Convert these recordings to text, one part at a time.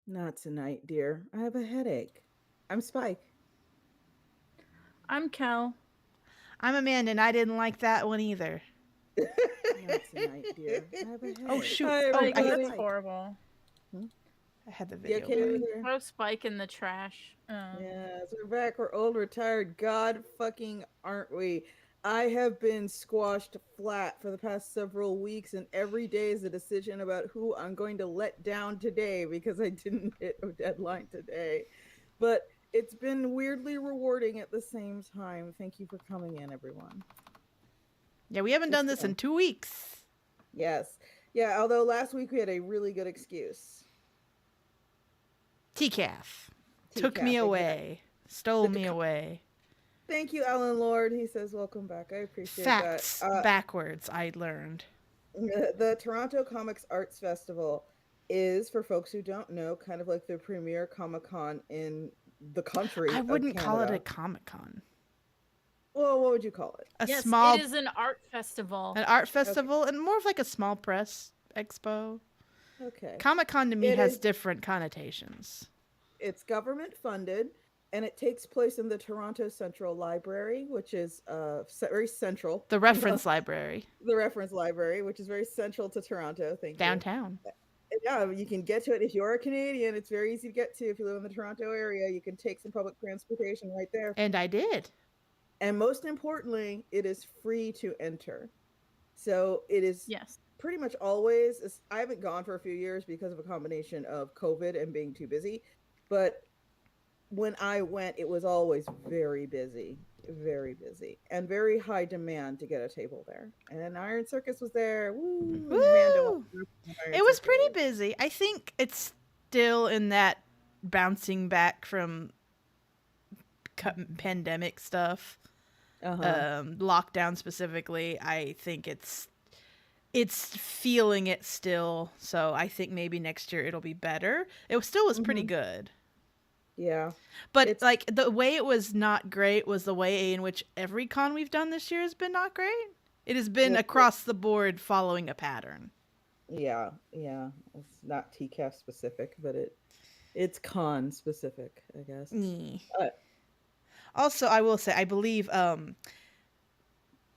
Not tonight, dear. I have a headache. I'm Spike. I'm Kel. I'm Amanda, and I didn't like that one either. Not tonight, dear. I have a Oh headache. shoot! Hi, Oh, Spike, I hit. that's everybody. horrible. Hmm? I had the You video okay over playing. there? Throw Spike in the trash. Yes, we're back. We're old, retired. God fucking aren't we? I have been squashed flat for the past several weeks, and every day is a decision about who I'm going to let down today because I didn't hit a deadline today. But it's been weirdly rewarding at the same time. Thank you for coming in, everyone. Yeah, we haven't done Just this in saying. 2 weeks. Yes. Yeah, although last week we had a really good excuse. TCAF took me TCAF, exactly. away, stole The me deco- away. Thank you, Alan Lord. He says, welcome back. I appreciate that. Facts backwards. I learned. The Toronto Comics Arts Festival is, for folks who don't know, kind of like the premier Comic Con in the I country of wouldn't call it a Canada. Comic Con. Well, what would you call it? A Yes, it small, is an art festival. an art Okay. festival, and more of like a small press expo. Okay. Comic Con to me It has is different connotations. it's government funded, and it takes place in the Toronto Central Library, which is very central. The reference library The reference library, which is very central to Toronto. Thank you. downtown, Yeah, you can get to it if you're a Canadian. It's very easy to get to if you live in the Toronto area. You can take some public transportation right there. and I did. And most importantly, it is free to enter. So it is Yes. pretty much always, I haven't gone for a few years because of a combination of COVID and being too busy. But when I went, it was always very busy, and very high demand to get a table there. And Iron Circus was there. Woo! And Amanda went Woo! to Iron It was pretty Circus. busy. I think it's still in that bouncing back from pandemic stuff, Uh huh. lockdown specifically. I think it's feeling it still. So I think maybe next year it'll be better. It still was pretty Hmm. good. Yeah. But It's like the way it was not great was the way in which every con we've done this year has been not great. It has been Well, it across the board following a pattern. yeah, yeah. It's not TCAF specific, but it's con specific, I guess. Nyeh. Uh, Also, I will say, I believe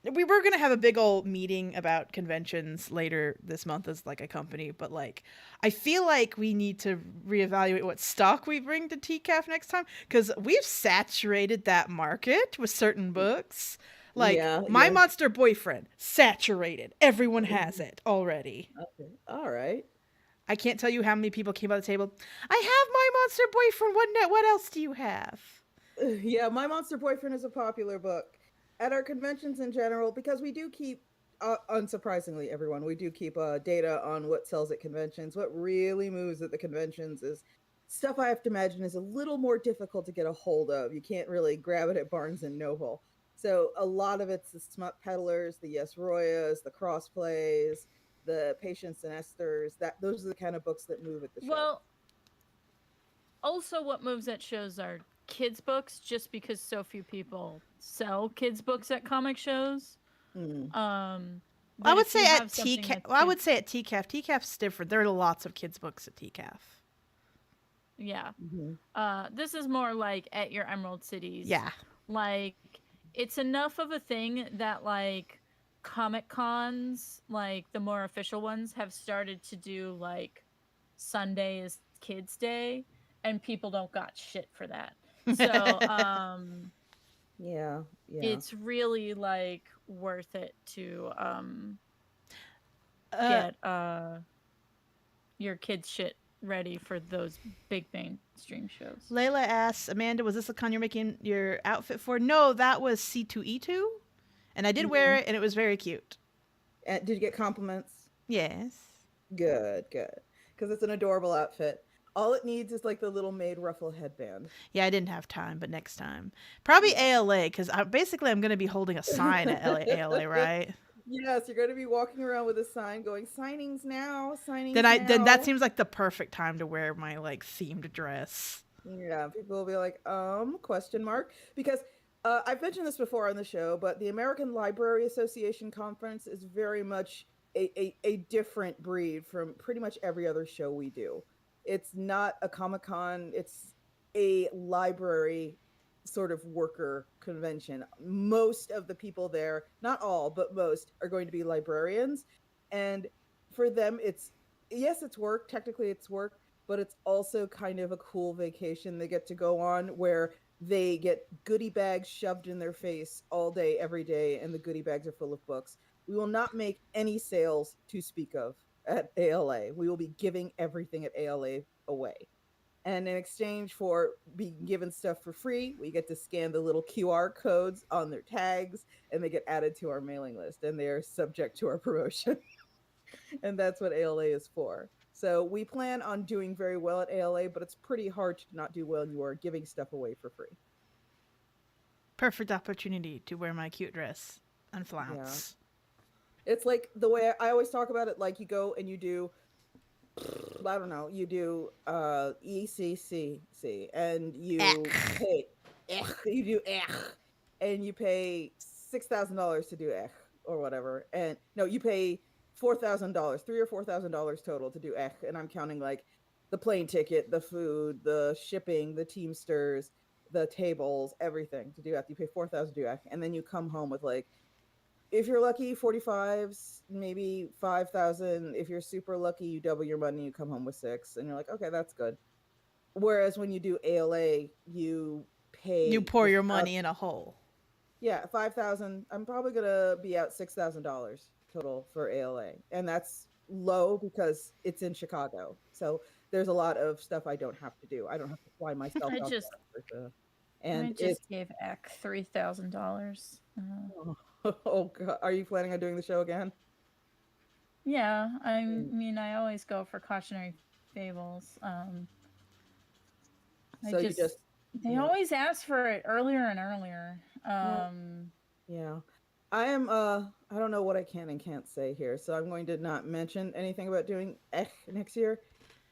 we were gonna have a big old meeting about conventions later this month as like a company, but like I feel like we need to reevaluate what stock we bring to TCAF next time because we've saturated that market with certain books. Like yeah, My yeah. Monster Boyfriend, saturated. Everyone has Mhm. it already. Okay. All right. I can't tell you how many people came by the table. I have My Monster Boyfriend. What else do you have? Yeah, My Monster Boyfriend is a popular book at our conventions in general because we do keep, unsurprisingly, everyone, we do keep data on what sells at conventions. What really moves at the conventions is stuff I have to imagine is a little more difficult to get a hold of. You can't really grab it at Barnes and Noble. So a lot of it's the smut peddlers, the Yes Royas, the crossplays, the Patience and Esther's. That those are the kind of books that move at the show. Well, also what moves at shows are kids books just because so few people sell kids books at comic shows. Mm. I But would if say you at have something TCAF. that's Well, I would kids, say at TCAF. TCAF's different. There are lots of kids' books at TCAF. yeah. Hmm. This is more like at your Emerald Cities. Yeah. Like it's enough of a thing that like Comic Cons, like the more official ones, have started to do like Sunday is Kids Day, and people don't got shit for that. So Yeah, yeah. it's really like worth it to uh, get your kids shit ready for those big mainstream shows. Layla asks, Amanda, was this the con you're making your outfit for? No, that was C2E2. And I did wear Hmm. it, and it was very cute. And did you get compliments? Yes. Good, good. Because it's an adorable outfit. All it needs is like the little maid ruffle headband. Yeah, I didn't have time, but next time. Probably Yeah. ALA, because basically I'm going to be holding a sign at ALA, right? Yes, you're going to be walking around with a sign going, signings now, Then signings then that now. seems like the perfect time to wear my like themed dress. Yeah, people will be like, question mark. Because I've mentioned this before on the show, but the American Library Association conference is very much a different breed from pretty much every other show we do. it's not a Comic-Con, it's a library sort of worker convention. Most of the people there, not all, but most, are going to be librarians. And for them, it's, yes, it's work. Technically, it's work, but it's also kind of a cool vacation they get to go on where they get goodie bags shoved in their face all day, every day, and the goodie bags are full of books. We will not make any sales to speak of at ALA. We will be giving everything at ALA away. And in exchange for being given stuff for free, we get to scan the little QR codes on their tags and they get added to our mailing list and they are subject to our promotion. And that's what ALA is for. So we plan on doing very well at ALA, but it's pretty hard to not do well when you are giving stuff away for free. Perfect opportunity to wear my cute dress and flounce. Yeah. It's like the way I always talk about it, like you go and you do, I don't know, you do ECCC and you pay, you do and you pay $6,000 to do or whatever. And no, you pay $4,000, $3,000 or $4,000 total to do and I'm counting like the plane ticket, the food, the shipping, the Teamsters, the tables, everything to do You pay $4,000 to do and then you come home with like, if you're lucky, 45s, maybe 5,000. If you're super lucky, you double your money, you come home with 6, and you're like, okay, that's good. Whereas when you do ALA, you pay. You pour your money in a hole. Yeah, 5,000. I'm probably gonna be out $6,000 total for ALA, and that's low because it's in Chicago. So there's a lot of stuff I don't have to do. I don't have to fly myself. I just gave Eck $3,000. Oh God, are you planning on doing the show again? Yeah, I mean, I always go for cautionary fables. They always ask for it earlier and earlier. Yeah. I am I don't know what I can and can't say here, so I'm going to not mention anything about doing next year.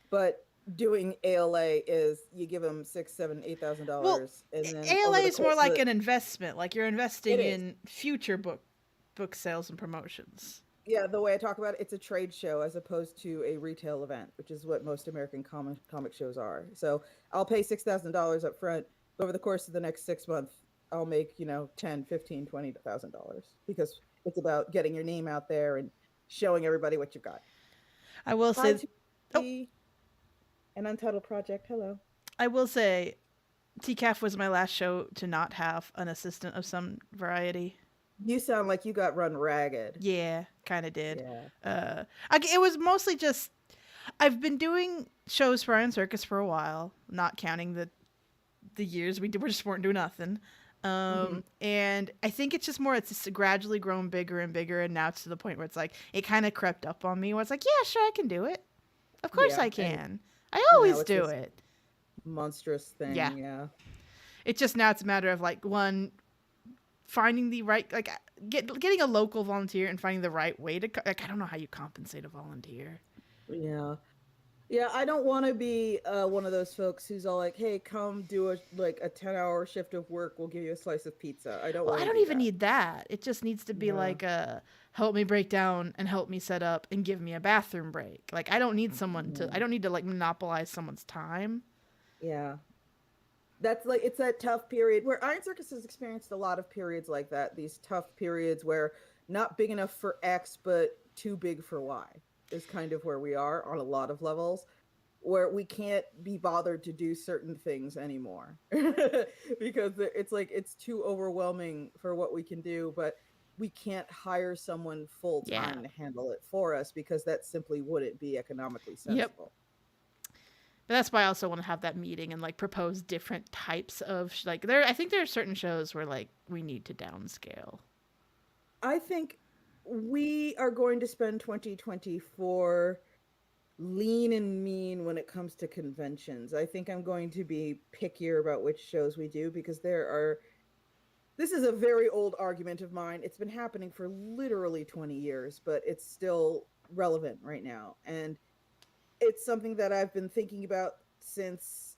But doing ALA is you give them $6,000, $7,000, $8,000, and then ALA is more like an investment. Like you're investing in future book sales and promotions. Yeah, the way I talk about it, it's a trade show as opposed to a retail event, which is what most American comic shows are. So I'll pay $6,000 up front. But over the course of the next 6 months, I'll make, $10, $15, $20,000 because it's about getting your name out there and showing everybody what you've got. I will say, an Untitled Project. Hello. I will say, TCAF was my last show to not have an assistant of some variety. You sound like you got run ragged. Yeah, kind of did. Yeah. It was mostly just, I've been doing shows for Iron Circus for a while, not counting the years we just weren't doing nothing. And I think it's just more, it's just gradually grown bigger and bigger, and now it's to the point where it's like, it kind of crept up on me where it's like, yeah, sure, I can do it. Of course I can. I always do it. Monstrous thing. Yeah. It's just now it's a matter of like, one, finding the right, like getting a local volunteer and finding the right way to, like, I don't know how you compensate a volunteer. Yeah, I don't want to be one of those folks who's all like, "Hey, come do a 10-hour shift of work. We'll give you a slice of pizza." I don't even need that. It just needs to be like help me break down and help me set up and give me a bathroom break. Like I don't need someone to. I don't need to like monopolize someone's time. Yeah, that's like it's that tough period where Iron Circus has experienced a lot of periods like that. These tough periods where not big enough for X, but too big for Y. Is kind of where we are on a lot of levels, where we can't be bothered to do certain things anymore because it's like it's too overwhelming for what we can do, but we can't hire someone full time to handle it for us because that simply wouldn't be economically sensible. But that's why I also want to have that meeting and like propose different types of I think there are certain shows where like we need to downscale. I think we are going to spend 2024 lean and mean when it comes to conventions. I think I'm going to be pickier about which shows we do because this is a very old argument of mine. It's been happening for literally 20 years, but it's still relevant right now. And it's something that I've been thinking about since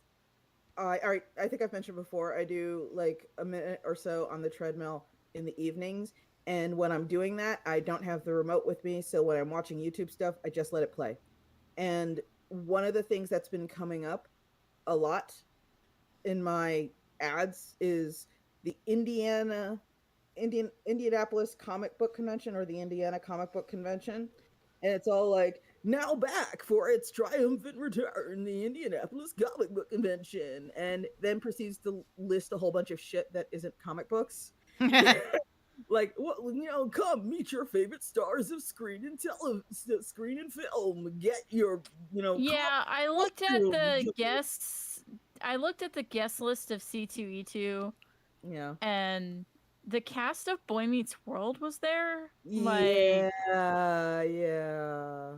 I think I've mentioned before, I do like a minute or so on the treadmill in the evenings. And when I'm doing that, I don't have the remote with me. So when I'm watching YouTube stuff, I just let it play. And one of the things that's been coming up a lot in my ads is the Indianapolis Comic Book Convention, or the Indiana Comic Book Convention. And it's all like, now back for its triumphant return, the Indianapolis Comic Book Convention. And then proceeds to list a whole bunch of shit that isn't comic books. Like, well, come meet your favorite stars of screen and screen and film. Get your, Yeah, I looked at the guests. I looked at the guest list of C2E2. Yeah. And the cast of Boy Meets World was there. Yeah, yeah.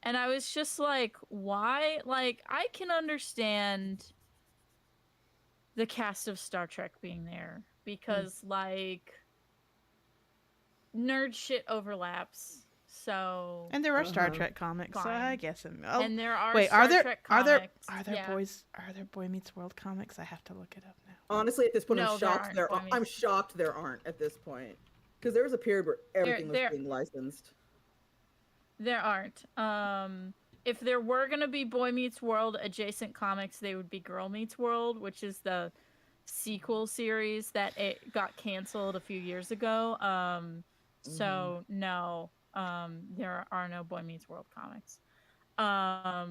And I was just like, why? Like, I can understand the cast of Star Trek being there because, like, nerd shit overlaps. So and there are Star Trek comics, so I guess. And there are wait, Star Trek comics. Are there Boy Meets World comics? I have to look it up now. Honestly, at this point, No, I'm shocked I'm shocked there aren't at this point, because there was a period where everything was being licensed. There aren't. If there were gonna be Boy Meets World adjacent comics, they would be Girl Meets World, which is the sequel series that it got canceled a few years ago. So no, there are no Boy Meets World comics. But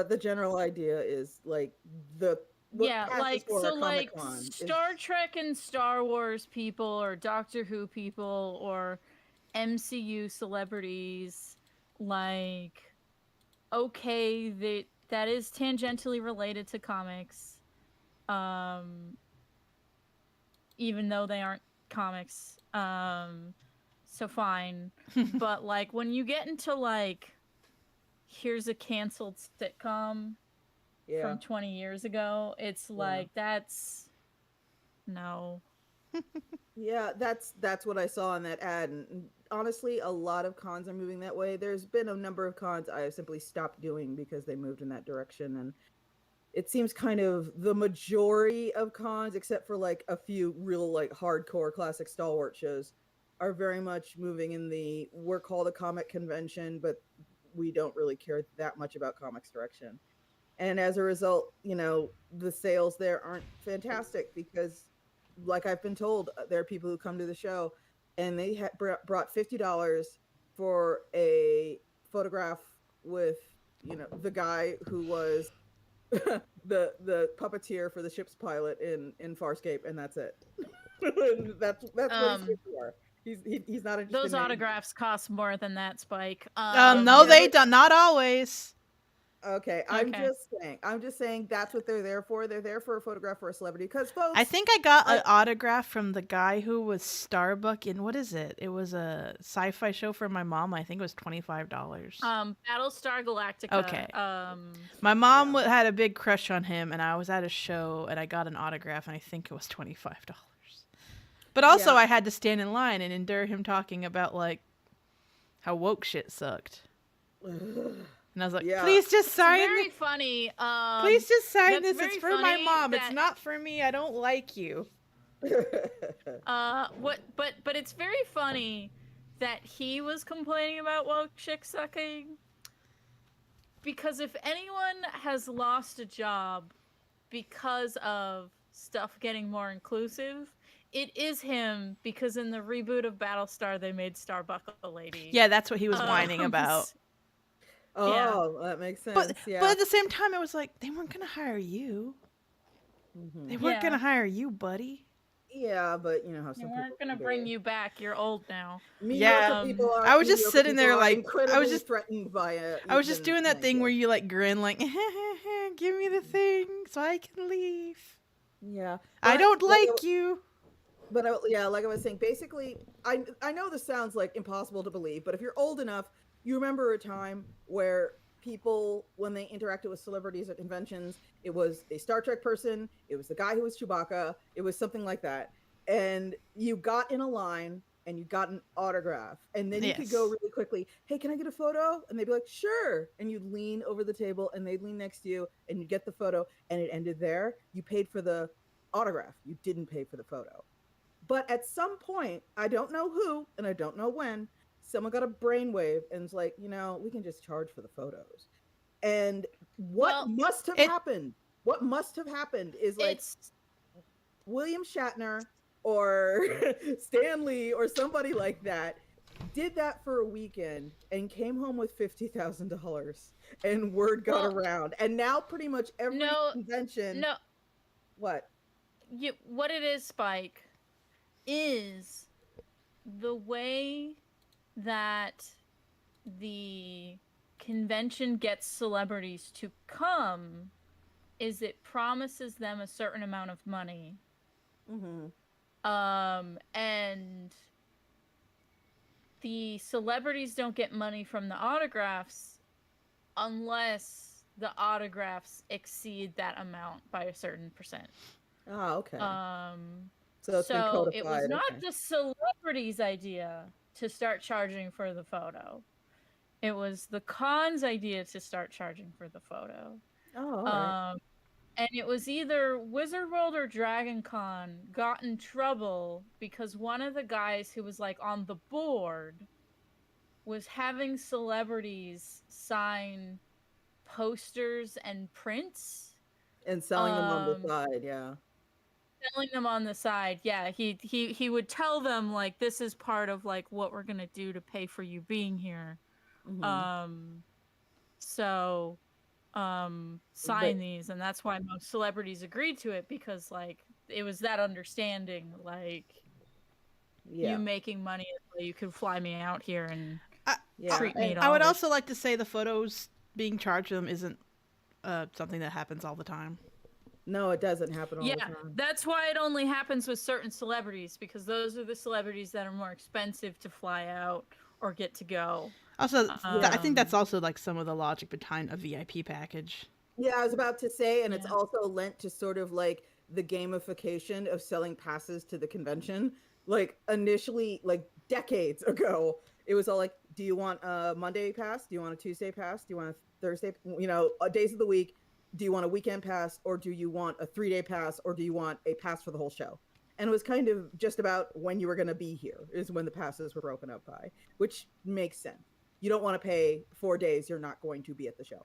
the general idea is like Star Trek and Star Wars people, or Doctor Who people, or MCU celebrities, like, okay, that is tangentially related to comics, even though they aren't comics, so fine. But like, when you get into like, here's a canceled sitcom from 20 years ago, it's like, that's no. Yeah, that's what I saw in that ad. And honestly, a lot of cons are moving that way. There's been a number of cons I have simply stopped doing because they moved in that direction. And it seems kind of the majority of cons, except for like a few real like hardcore classic stalwart shows, are very much moving in the, we're called a comic convention, but we don't really care that much about comics direction. And as a result, the sales there aren't fantastic because, like I've been told, there are people who come to the show and they brought $50 for a photograph with, the guy who was the puppeteer for the ship's pilot in Farscape, and that's it. that's what he's here for. He's not interested. Those autographs cost more than that, Spike. No, they don't. Not always. Okay, I'm just saying that's what they're there for. They're there for a photograph for a celebrity, because folks, I think I got an autograph from the guy who was Starbuck in, what is it? It was a sci-fi show for my mom. I think it was $25. Battlestar Galactica. Okay. My mom had a big crush on him, and I was at a show and I got an autograph, and I think it was $25. But also I had to stand in line and endure him talking about like how woke shit sucked. And I was like, please just sign it. Very funny. Please just sign this. It's for my mom. It's not for me. I don't like you. But it's very funny that he was complaining about woke chick sucking. Because if anyone has lost a job because of stuff getting more inclusive, it is him, because in the reboot of Battlestar, they made Starbuck a lady. Yeah, that's what he was whining about. Oh, that makes sense. But at the same time, it was like, they weren't going to hire you. They weren't going to hire you, buddy. Yeah, but you know how some people weren't going to bring you back. You're old now. I was just sitting there like, I was just threatened by it. I was just doing that thing where you like grin like, give me the thing so I can leave. Yeah. I don't like you. But like I was saying, basically, I know this sounds like impossible to believe, but if you're old enough, you remember a time where people, when they interacted with celebrities at conventions, it was a Star Trek person, it was the guy who was Chewbacca, it was something like that. And you got in a line and you got an autograph. And then you could go really quickly, hey, can I get a photo? And they'd be like, sure. And you'd lean over the table and they'd lean next to you and you'd get the photo, and it ended there. You paid for the autograph. You didn't pay for the photo. But at some point, I don't know who and I don't know when, someone got a brainwave and was like, we can just charge for the photos. And what Well, must have happened? What must have happened is like it's William Shatner or Stan Lee or somebody like that did that for a weekend and came home with $50,000, and word got around. And now pretty much every convention. No. What? What it is, Spike, is the way that the convention gets celebrities to come is it promises them a certain amount of money. And the celebrities don't get money from the autographs unless the autographs exceed that amount by a certain percent. Oh, okay. So it was not the celebrity's idea to start charging for the photo. It was the con's idea to start charging for the photo. Oh, all right. And it was either Wizard World or Dragon Con got in trouble because one of the guys who was like on the board was having celebrities sign posters and prints and selling them on the side. Yeah. Selling them on the side. Yeah. He would tell them like, this is part of like what we're going to do to pay for you being here. Sign these, and that's why most celebrities agreed to it, because like it was that understanding, like you making money so you could fly me out here and treat me. I would also like to say the photos being charged them isn't something that happens all the time. No, it doesn't happen all the time. Yeah, that's why it only happens with certain celebrities, because those are the celebrities that are more expensive to fly out or get to go. Also, I think that's also like some of the logic behind a VIP package. Yeah, I was about to say, and it's also lent to sort of like the gamification of selling passes to the convention. Like initially, like decades ago, it was all like, do you want a Monday pass? Do you want a Tuesday pass? Do you want a Thursday? Days of the week. Do you want a weekend pass, or do you want a 3-day pass, or do you want a pass for the whole show? And it was kind of just about when you were going to be here is when the passes were broken up by, which makes sense. You don't want to pay 4 days you're not going to be at the show.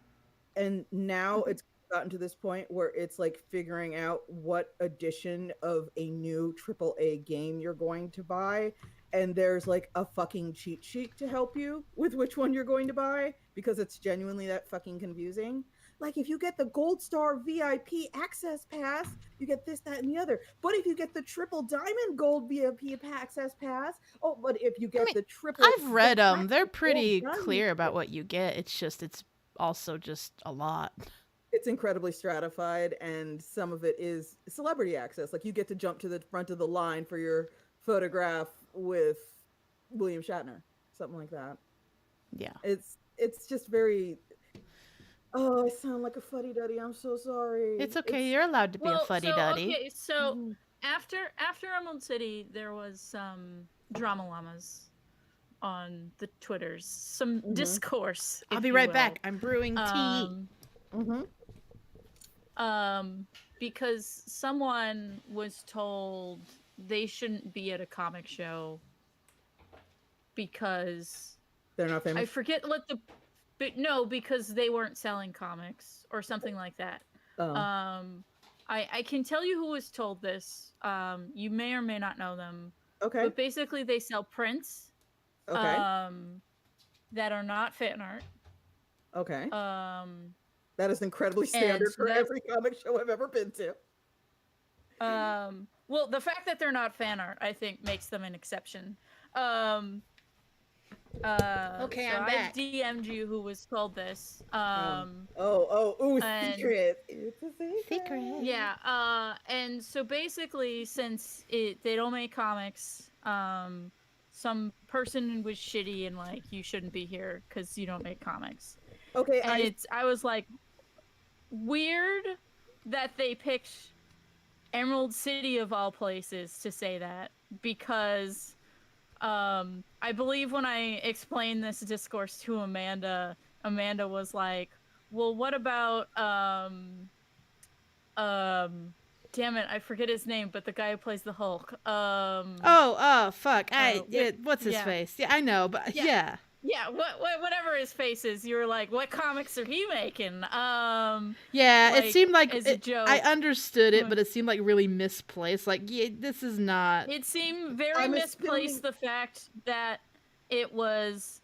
And now it's gotten to this point where it's like figuring out what edition of a new AAA game you're going to buy. And there's like a fucking cheat sheet to help you with which one you're going to buy, because it's genuinely that fucking confusing. Like if you get the Gold Star VIP Access Pass, you get this, that, and the other. But if you get the Triple Diamond Gold VIP Access Pass, but if you get the Triple... I've read them. They're pretty clear about what you get. It's also just a lot. It's incredibly stratified, and some of it is celebrity access. Like you get to jump to the front of the line for your photograph with William Shatner. Something like that. Yeah. It's just very... Oh, I sound like a fuddy-duddy. I'm so sorry. It's okay. You're allowed to be a fuddy-duddy. Okay, so after Emerald City, there was some drama llamas on the Twitters. Some discourse. I'll be right back. I'm brewing tea. Because someone was told they shouldn't be at a comic show because... They're not famous? I forget what the... But no, because they weren't selling comics or something like that. I can tell you who was told this. You may or may not know them. Okay. But basically, they sell prints. Okay. That are not fan art. Okay. That is incredibly standard for every comic show I've ever been to. Well, the fact that they're not fan art, I think, makes them an exception. Okay, so I'm back. I DM'd you who was told this. Secret. It's a secret. Yeah. And so basically, since they don't make comics, some person was shitty and like, you shouldn't be here because you don't make comics. Okay. And I was like, weird that they picked Emerald City of all places to say that, because I believe when I explained this discourse to Amanda was like, well, what about damn it, I forget his name, but the guy who plays the Hulk. Fuck. What's his yeah. face? Yeah, I know, but Yeah. yeah. Yeah, whatever his face is, you were like, what comics are he making? Yeah, like, it seemed like as a joke. I understood it, but it seemed like really misplaced. Like, yeah, this is not. It seemed very I'm misplaced, assuming- the fact that it was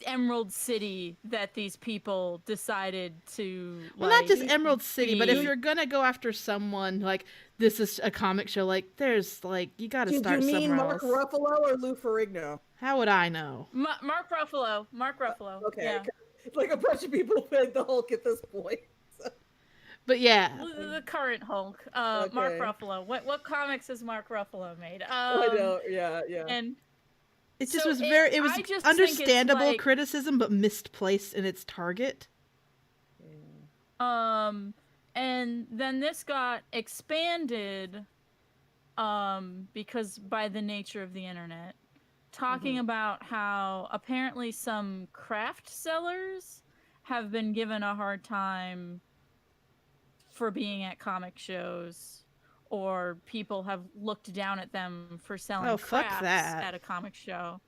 Emerald City that these people decided to, Well, like, not just Emerald City, but if be- you're gonna go after someone like this is a comic show, like there's like you got to Did start you mean somewhere Mark else. Ruffalo or Lou Ferrigno? How would I know? Mark Ruffalo. Okay, Yeah. it's like a bunch of people playing the Hulk at this point. But yeah, The current Hulk, Mark Okay. Ruffalo. What comics has Mark Ruffalo made? I know, yeah. And it just so was very. It was I just think it's understandable like, criticism, but misplaced in its target. and then this got expanded, because by the nature of the internet, talking about how apparently some craft sellers have been given a hard time for being at comic shows, or people have looked down at them for selling fuck crafts that. at a comic show.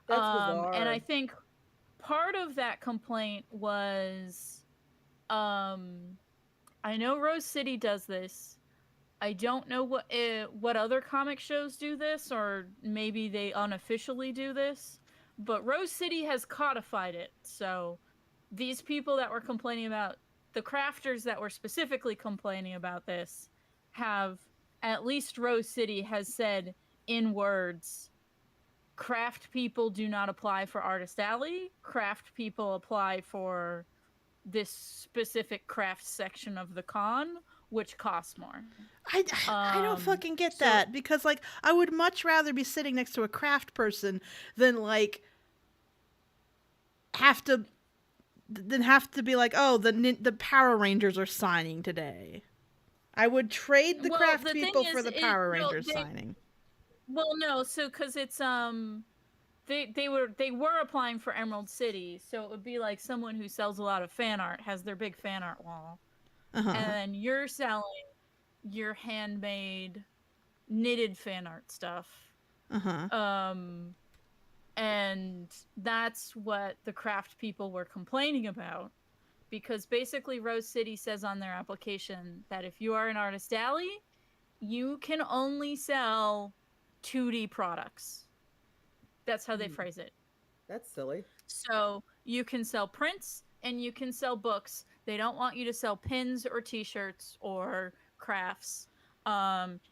That's bizarre. And I think part of that complaint was, I know Rose City does this. I don't know what other comic shows do this, or maybe they unofficially do this, but Rose City has codified it. So these people that were complaining about, the crafters that were specifically complaining about this, have, at least Rose City has said in words, craft people do not apply for Artist Alley. Craft people apply for this specific craft section of the con, which costs more. I don't fucking get that, because like I would much rather be sitting next to a craft person than like have to be like, oh, the Power Rangers are signing today. I would trade the craft the thing people for is, the Power Rangers signing. Well, no, so because it's they were applying for Emerald City, so it would be like someone who sells a lot of fan art, has their big fan art wall, and then you're selling your handmade knitted fan art stuff. And that's what the craft people were complaining about, because basically Rose City says on their application that if you are an Artist Alley, you can only sell 2D products. That's how they phrase it. That's silly. So you can sell prints and you can sell books. They don't want you to sell pins or t-shirts or crafts.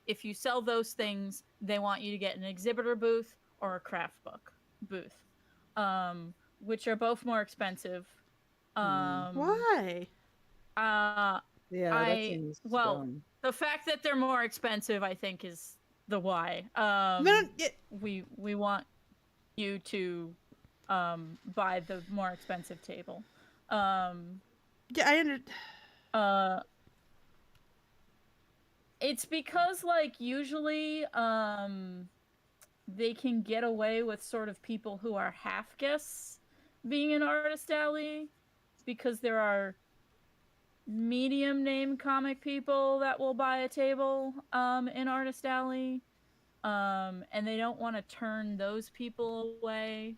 If you sell those things, they want you to get an exhibitor booth or a craft book booth, which are both more expensive. Why? Yeah, that seems dumb. The fact that they're more expensive, I think, is the why. We want you to buy the more expensive table. It's because, like, usually they can get away with sort of people who are half guests being an Artist Alley, because there are medium name comic people that will buy a table in Artist Alley, and they don't want to turn those people away,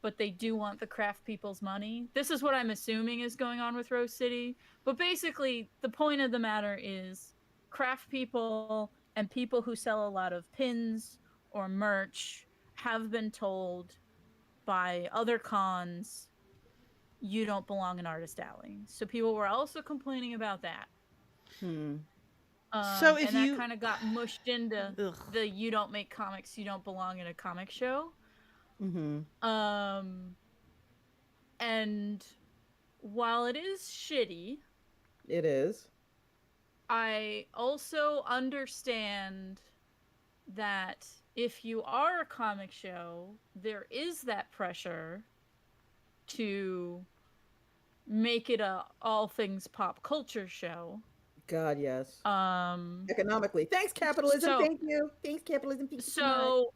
but they do want the craft people's money. This is what I'm assuming is going on with Rose City, but basically the point of the matter is craft people and people who sell a lot of pins or merch have been told by other cons, you don't belong in Artist Alley. So people were also complaining about that. So if and that kind of got mushed into the you don't make comics, you don't belong in a comic show. And while it is shitty, it is. I also understand that if you are a comic show, there is that pressure to make it a all things pop culture show. God, yes. Economically. Thanks, capitalism. Thank you. Thanks, capitalism. Thank you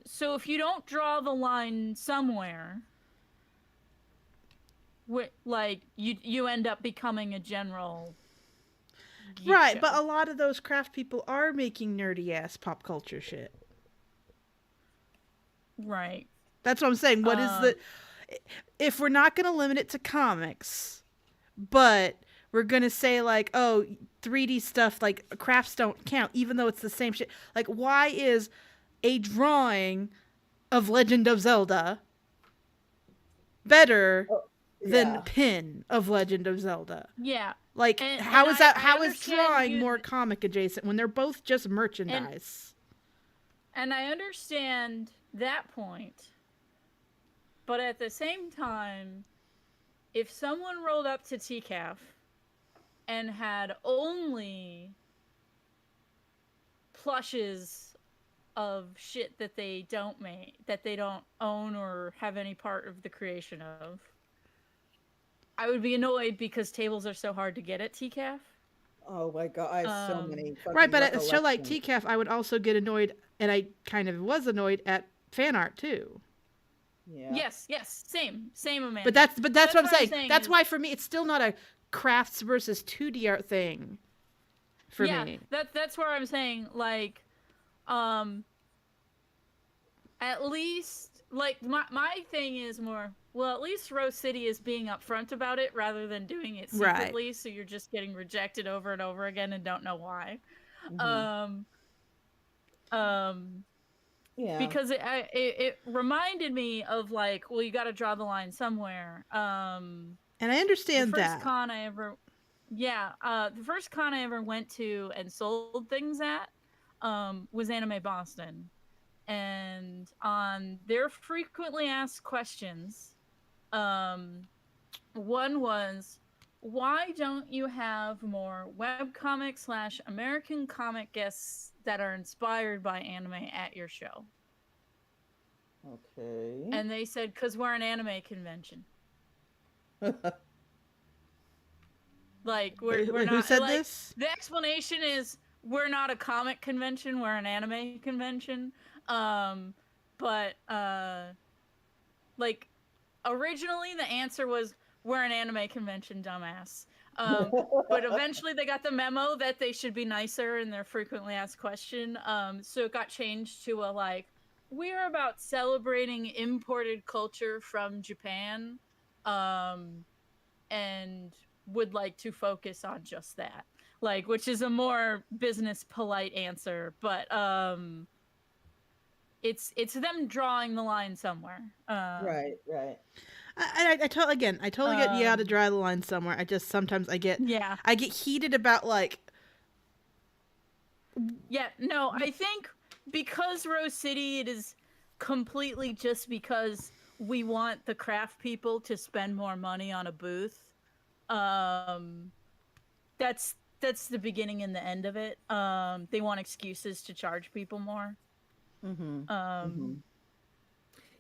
so if you don't draw the line somewhere, like you end up becoming a general Geek Right, but Show. a lot of those craft people are making nerdy ass pop culture shit. Right. That's what I'm saying. What is Um, the if we're not going to limit it to comics, but we're going to say like, oh, 3D stuff like crafts don't count even though it's the same shit. Like why is a drawing of Legend of Zelda better Oh, than yeah. pin of Legend of Zelda? yeah. Like And how is that I how is understand drawing you more comic adjacent when they're both just and merchandise? I understand that point, but at the same time, if someone rolled up to TCAF and had only plushes of shit that they don't make, that they don't own or have any part of the creation of, I would be annoyed because tables are so hard to get at TCAF. Oh my god, I have so Um, many Right, fucking but at a show like recollections. TCAF, I would also get annoyed, and I kind of was annoyed at fan art too. Yeah. yes, yes, same, But Amanda. that's That's what I'm what I'm saying. saying That's is, why for me, it's still not a crafts versus 2D art thing for yeah, me. that's where I'm saying like, um, at least like my thing is more well, at least Rose City is being upfront about it rather than doing it Right. secretly, so you're just getting rejected over and over again and don't know why. Hmm. Um, um, Yeah. because it reminded me of like, well, you got to draw the line somewhere. And I The understand first that. con I ever, yeah, the first con I ever went to and sold things at, was Anime Boston, and on their frequently asked questions, um, one was, why don't you have more webcomic slash American comic guests that are inspired by anime at your show? Okay. And they said, because we're an anime convention. Like we're Wait, who not said like this? the explanation is we're not a comic convention, we're an anime convention. Um, but like originally the answer was we're an anime convention, dumbass. But eventually they got the memo that they should be nicer in their frequently asked question. So it got changed to a like, we're about celebrating imported culture from Japan, um, and would like to focus on just that. Like, which is a more business polite answer, but it's them drawing the line somewhere. Right, right. I totally get you got to Um, draw the line somewhere. I just sometimes yeah. I get heated about like Yeah, no, I think because Rose City, it is completely just because we want the craft people to spend more money on a booth. Um, that's the beginning and the end of it. They want excuses to charge people more. Mm-hmm. Mm-hmm. Um,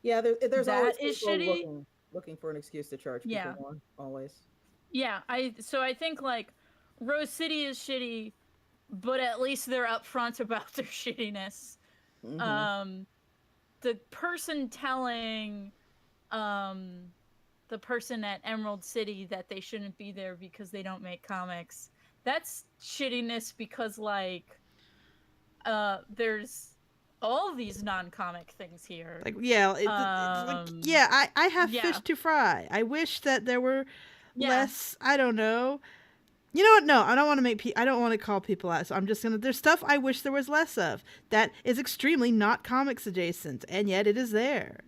Yeah, there's always that is people shitty. looking for an excuse to charge people Yeah, more. Always. yeah. I think like Rose City is shitty, but at least they're upfront about their shittiness. Mm-hmm. Um, the person telling um the person at Emerald City that they shouldn't be there because they don't make comics. That's shittiness because like there's all these non-comic things here. like yeah, it's like yeah, I have fish Yeah. to fry. I wish that there were Yeah. less, I don't know. You know what? No, I don't want to I don't want to call people out. So I'm just going to there's stuff I wish there was less of that is extremely not comics adjacent and yet it is there.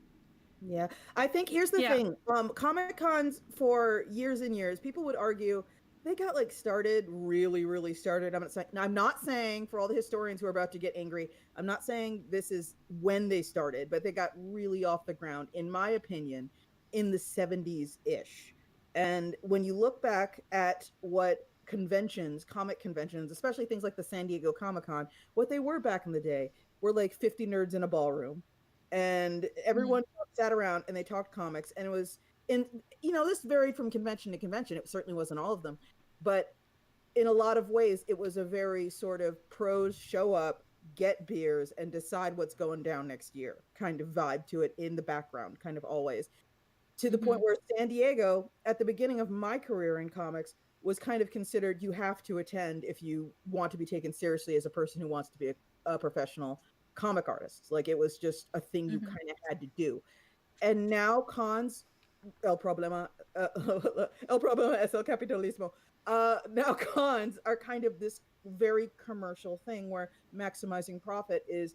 Yeah. I think here's the Yeah. thing. Comic Cons for years and years, people would argue they got like started, really, really started. I'm not saying for all the historians who are about to get angry, I'm not saying this is when they started, but they got really off the ground, in my opinion, in the 70s-ish. And when you look back at what conventions, comic conventions, especially things like the San Diego Comic Con, what they were back in the day were like 50 nerds in a ballroom. And Mm. everyone sat around and they talked comics. And it was, and this varied from convention to convention. It certainly wasn't all of them, but in a lot of ways, it was a very sort of pros show up, get beers, and decide what's going down next year kind of vibe to it in the background, kind of always. To the point Mhm. where San Diego, at the beginning of my career in comics, was kind of considered you have to attend if you want to be taken seriously as a person who wants to be a professional comic artist. Like it was just a thing you Mhm. kind of had to do. And now cons el problema el problema es el capitalismo. Now cons are kind of this very commercial thing where maximizing profit is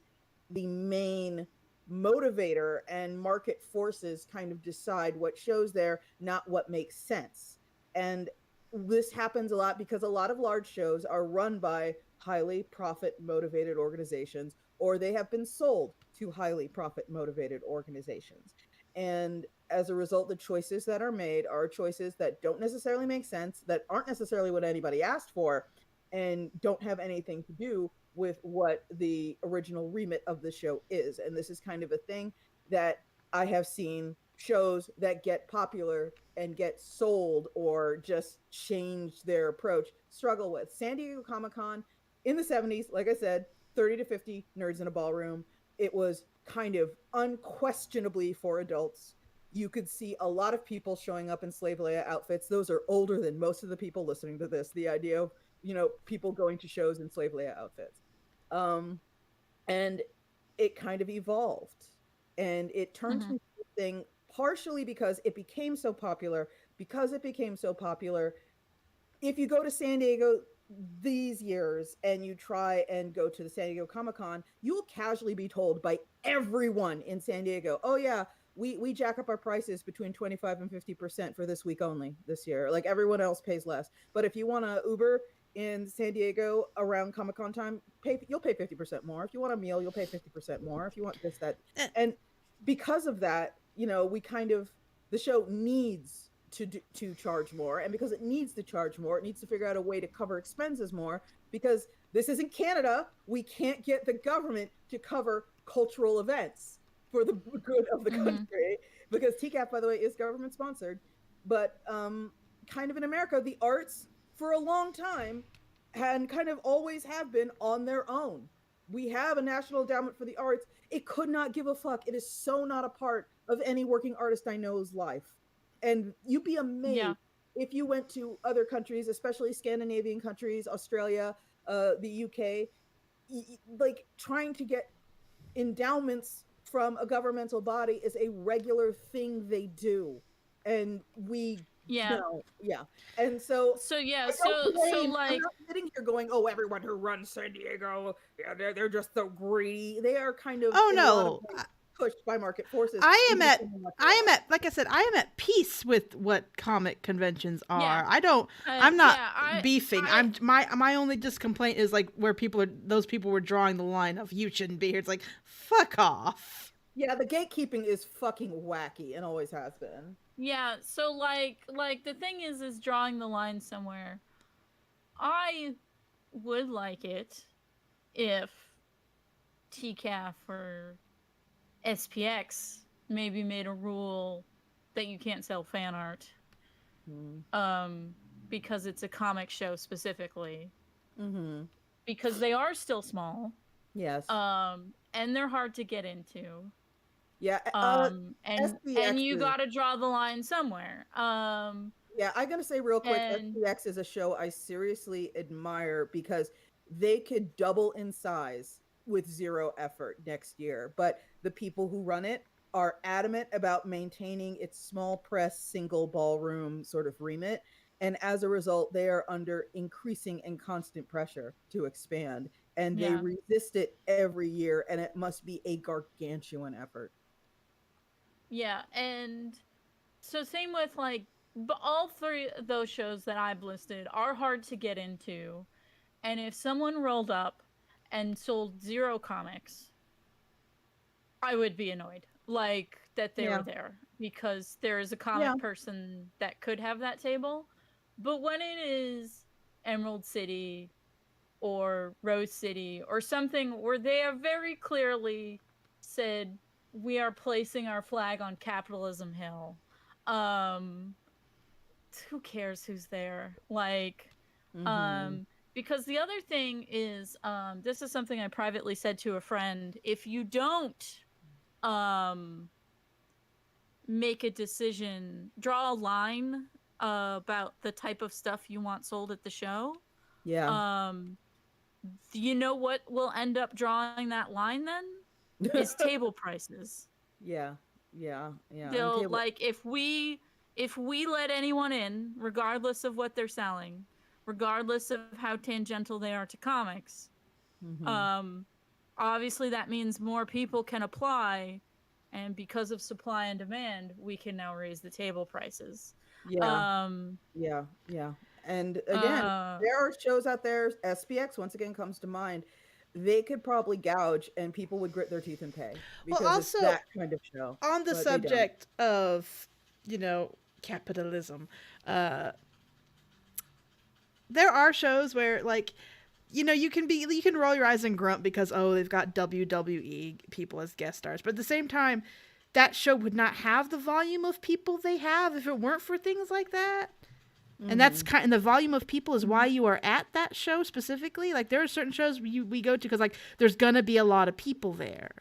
the main motivator, and market forces kind of decide what shows there, not what makes sense. And this happens a lot because a lot of large shows are run by highly profit motivated organizations, or they have been sold to highly profit motivated organizations. And as a result, the choices that are made are choices that don't necessarily make sense, that aren't necessarily what anybody asked for, and don't have anything to do with what the original remit of the show is. And this is kind of a thing that I have seen shows that get popular and get sold or just change their approach struggle with. San Diego Comic Con in the 70s, like I said, 30 to 50 nerds in a ballroom. It was kind of unquestionably for adults. You could see a lot of people showing up in slave Leia outfits. Those are older than most of the people listening to this. The idea of, people going to shows in slave Leia outfits. Um, and it kind of evolved, and it turned Mhm. into a thing partially because it became so popular. Because it became so popular, if you go to San Diego these years and you try and go to the San Diego Comic Con, you will casually be told by everyone in San Diego, "Oh yeah, we jack up our prices between 25 and 50% for this week only this year. Like everyone else pays less. But if you want to Uber in San Diego around Comic Con time, you'll pay 50% more. If you want a meal, you'll pay 50% more. If you want this, that." Eh, And because of that, we kind of the show needs to charge more, and because it needs to charge more, it needs to figure out a way to cover expenses more, because this isn't Canada. We can't get the government to cover cultural events for the good of the Mhm. country, because TCAF, by the way, is government sponsored. But kind of in America, the arts for a long time and kind of always have been on their own. We have a National Endowment for the Arts. It could not give a fuck. It is so not a part of any working artist I know's life. And you'd be Yeah. amazed if you went to other countries, especially Scandinavian countries, Australia, the UK, like trying to get endowments from a governmental body is a regular thing they do. And we Yeah. no, yeah. And so So yeah, I don't so blame. I'm like not sitting here going, "Oh, everyone who runs San Diego, yeah, they're just so greedy." They are kind of oh in a lot of no, ways pushed by market forces I am into at becoming what they I am are. at like I said, I am at peace with what comic conventions yeah. are. I'm not Yeah, beefing. I My only just complaint is like where those people were drawing the line of you shouldn't be here. It's like fuck off. Yeah, the gatekeeping is fucking wacky and always has been. yeah, so like the thing is drawing the line somewhere. I would like it if TCAF or SPX maybe made a rule that you can't sell fan art Mm. um because it's a comic show specifically, Mm-hmm. because they are still small, Yes. and they're hard to get into, Yeah. and SPX you is. got to draw the line somewhere, Yeah, I gotta say real quick, and SPX is a show I seriously admire because they could double in size with zero effort next year. But the people who run it are adamant about maintaining its small press, single ballroom sort of remit. And as a result, they are under increasing and constant pressure to expand. And they yeah, resist it every year. And it must be a gargantuan effort. yeah, and so same with like, but all three of those shows that I've listed are hard to get into, and if someone rolled up and sold zero comics, I would be annoyed. Like that they were Yeah. there, because there is a Yeah. comic person that could have that table. But when it is Emerald City or Rose City or something where they have very clearly said, we are placing our flag on capitalism hill, um who cares who's there? Like, Mm-hmm. um because the other thing is, this is something I privately said to a friend: if you don't um make a decision, draw a line about the type of stuff you want sold at the show. Yeah. Um, you know what will end up drawing that line then is table prices. Yeah. Yeah. Yeah. And They'll table. like if we let anyone in, regardless of what they're selling, regardless of how tangential they are to comics, Hmm. um, obviously that means more people can apply, and because of supply and demand, we can now raise the table prices. Yeah. Um, Yeah. Yeah. And again, uh, there are shows out there. SPX once again comes to mind. They could probably gouge, and people would grit their teeth and pay Well, because it's also that kind of show. on the But they don't. subject of, you know, capitalism, uh, there are shows where like, you know, you can roll your eyes and grunt because oh they've got WWE people as guest stars, but at the same time, that show would not have the volume of people they have if it weren't for things like that. And that's Hmm. kind and the volume of people is why you are at that show specifically. Like there are certain shows we go to because like there's gonna be a lot of people there,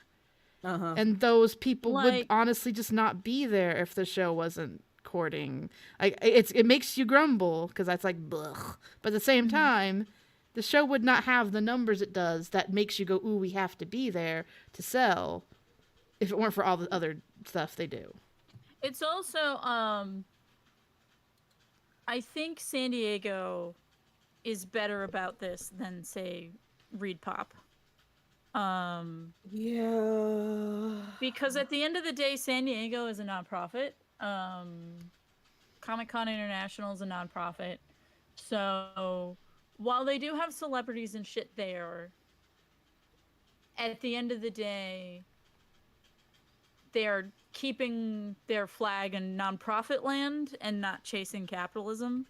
Uh huh. and those people would like honestly just not be there if the show wasn't courting. Like it makes you grumble because that's like blech. But at the same mhm. time, the show would not have the numbers it does that makes you go, ooh, we have to be there to sell if it weren't for all the other stuff they do. It's also I think San Diego is better about this than say Reed Pop. Yeah. Because at the end of the day, San Diego is a nonprofit. Comic Con International is a nonprofit. So while they do have celebrities and shit there, at the end of the day, they're keeping their flag in nonprofit land and not chasing capitalism.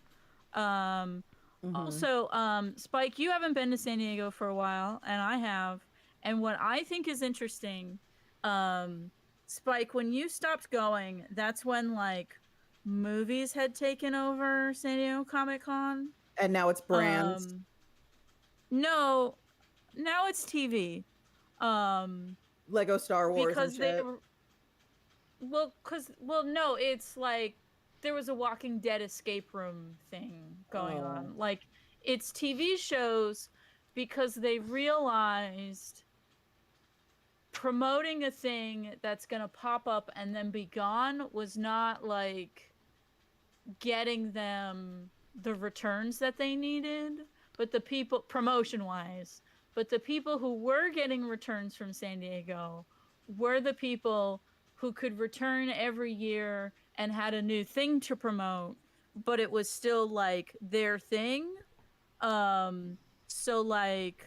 Um, Hmm. Also, Spike, you haven't been to San Diego for a while, and I have. And what I think is interesting, um, Spike, when you stopped going, that's when like movies had taken over San Diego Comic Con. And now it's brands. Um, no, now it's TV. Um, Lego Star Wars and because they shit. were no, it's like there was a Walking Dead escape room thing going Oh. on. Like it's TV shows because they realized promoting a thing that's going to pop up and then be gone was not like getting them the returns that they needed, but the people promotion wise, but the people who were getting returns from San Diego were the people who could return every year and had a new thing to promote, but it was still like their thing. Um so like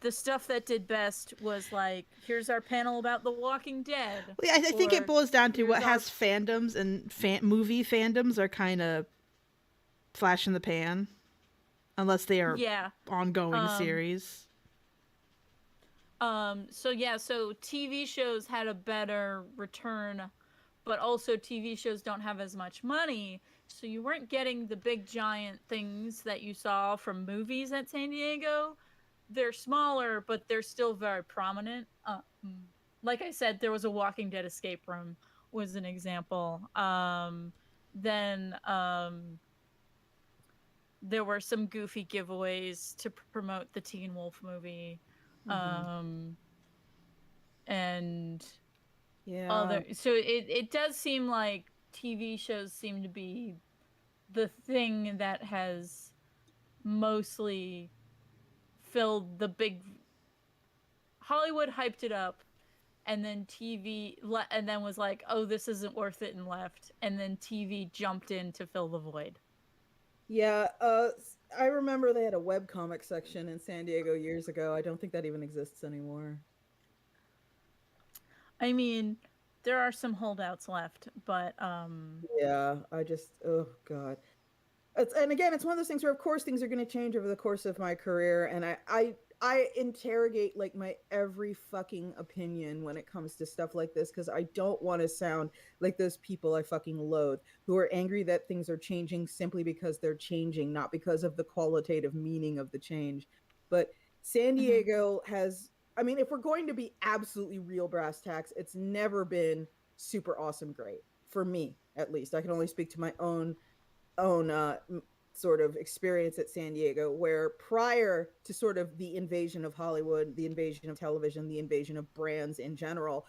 the stuff that did best was like here's our panel about The Walking Dead, Well, yeah, I think it or boils down to here's what our has fandoms, and movie fandoms are kind of flash in the pan unless they are yeah. ongoing um series. So yeah, so TV shows had a better return, but also TV shows don't have as much money, so you weren't getting the big giant things that you saw from movies at San Diego. They're smaller, but they're still very prominent. Like I said, there was a Walking Dead escape room was an example. Then there were some goofy giveaways to promote the Teen Wolf movie. Hmm. Um, and Yeah. other so it does seem like TV shows seem to be the thing that has mostly filled the big Hollywood hyped it up, and then and then was like, "Oh, this isn't worth it," and left, and then TV jumped in to fill the void. Yeah. I remember they had a webcomic section in San Diego years ago. I don't think that even exists anymore. I mean, there are some holdouts left, but Yeah. I just, oh God. And again, it's one of those things where, of course, things are going to change over the course of my career, and I interrogate like my every fucking opinion when it comes to stuff like this because I don't want to sound like those people I fucking loathe who are angry that things are changing simply because they're changing, not because of the qualitative meaning of the change. But San mhm. Diego has, I mean, if we're going to be absolutely real brass tacks, it's never been super awesome great. for me at least. I can only speak to my own sort of experience at San Diego, where prior to sort of the invasion of Hollywood, the invasion of television, the invasion of brands in general,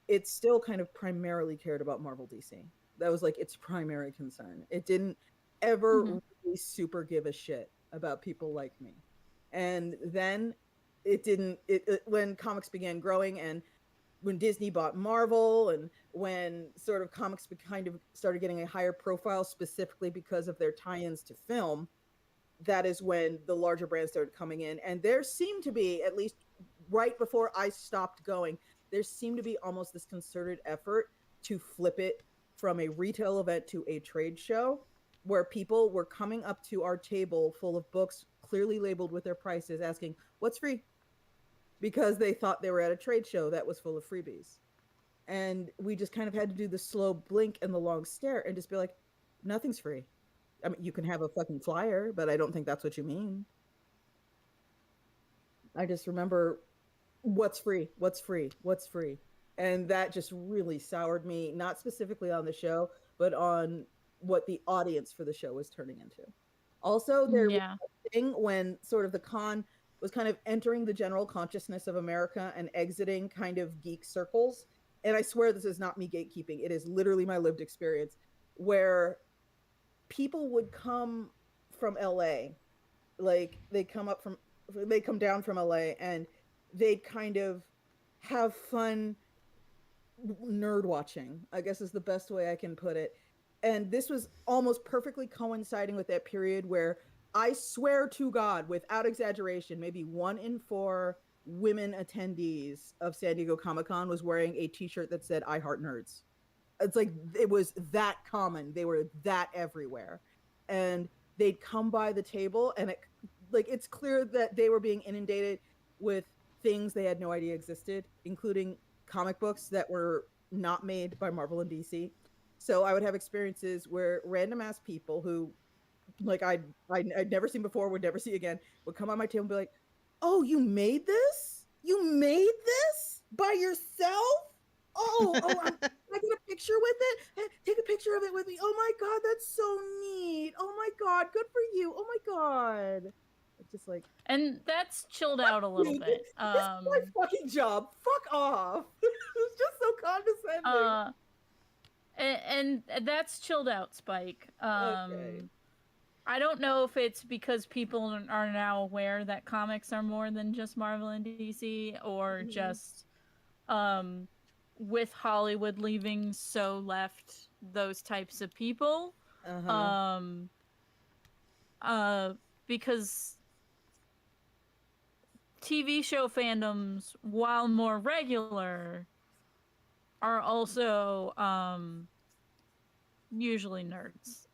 it still kind of primarily cared about Marvel DC. That was like its primary concern. It didn't ever really super give a shit about people like me. And then it didn't when comics began growing, and when Disney bought Marvel, and when sort of comics kind of started getting a higher profile specifically because of their tie-ins to film, that is when the larger brands started coming in. And there seemed to be, at least right before I stopped going, there seemed to be almost this concerted effort to flip it from a retail event to a trade show, where people were coming up to our table full of books clearly labeled with their prices, asking, "What's free?" Because they thought they were at a trade show that was full of freebies. And we just kind of had to do the slow blink and the long stare and just be like, nothing's free. I mean, you can have a fucking flyer, but I don't think that's what you mean. I just remember, what's free? What's free? What's free? And that just really soured me, not specifically on the show, but on what the audience for the show was turning into. Also, there was a thing when sort of the con was kind of entering the general consciousness of America and exiting kind of geek circles. And I swear this is not me gatekeeping. It is literally my lived experience, where people would come from LA, like they come down from LA, and they'd kind of have fun nerd watching, I guess is the best way I can put it. And this was almost perfectly coinciding with that period where, I swear to God, without exaggeration, maybe 1 in 4 women attendees of San Diego Comic-Con was wearing a t-shirt that said, "I heart nerds." It's like, it was that common. They were that everywhere. And they'd come by the table, and it's clear that they were being inundated with things they had no idea existed, including comic books that were not made by Marvel and DC. So I would have experiences where random ass people who, like, I'd never seen before, would never see again, would come on my table and be like, "Oh, you made this? You made this by yourself? Oh, can I get a picture with it? Take a picture of it with me. Oh my God, that's so neat. Oh my God, good for you. Oh my God." It's just like, and that's chilled out a little bit. this is my fucking job. Fuck off. It's just so condescending. And that's chilled out, Spike. Okay. I don't know if it's because people are now aware that comics are more than just Marvel and DC, or just with Hollywood leaving, so left those types of people. Because TV show fandoms, while more regular, are also usually nerds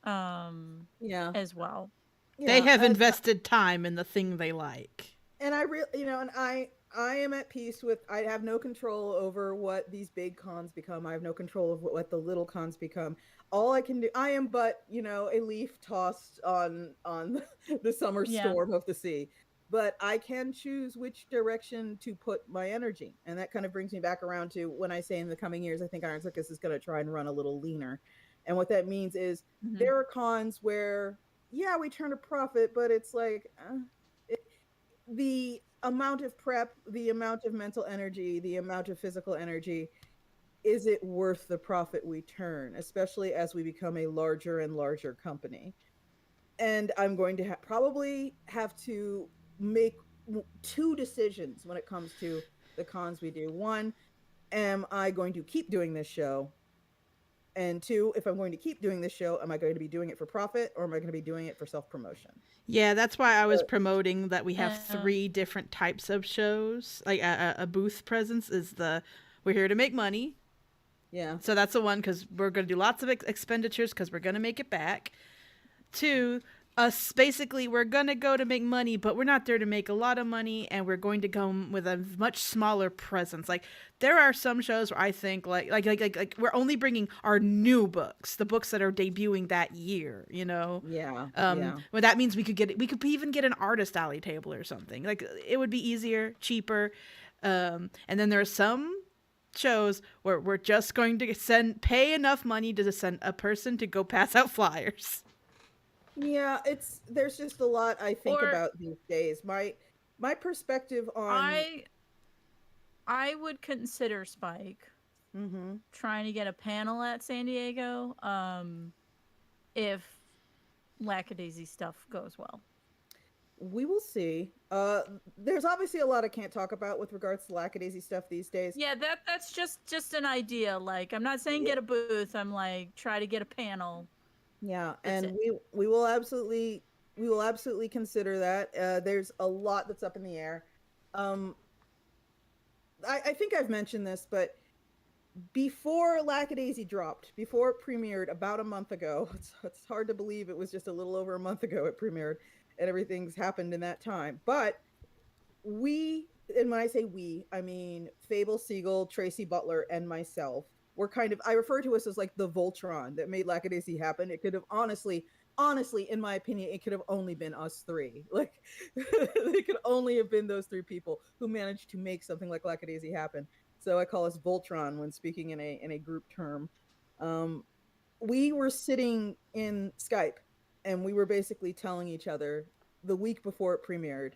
as well. They have invested time in the thing they like. And I really, and I am at peace with, I have no control over what these big cons become. I have no control of what the little cons become. All I can do, I am but, a leaf tossed on the summer storm of the sea. But I can choose which direction to put my energy. And that kind of brings me back around to when I say in the coming years, I think Iron Circus is going to try and run a little leaner. And what that means is there are cons where, we turn a profit, but it's like the amount of prep, the amount of mental energy, the amount of physical energy, is it worth the profit we turn, especially as we become a larger and larger company? And I'm going to probably have to make 2 decisions when it comes to the cons we do. 1, am I going to keep doing this show? And 2, if I'm going to keep doing this show, am I going to be doing it for profit, or am I going to be doing it for self-promotion? Yeah, that's why I was promoting that we have 3 different types of shows. Like a booth presence is we're here to make money. Yeah. So that's the one, because we're going to do lots of expenditures because we're going to make it back. 2, us basically, we're going to go to make money, but we're not there to make a lot of money, and we're going to come with a much smaller presence. Like, there are some shows where I think like we're only bringing our new books, the books that are debuting that year, Yeah. Well, that means we could even get an artist alley table or something. Like, it would be easier, cheaper. And then there are some shows where we're just going to pay enough money to send a person to go pass out flyers. Yeah, there's just a lot I think Or about these days. My perspective on I I would consider Spike mhm. trying to get a panel at San Diego if Lackadaisy stuff goes well. We will see. There's obviously a lot I can't talk about with regards to Lackadaisy stuff these days. Yeah, that's just an idea. Like, I'm not saying Yeah, get a booth. I'm like try to get a panel. yeah, That's and it. we will absolutely consider that. There's a lot that's up in the air. Um, I think I've mentioned this, but before Lackadaisy dropped, before it premiered about a month ago, it's hard to believe it was just a little over a month ago it premiered, and everything's happened in that time. But we, and when I say we, I mean Fable Siegel, Tracy Butler, and myself. We're kind of, I refer to us as like the Voltron that made Lackadaisy happen. It could have honestly, in my opinion, it could have only been us three. Like, they could only have been those three people who managed to make something like Lackadaisy happen. So I call us Voltron when speaking in a group term. Um, we were sitting in Skype and we were basically telling each other the week before it premiered,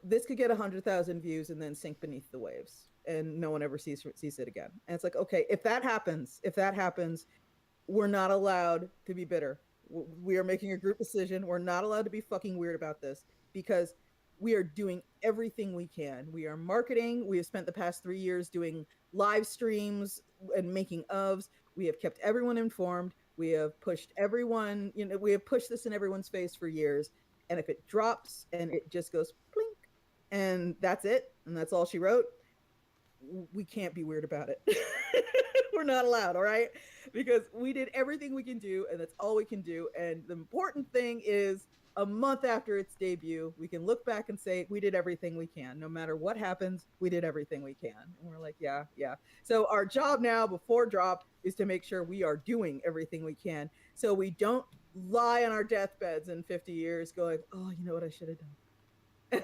this could get 100,000 views and then sink beneath the waves, and no one ever sees it again. And it's like, okay, if that happens, we're not allowed to be bitter. We are making a group decision. We're not allowed to be fucking weird about this because we are doing everything we can. We are marketing. We have spent the past 3 years doing live streams and making ofs. We have kept everyone informed. We have pushed everyone, we have pushed this in everyone's face for years. And if it drops and it just goes plink and that's it, and that's all she wrote, we can't be weird about it. We're not allowed, all right? Because we did everything we can do, and that's all we can do. And the important thing is, a month after its debut, we can look back and say we did everything we can. No matter what happens, we did everything we can. And we're like, yeah, yeah. So our job now before drop is to make sure we are doing everything we can so we don't lie on our deathbeds in 50 years going, oh, you know what I should have done.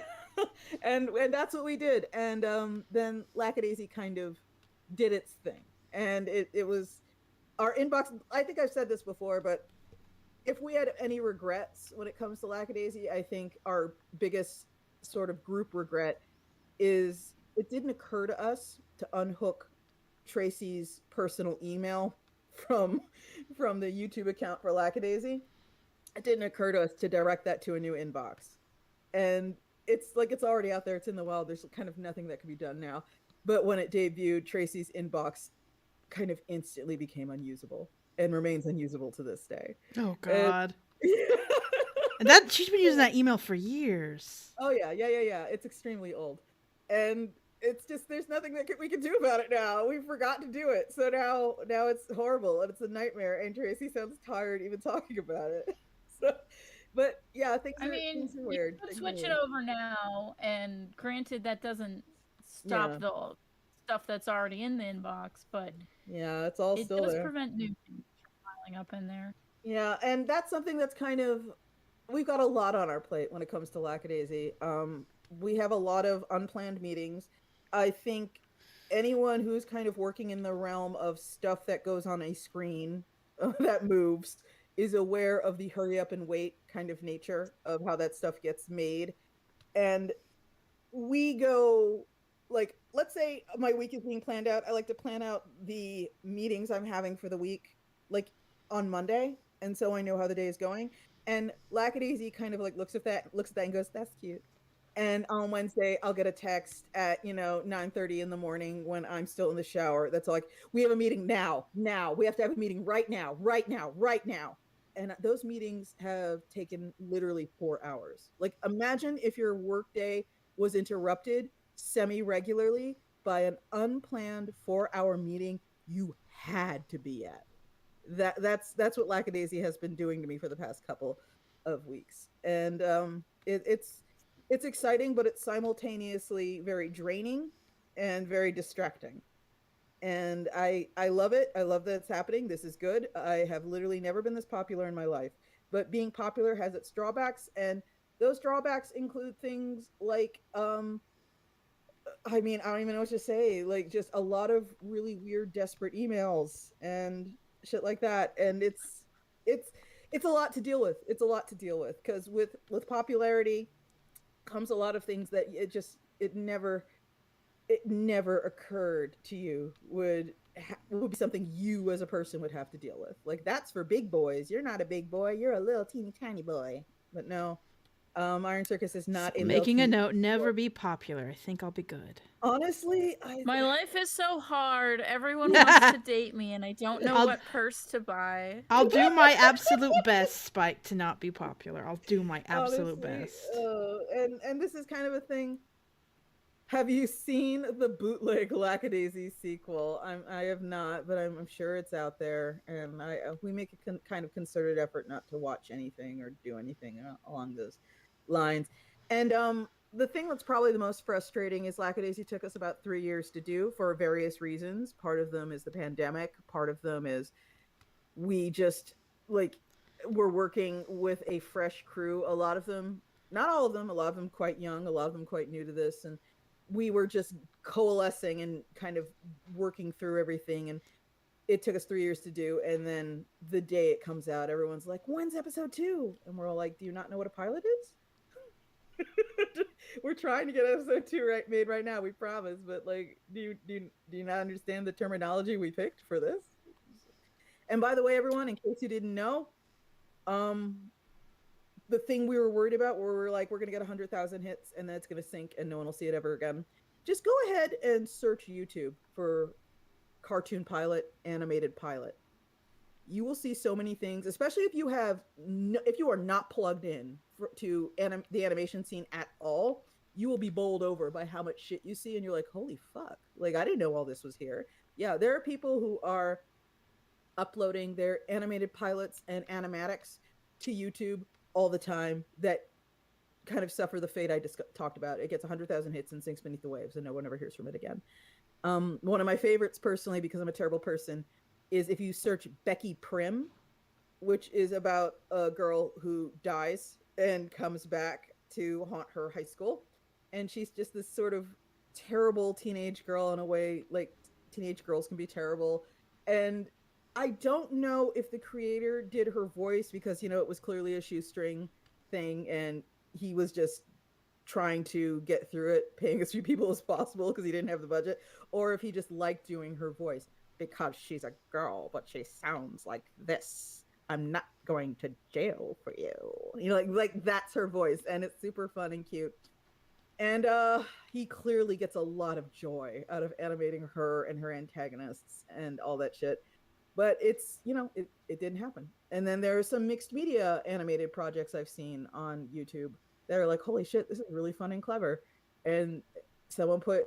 And that's what we did. And then Lackadaisy kind of did its thing. And it was our inbox. I think I've said this before, but if we had any regrets when it comes to Lackadaisy, I think our biggest sort of group regret is it didn't occur to us to unhook Tracy's personal email from from the YouTube account for Lackadaisy. It didn't occur to us to direct that to a new inbox. And it's like it's already out there, it's in the wild. There's kind of nothing that can be done now. But when it debuted, Tracy's inbox kind of instantly became unusable and remains unusable to this day. Oh And God. And that she's been using that email for years. oh yeah. It's extremely old, and it's just there's nothing that we can do about it now. We forgot to do it, so now it's horrible and it's a nightmare. And Tracy sounds tired even talking about it. So, but yeah, I mean, things are you weird. could Things are switch it weird. over now, and granted, that doesn't Yeah, stop the stuff that's already in the inbox, but yeah, it's all it still does there. prevent new things from piling up in there. Yeah, and that's something that's kind of we've got a lot on our plate when it comes to Lackadaisy. We have a lot of unplanned meetings. I think anyone who's kind of working in the realm of stuff that goes on a screen that moves is aware of the hurry up and wait kind of nature of how that stuff gets made. And we go like let's say my week is being planned out. I like to plan out the meetings I'm having for the week like on Monday, and so I know how the day is going. And Lackadaisy kind of like looks at that and goes, "That's cute." And on Wednesday, I'll get a text at 9:30 in the morning when I'm still in the shower. That's like, we have a meeting now. Now we have to have a meeting right now, right now, right now. And those meetings have taken literally 4 hours. Like, imagine if your workday was interrupted semi regularly by an unplanned 4 hour meeting you had to be at. That's what Lackadaisy has been doing to me for the past couple of weeks, and it's exciting, but it's simultaneously very draining and very distracting. And I love it. I love that it's happening. This is good. I have literally never been this popular in my life, but being popular has its drawbacks, and those drawbacks include things like I mean, I don't even know what to say. Like, just a lot of really weird, desperate emails and shit like that. And it's it's a lot to deal with. It's a lot to deal with because with popularity comes a lot of things that it never occurred to you would be something you as a person would have to deal with. Like, that's for big boys. You're not a big boy. You're a little teeny tiny boy. But no, Iron Circus is So not a little making a teeny note, tiny boy. never be popular. I think I'll be good. Honestly, My life is so hard. Everyone wants to date me, and I don't know what purse to buy. I'll do my absolute best, Spike, to not be popular. I'll do my absolute honestly, best. and this is kind of a thing. Have you seen the bootleg Lackadaisy sequel? I have not, but I'm sure it's out there, and we make a kind of concerted effort not to watch anything or do anything along those lines. And the thing that's probably the most frustrating is Lackadaisy took us about 3 years to do for various reasons. Part of them is the pandemic. Part of them is we just like we're working with a fresh crew. A lot of them, not all of them, a lot of them quite young, a lot of them quite new to this, and we were just coalescing and kind of working through everything. And it took us 3 years to do. And then the day it comes out, everyone's like, "When's episode 2?" And we're all like, "Do you not know what a pilot is?" We're trying to get episode 2 made right now. We promise, but like, do you not understand the terminology we picked for this? And by the way, everyone, in case you didn't know, the thing we were worried about, where we're like, we're gonna get 100,000 hits and then it's gonna sink and no one will see it ever again. Just go ahead and search YouTube for cartoon pilot, animated pilot. You will see so many things, especially if you if you are not plugged in to the animation scene at all. You will be bowled over by how much shit you see, and you're like, "Holy fuck! Like, I didn't know all this was here." Yeah, there are people who are uploading their animated pilots and animatics to YouTube all the time that kind of suffer the fate I just talked about. It gets 100,000 hits and sinks beneath the waves, and no one ever hears from it again. One of my favorites, personally, because I'm a terrible person, is if you search Becky Prim, which is about a girl who dies and comes back to haunt her high school. And she's just this sort of terrible teenage girl in a way, like teenage girls can be terrible. And I don't know if the creator did her voice because, it was clearly a shoestring thing and he was just trying to get through it, paying as few people as possible because he didn't have the budget, or if he just liked doing her voice because she's a girl, but she sounds like this. I'm not going to jail for you. Like that's her voice, and it's super fun and cute. And he clearly gets a lot of joy out of animating her and her antagonists and all that shit. But it's, it didn't happen. And then there are some mixed media animated projects I've seen on YouTube that are like, holy shit, this is really fun and clever. And someone put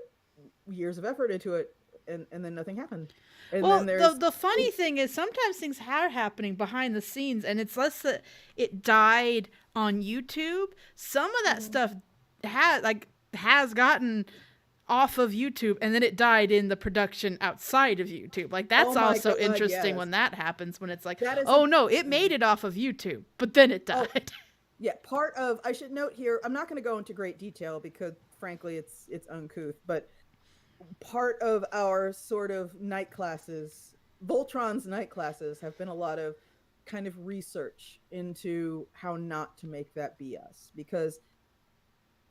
years of effort into it, and then nothing happened. And well, then there's the funny thing is sometimes things are happening behind the scenes, and it's less that it died on YouTube. Some of that stuff has gotten off of YouTube, and then it died in the production outside of YouTube. Like, that's also interesting when that happens, when it's like, no, it made it off of YouTube, but then it died. Yeah, I should note here, I'm not going to go into great detail because frankly it's uncouth, but part of our sort of night classes, Voltron's night classes, have been a lot of kind of research into how not to make that be us, because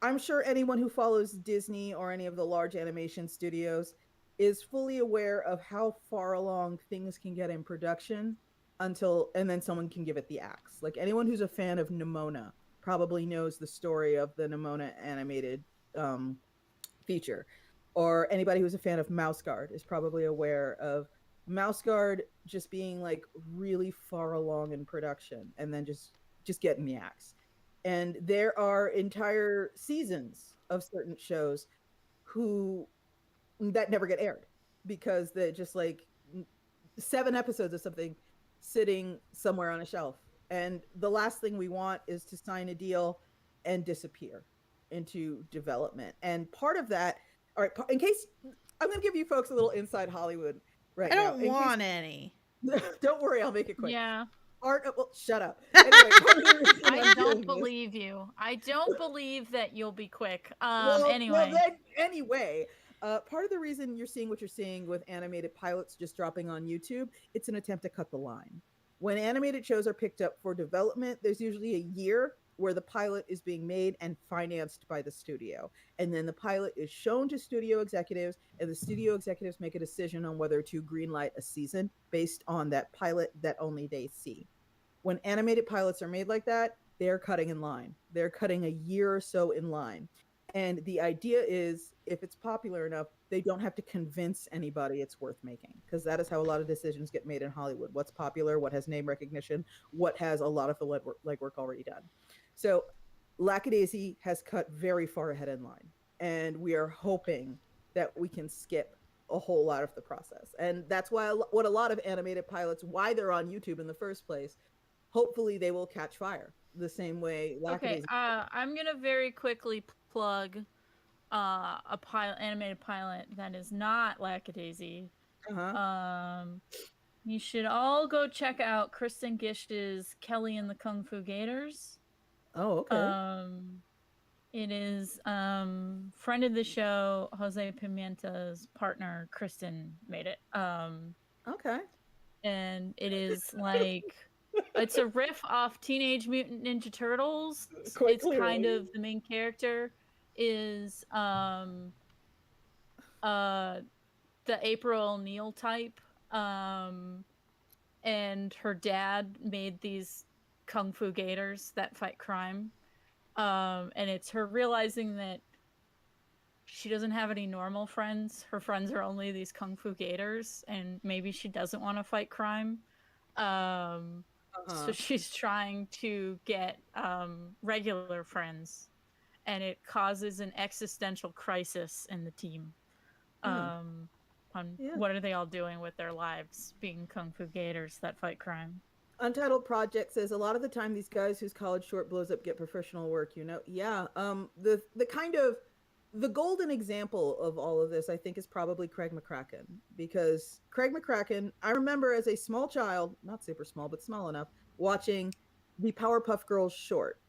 I'm sure anyone who follows Disney or any of the large animation studios is fully aware of how far along things can get in production and then someone can give it the axe. Like, anyone who's a fan of Nimona probably knows the story of the Nimona animated feature. Or anybody who's a fan of Mouse Guard is probably aware of Mouse Guard just being like really far along in production and then just getting the axe. And there are entire seasons of certain shows that never get aired because they just like 7 episodes of something sitting somewhere on a shelf. And the last thing we want is to sign a deal and disappear into development. And part of that, all right, in case, I'm going to give you folks a little inside Hollywood right now. I don't want any. Don't worry, I'll make it quick. Yeah. Well, shut up. Anyway, I don't believe you. I don't believe that you'll be quick. Anyway. Anyway, Part of the reason you're seeing what you're seeing with animated pilots just dropping on YouTube, it's an attempt to cut the line. When animated shows are picked up for development, there's usually a year where the pilot is being made and financed by the studio. And then the pilot is shown to studio executives, and the studio executives make a decision on whether to greenlight a season based on that pilot that only they see. When animated pilots are made like that, they're cutting in line. They're cutting a year or so in line. And the idea is if it's popular enough, they don't have to convince anybody it's worth making, because that is how a lot of decisions get made in Hollywood. What's popular, what has name recognition, what has a lot of the legwork already done. So Lackadaisy has cut very far ahead in line, and we are hoping that we can skip a whole lot of the process. And that's why what a lot of animated pilots, why they're on YouTube in the first place, hopefully they will catch fire the same way Okay, Lackadaisy. I'm gonna very quickly plug a animated pilot that is not Lackadaisy. Uh-huh. You should all go check out Kristen Gish's Kelly and the Kung Fu Gators. Oh, okay. It is friend of the show Jose Pimenta's partner Kristen made it. Okay. And it is like it's a riff off Teenage Mutant Ninja Turtles. Quite It's kind clearly. of the main character is the April O'Neil type. And her dad made these kung fu gators that fight crime. And it's her realizing that she doesn't have any normal friends. Her friends are only these kung fu gators, and maybe she doesn't want to fight crime. So she's trying to get regular friends, and it causes an existential crisis in the team. On what are they all doing with their lives, being kung fu gators that fight crime. Untitled Project says a lot of the time these guys whose college short blows up get professional work, you know. Yeah. The kind of the golden example of all of this, I think, is probably Craig McCracken, because Craig McCracken, I remember as a small child, not super small, but small enough, watching the Powerpuff Girls short.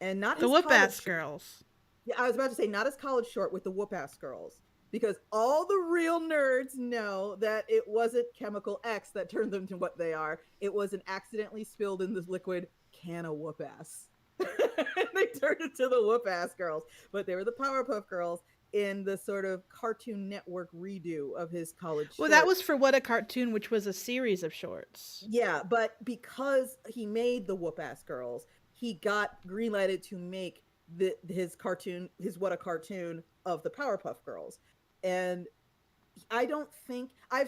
And not The his Whoop college Ass Girls. Yeah, I was about to say not his college short with the Whoop Ass Girls, because all the real nerds know that it wasn't Chemical X that turned them to what they are. It was an accidentally spilled in this liquid can of whoop ass. They turned into the Whoop Ass Girls, but they were the Powerpuff Girls in the sort of Cartoon Network redo of his college Well, short. that was for What a Cartoon, which was a series of shorts. Yeah, but because he made the Whoop Ass Girls, he got greenlighted to make his cartoon, his What a Cartoon of the Powerpuff Girls. And I don't think I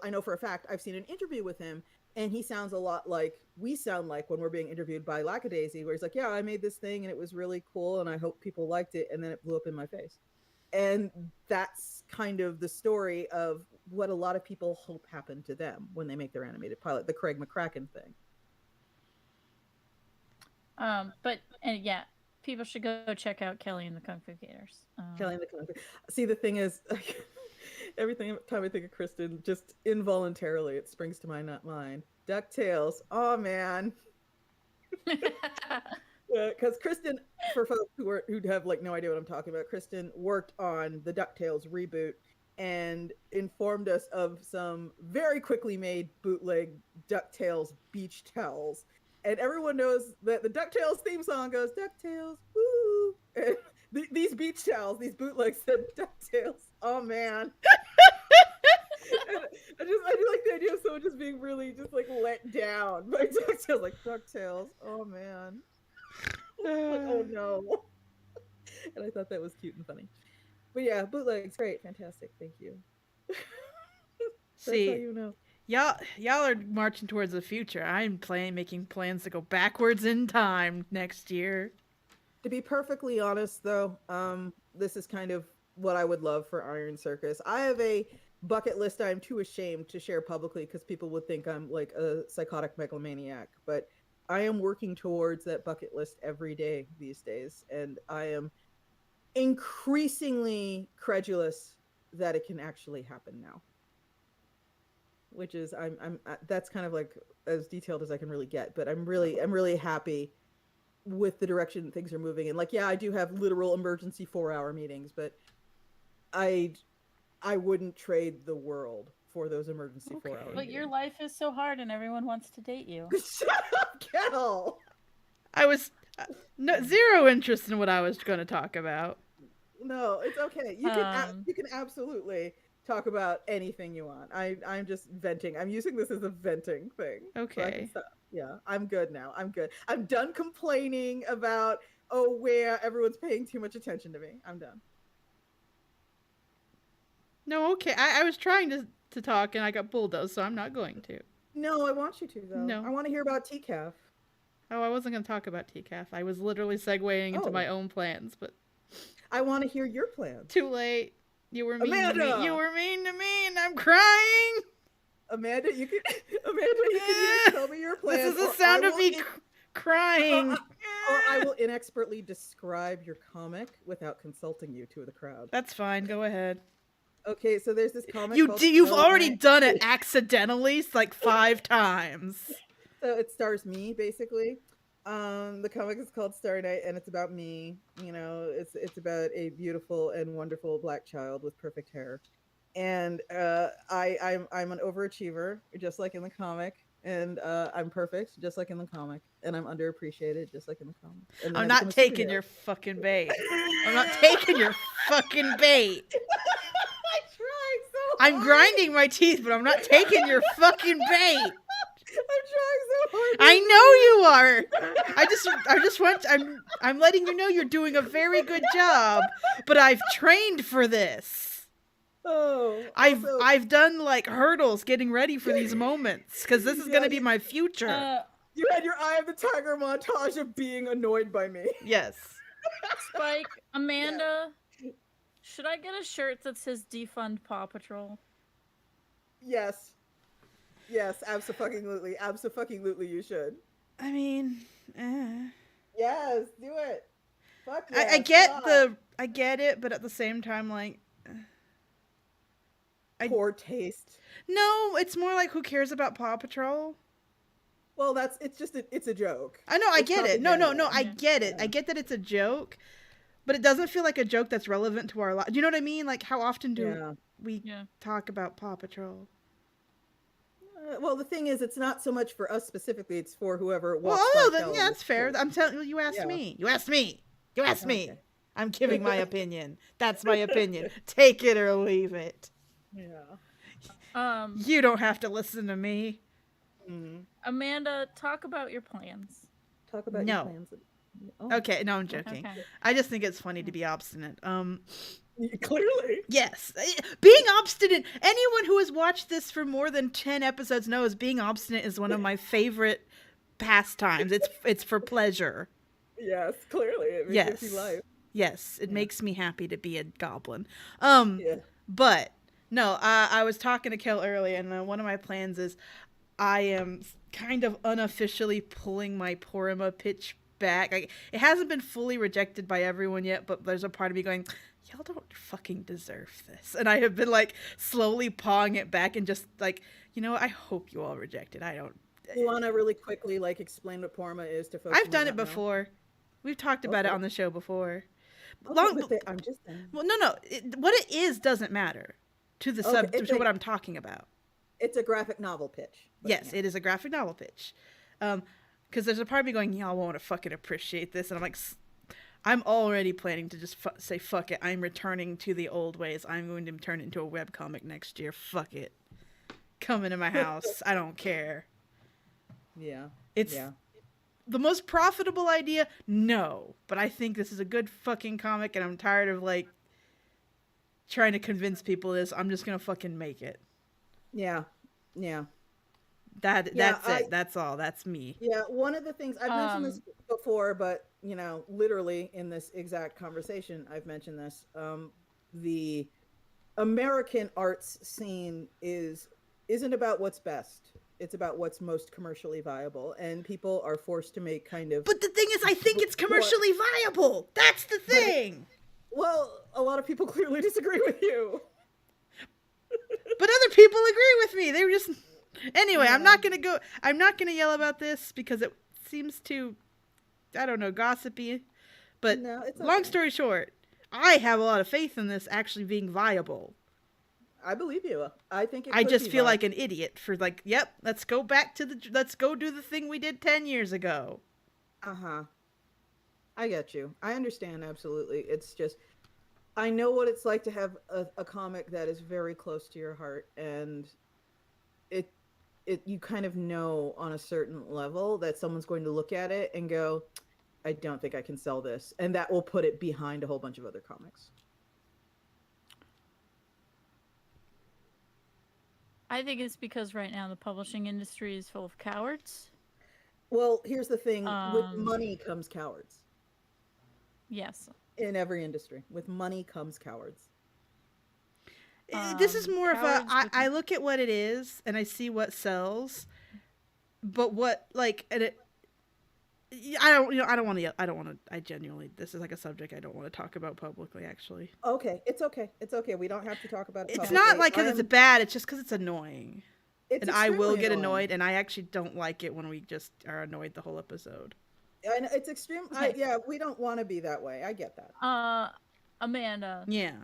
know for a fact I've seen an interview with him, and he sounds a lot like we sound like when we're being interviewed by Lackadaisy, where he's like, yeah, I made this thing and it was really cool and I hope people liked it, and then it blew up in my face. And that's kind of the story of what a lot of people hope happened to them when they make their animated pilot, the Craig McCracken thing. But yeah, people should go check out Kelly and the Kung Fu Gators. Kelly and the Kung Fu. See, the thing is, every time I think of Kristen, just involuntarily it springs to my mind. DuckTales. Oh man. Because Kristen, for folks who have like no idea what I'm talking about, Kristen worked on the DuckTales reboot and informed us of some very quickly made bootleg DuckTales beach towels. And everyone knows that the DuckTales theme song goes, DuckTales, woo! And these beach towels, these bootlegs said DuckTales. Oh man. I do like the idea of someone just being really just like let down by DuckTales, like DuckTales. Oh man. Like, oh no. And I thought that was cute and funny. But yeah, bootlegs, great, fantastic, thank you. See, how you know. y'all are marching towards the future. I'm making plans to go backwards in time next year. To be perfectly honest, though, this is kind of what I would love for Iron Circus. I have a bucket list I'm too ashamed to share publicly because people would think I'm like a psychotic megalomaniac, but I am working towards that bucket list every day these days, and I am increasingly credulous that it can actually happen now. Which is I'm that's kind of like as detailed as I can really get, but I'm really happy with the direction things are moving. And like, yeah, I do have literal emergency 4-hour meetings, but I wouldn't trade the world for those emergency Okay. 4-hour But your meetings. life is so hard and everyone wants to date you. Shut up, Kel! I was zero interest in what I was going to talk about. No, it's okay. You can absolutely talk about anything you want. I'm just venting. I'm using this as a venting thing. So I can Okay. stop. Yeah, I'm good now. I'm good. I'm done complaining about where everyone's paying too much attention to me. I'm done. No, okay. I was trying to talk and I got bulldozed, so I'm not going to. No, I want you to though. No. I want to hear about TCAF. Oh, I wasn't going to talk about TCAF. I was literally segueing into Oh. my own plans, but I want to hear your plans. too late. You were mean to Amanda! me. You were mean to me, and I'm crying. Amanda, you can either tell me your plans. This is the or sound I of will me crying. or I will inexpertly describe your comic without consulting you to the crowd. That's fine. Go ahead. Okay, so there's this comic. You've already done it accidentally like 5 times. So it stars me basically. The comic is called Starry Night, and it's about me. You know, it's about a beautiful and wonderful black child with perfect hair, and I'm an overachiever, just like in the comic, and I'm perfect, just like in the comic, and I'm underappreciated, just like in the comic. And then I'm I not become a taking superhero. your fucking bait. I'm not taking your fucking bait. I'm trying so hard. I'm grinding my teeth, but I'm not taking your fucking bait. I'm trying so hard. I know you are. I just want. I'm letting you know you're doing a very good job, but I've trained for this. Oh, I've done like hurdles getting ready for these moments because this is gonna be my future. You had your Eye of the Tiger montage of being annoyed by me. Yes. Spike, Amanda, should I get a shirt that says defund Paw Patrol? Yes. Yes, absolutely. Absolutely you should. I mean, Yes, do it. Fuck I get it, but at the same time, like, poor taste. No, it's more like who cares about Paw Patrol? Well, it's a joke. I know, I It's get it. No, I Yeah. get it. Yeah. I get that it's a joke, but it doesn't feel like a joke that's relevant to our life. Do you know what I mean? Like, how often do we talk about Paw Patrol? Well, the thing is, it's not so much for us specifically; it's for whoever. Walks Well, by then Kel yeah, that's fair. too. I'm telling you. You asked me. You asked me. You asked me. Okay. I'm giving my opinion. That's my opinion. Take it or leave it. Yeah. You don't have to listen to me. Amanda, talk about your plans. Talk about No. your plans. Oh, Okay, no, I'm joking. Okay. I just think it's funny to be obstinate. clearly. Yes. Being obstinate. Anyone who has watched this for more than 10 episodes knows being obstinate is one of my favorite pastimes. It's for pleasure. Yes, clearly. It makes Yes. you life. Yes, it makes me happy to be a goblin. Yeah. But no, I was talking to Kel earlier, and one of my plans is I am kind of unofficially pulling my Porima pitch back. Like, it hasn't been fully rejected by everyone yet, but there's a part of me going, y'all don't fucking deserve this. And I have been like slowly pawing it back and just like, I hope you all reject it. I don't. You want to really quickly like explain what Porma is to folks? I've done it before. We've talked about it on the show before. I'm just saying. Well, no. What it is doesn't matter to the to what I'm talking about. It's a graphic novel pitch. Yes, it is a graphic novel pitch. Because there's a part of me going, y'all won't fucking appreciate this. And I'm like, I'm already planning to just say, fuck it. I'm returning to the old ways. I'm going to turn it into a webcomic next year. Fuck it. Come into my house. I don't care. Yeah. It's the most profitable idea. No. But I think this is a good fucking comic, and I'm tired of, like, trying to convince people this. I'm just going to fucking make it. Yeah. Yeah. That's it. That's all. That's me. Yeah, one of the things I've mentioned this before, but literally in this exact conversation, I've mentioned this. The American arts scene isn't about what's best. It's about what's most commercially viable, and people are forced to make kind of. But the thing is, I think it's commercially viable. That's the thing. Well, a lot of people clearly disagree with you. But other people agree with me. They were just. Anyway, I'm not gonna yell about this because it seems too, I don't know, gossipy. But No, it's okay. long story short, I have a lot of faith in this actually being viable. I believe you. I think it I could just be feel viable. like an idiot for like, yep, let's go back to let's go do the thing we did 10 years ago. Uh-huh. I get you. I understand absolutely. It's just I know what it's like to have a comic that is very close to your heart, and it you kind of know on a certain level that someone's going to look at it and go, I don't think I can sell this. And that will put it behind a whole bunch of other comics. I think it's because right now the publishing industry is full of cowards. Well, here's the thing, with Um, money comes cowards. yes. In every industry, with money comes cowards. This is more of a Cowards with I look at what it is and I see what sells, but what like and it I don't I don't want to I genuinely this is like a subject I don't want to talk about publicly actually. Okay, it's okay. It's okay. We don't have to talk about it It's publicly. not like cuz it's bad, it's just cuz it's annoying. It's And I will extremely get annoying. annoyed and I actually don't like it when we just are annoyed the whole episode. And it's extreme. Okay. Yeah, we don't want to be that way. I get that. Amanda, Yeah.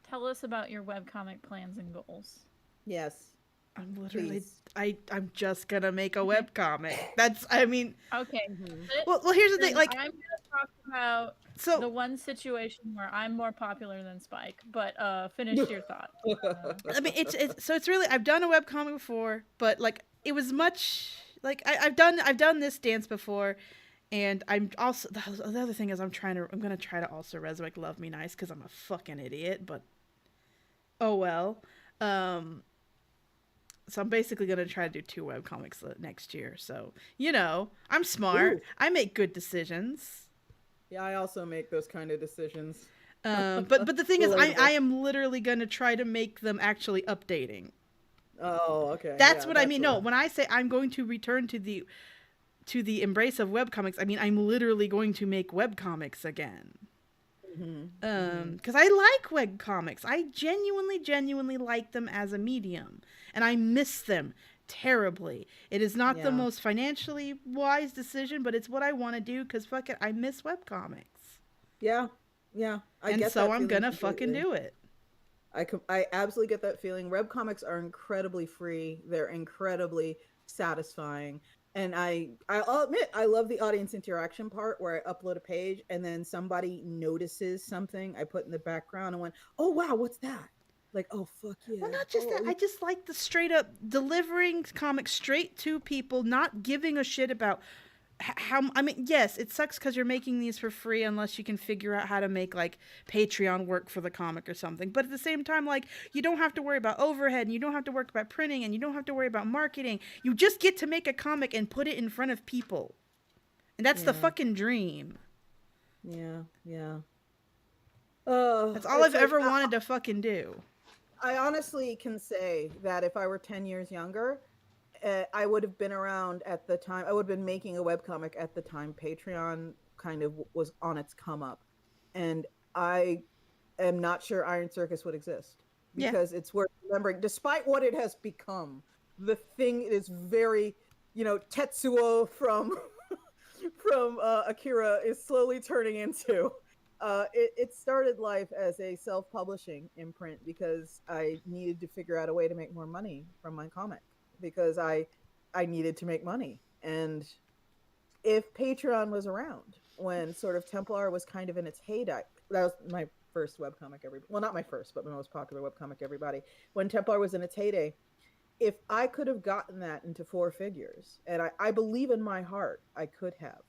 tell us about your webcomic plans and goals. Yes. I'm literally Please. I'm just going to make a webcomic. That's I mean, Okay. well here's the thing Then like I'm gonna talk about so the one situation where I'm more popular than Spike. But finish your thought. I mean, it's so it's really I've done a webcomic before, but like it was much like I've done this dance before, and I'm also the other thing is I'm gonna try to also resurrect Love Me Nice because I'm a fucking idiot, but oh well. So I'm basically gonna try to do 2 webcomics next year. So you know I'm smart. Ooh. I make good decisions. Yeah, I also make those kind of decisions. But the thing is, Relatable. I am literally gonna try to make them actually updating. Oh, okay. That's Yeah, what I mean. No, what- when I say I'm going to return to the embrace of webcomics, I mean I'm literally going to make webcomics again. Because I like webcomics. I genuinely like them as a medium, and I miss them terribly. It is not the Yeah. most financially wise decision, but it's what I want to do. Because fuck it, I miss webcomics, Yeah. Yeah. I and get so that I'm feeling gonna fucking completely. do it. I absolutely get that feeling. Web comics are incredibly free. They're incredibly satisfying. And I'll admit I love the audience interaction part where I upload a page and then somebody notices something I put in the background and went, "Oh wow, what's that?" Like, "Oh fuck yeah." Well, not just that. Oh, I just like the straight up delivering comics straight to people, not giving a shit about how. I mean, yes, it sucks because you're making these for free unless you can figure out how to make like Patreon work for the comic or something. But at the same time, like you don't have to worry about overhead, and you don't have to worry about printing, and you don't have to worry about marketing. You just get to make a comic and put it in front of people, and that's the Yeah. fucking dream. yeah, yeah. Oh, That's all it's I've like, ever wanted to fucking do. I honestly can say that if I were 10 years younger, I would have been around at the time. I would have been making a webcomic at the time Patreon kind of was on its come up. And I am not sure Iron Circus would exist Yeah. because it's worth remembering, despite what it has become, the thing is very, Tetsuo from from Akira is slowly turning into. It started life as a self-publishing imprint because I needed to figure out a way to make more money from my comic because I needed to make money. And if Patreon was around when sort of Templar was kind of in its heyday, that was my first webcomic. Well, not my first, but my most popular webcomic. Everybody, when Templar was in its heyday, if I could have gotten that into 4 figures, and I believe in my heart I could have,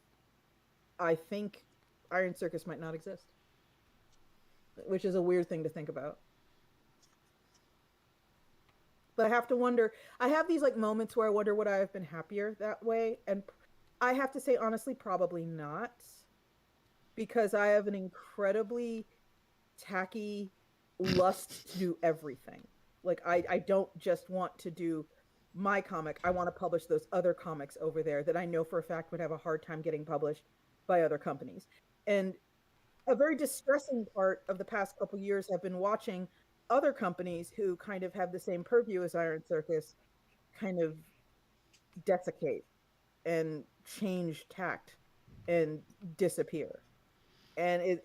I think Iron Circus might not exist, which is a weird thing to think about. But I have to wonder. I have these like moments where I wonder would I have been happier that way, and I have to say honestly, probably not, because I have an incredibly tacky lust to do everything. Like I don't just want to do my comic. I want to publish those other comics over there that I know for a fact would have a hard time getting published by other companies. And a very distressing part of the past couple years have been watching other companies who kind of have the same purview as Iron Circus kind of desiccate and change tact and disappear. And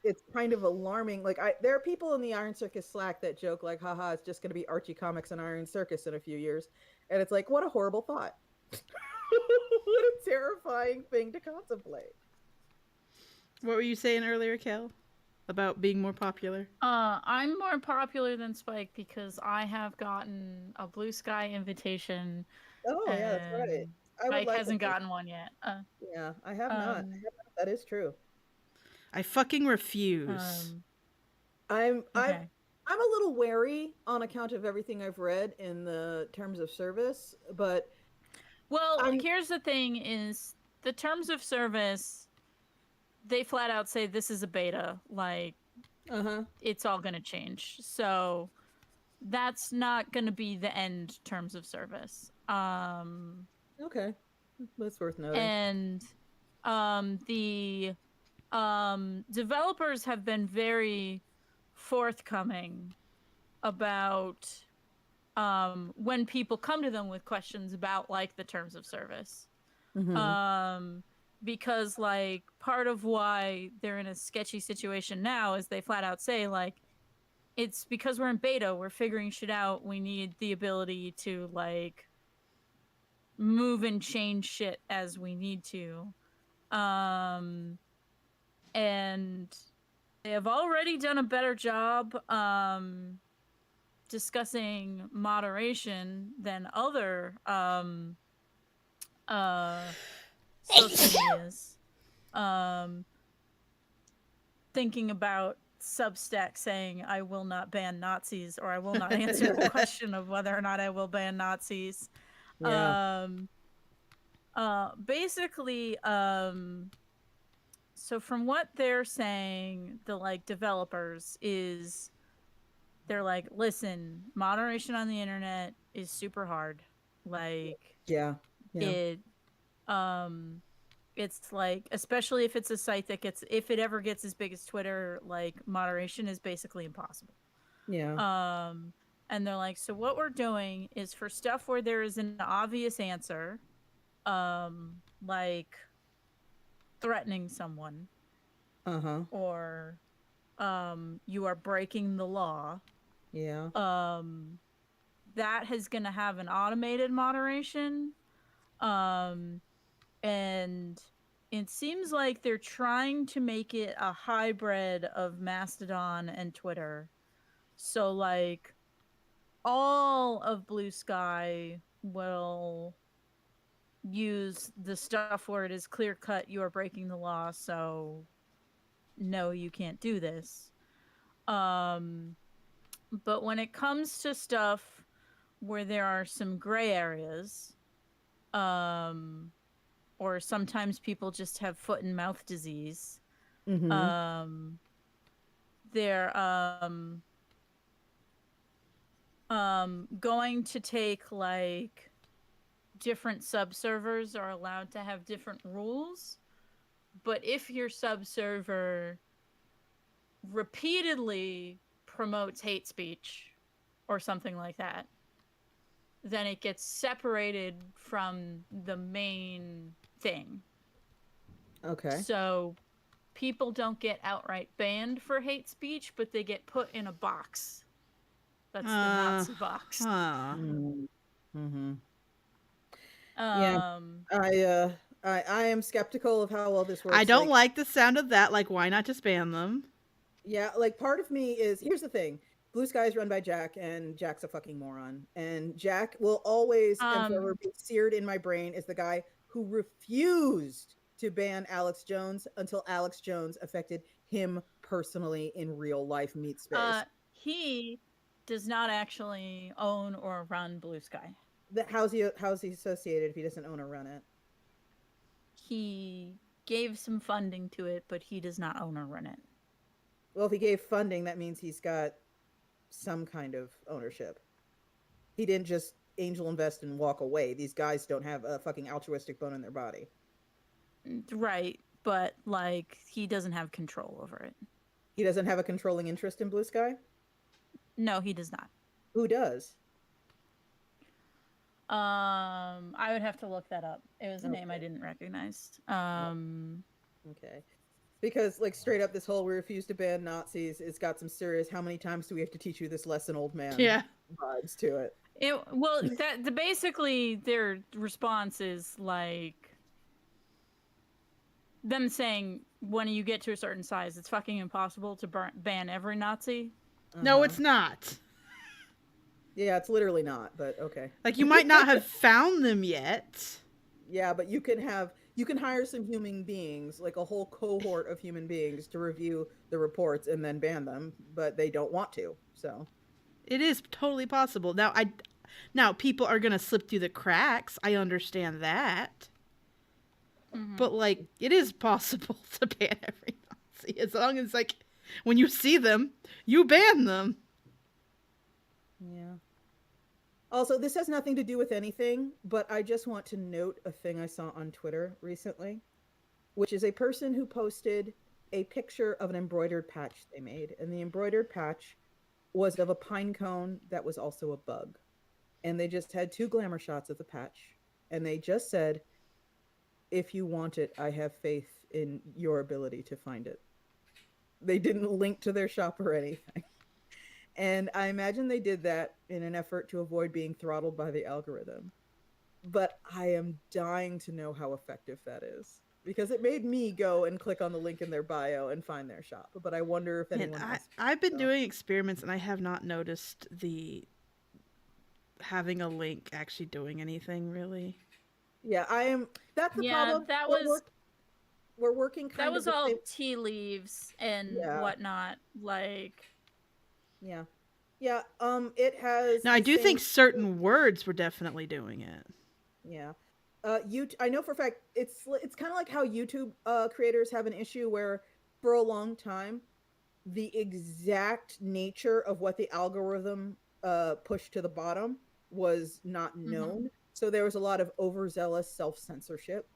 it's kind of alarming. Like there are people in the Iron Circus Slack that joke like, haha, it's just gonna be Archie Comics and Iron Circus in a few years. And it's like, what a horrible thought. What a terrifying thing to contemplate. What were you saying earlier, Kel? About being more popular? I'm more popular than Spike because I have gotten a Blue Sky invitation, Oh yeah, that's right. and I would Spike like hasn't to. gotten one yet. Yeah, I have not. I have Um, not. That is true. I fucking refuse. I'm I'm okay. I'm a little wary on account of everything I've read in the terms of service, but Well, I'm here's the thing: is the terms of service, they flat out say this is a beta. Like, uh-huh. it's all gonna change. So that's not gonna be the end terms of service. Okay. That's worth noting. And the developers have been very forthcoming about when people come to them with questions about like the terms of service. Mm-hmm. Because like part of why they're in a sketchy situation now is they flat out say like it's because we're in beta, we're figuring shit out, we need the ability to like move and change shit as we need to. And they have already done a better job discussing moderation than other social medias. Um, thinking about Substack saying I will not ban Nazis, or I will not answer the question of whether or not I will ban Nazis. Yeah. Basically, so from what they're saying, the like developers is they're like, listen, moderation on the internet is super hard. Like Yeah. Yeah. it it's like, especially if it's a site that gets, if it ever gets as big as Twitter, like moderation is basically impossible. Yeah. And they're like, so what we're doing is for stuff where there is an obvious answer, like threatening someone Uh-huh. or you are breaking the law, Yeah. that is going to have an automated moderation. And it seems like they're trying to make it a hybrid of Mastodon and Twitter. So like all of Blue Sky will use the stuff where it is clear cut you are breaking the law, so no, you can't do this. But when it comes to stuff where there are some gray areas, or sometimes people just have foot and mouth disease, Mm-hmm. they're going to take like different subservers are allowed to have different rules, but if your subserver repeatedly promotes hate speech or something like that, then it gets separated from the main thing. Okay. So people don't get outright banned for hate speech, but they get put in a box. That's the Nazi box. Mm-hmm. Yeah. Um, I am skeptical of how well this works. I don't Like, like the sound of that. Like, why not just ban them? yeah, like part of me is, here's the thing. Blue Sky is run by Jack, and Jack's a fucking moron. And Jack will always and forever be seared in my brain as the guy who refused to ban Alex Jones until Alex Jones affected him personally in real life meat space. he does not actually own or run Blue Sky. How's he associated if he doesn't own or run it? He gave some funding to it, but he does not own or run it. Well, if he gave funding, that means he's got some kind of ownership. He didn't just angel invest and walk away. These guys don't have a fucking altruistic bone in their body. Right, but like he doesn't have control over it. He doesn't have a controlling interest in Blue Sky? No, he does not. Who does? I would have to look that up. It was a name I didn't recognize. Okay. Because like straight up, this whole "we refuse to ban Nazis" it's got some serious "how many times do we have to teach you this lesson, old man" Yeah. vibes to it. Well, basically their response is like them saying when you get to a certain size, it's fucking impossible to ban every Nazi. No, it's not. Yeah, it's literally not, but okay. Like, you might not have found them yet. Yeah, but you can hire some human beings, like a whole cohort of human beings, to review the reports and then ban them, but they don't want to. So It is totally possible. Now people are gonna slip through the cracks. I understand that. Mm-hmm. But like, it is possible to ban every Nazi as long as like when you see them, you ban them. yeah. Also, this has nothing to do with anything, but I just want to note a thing I saw on Twitter recently, which is a person who posted a picture of an embroidered patch they made, and the embroidered patch was of a pine cone that was also a bug. And they just had 2 glamour shots of the patch, and they just said, "If you want it, I have faith in your ability to find it." They didn't link to their shop or anything. And I imagine they did that in an effort to avoid being throttled by the algorithm. But I am dying to know how effective that is, because it made me go and click on the link in their bio and find their shop. But I wonder if anyone else. I've been doing experiments and I have not noticed the having a link actually doing anything really. Yeah, I am. That's the problem. That we're working kind that of was the all same- tea leaves and whatnot. Like, yeah. It has. Now I the do same- think certain words were definitely doing it. Yeah. I know for a fact it's kind of like how YouTube creators have an issue where for a long time the exact nature of what the algorithm pushed to the bottom was not known. So there was a lot of overzealous self-censorship.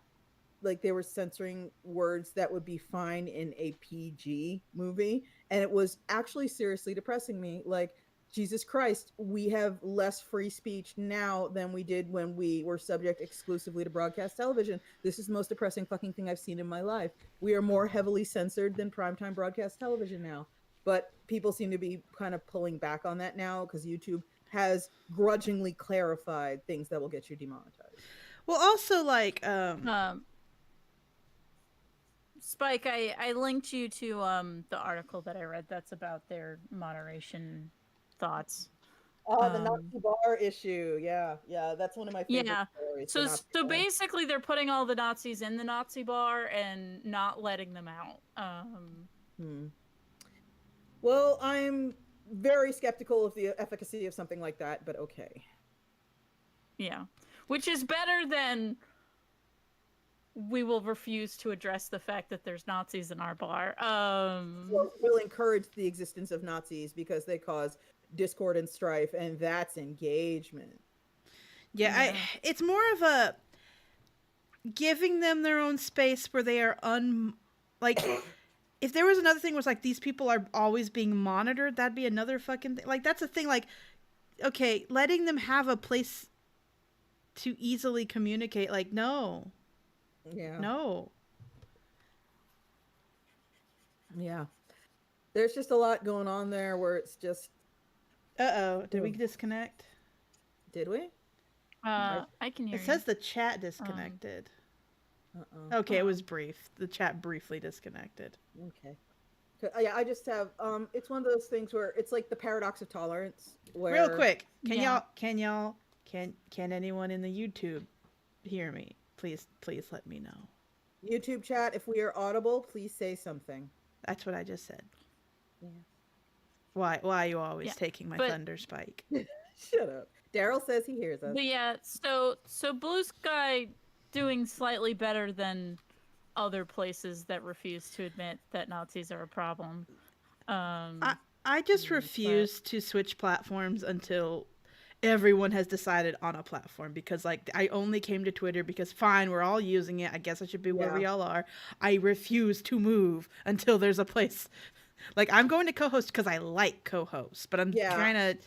Like they were censoring words that would be fine in a PG movie, and it was actually seriously depressing me. Like, Jesus Christ, we have less free speech now than we did when we were subject exclusively to broadcast television. This is the most depressing fucking thing I've seen in my life. We are more heavily censored than primetime broadcast television now. But people seem to be kind of pulling back on that now because YouTube has grudgingly clarified things that will get you demonetized. Well, also like Spike, I linked you to the article that I read that's about their moderation thoughts. Oh, the Nazi bar issue. Yeah, that's one of my favorite stories. So basically they're putting all the Nazis in the Nazi bar and not letting them out. Well, I'm very skeptical of the efficacy of something like that, but okay. Yeah. Which is better than we will refuse to address the fact that there's Nazis in our bar. We'll encourage the existence of Nazis because they cause discord and strife, and that's engagement. Yeah. It's more of a giving them their own space where they are like if there was another thing was like these people are always being monitored, that'd be another fucking thing. Like that's a thing. Like, okay, letting them have a place to easily communicate. Like, no. Yeah. No. Yeah. There's just a lot going on there where it's just. Uh-oh. Did we disconnect? Did we? I can hear you. It says the chat disconnected. Okay, it was brief. The chat briefly disconnected. Okay. Yeah, I just have it's one of those things where it's like the paradox of tolerance where Real quick, can anyone in the YouTube hear me? Please let me know. YouTube chat, if we are audible, please say something. That's what I just said. Yeah. Why are you always taking my thunder, Spike? Shut up. Daryl says he hears us. But yeah, so Blue Sky doing slightly better than other places that refuse to admit that Nazis are a problem. I just refuse to switch platforms until everyone has decided on a platform, because like I only came to Twitter because fine, we're all using it. I guess I should be where we all are. I refuse to move until there's a place. Like I'm going to co-host because I like co-hosts, but I'm trying to.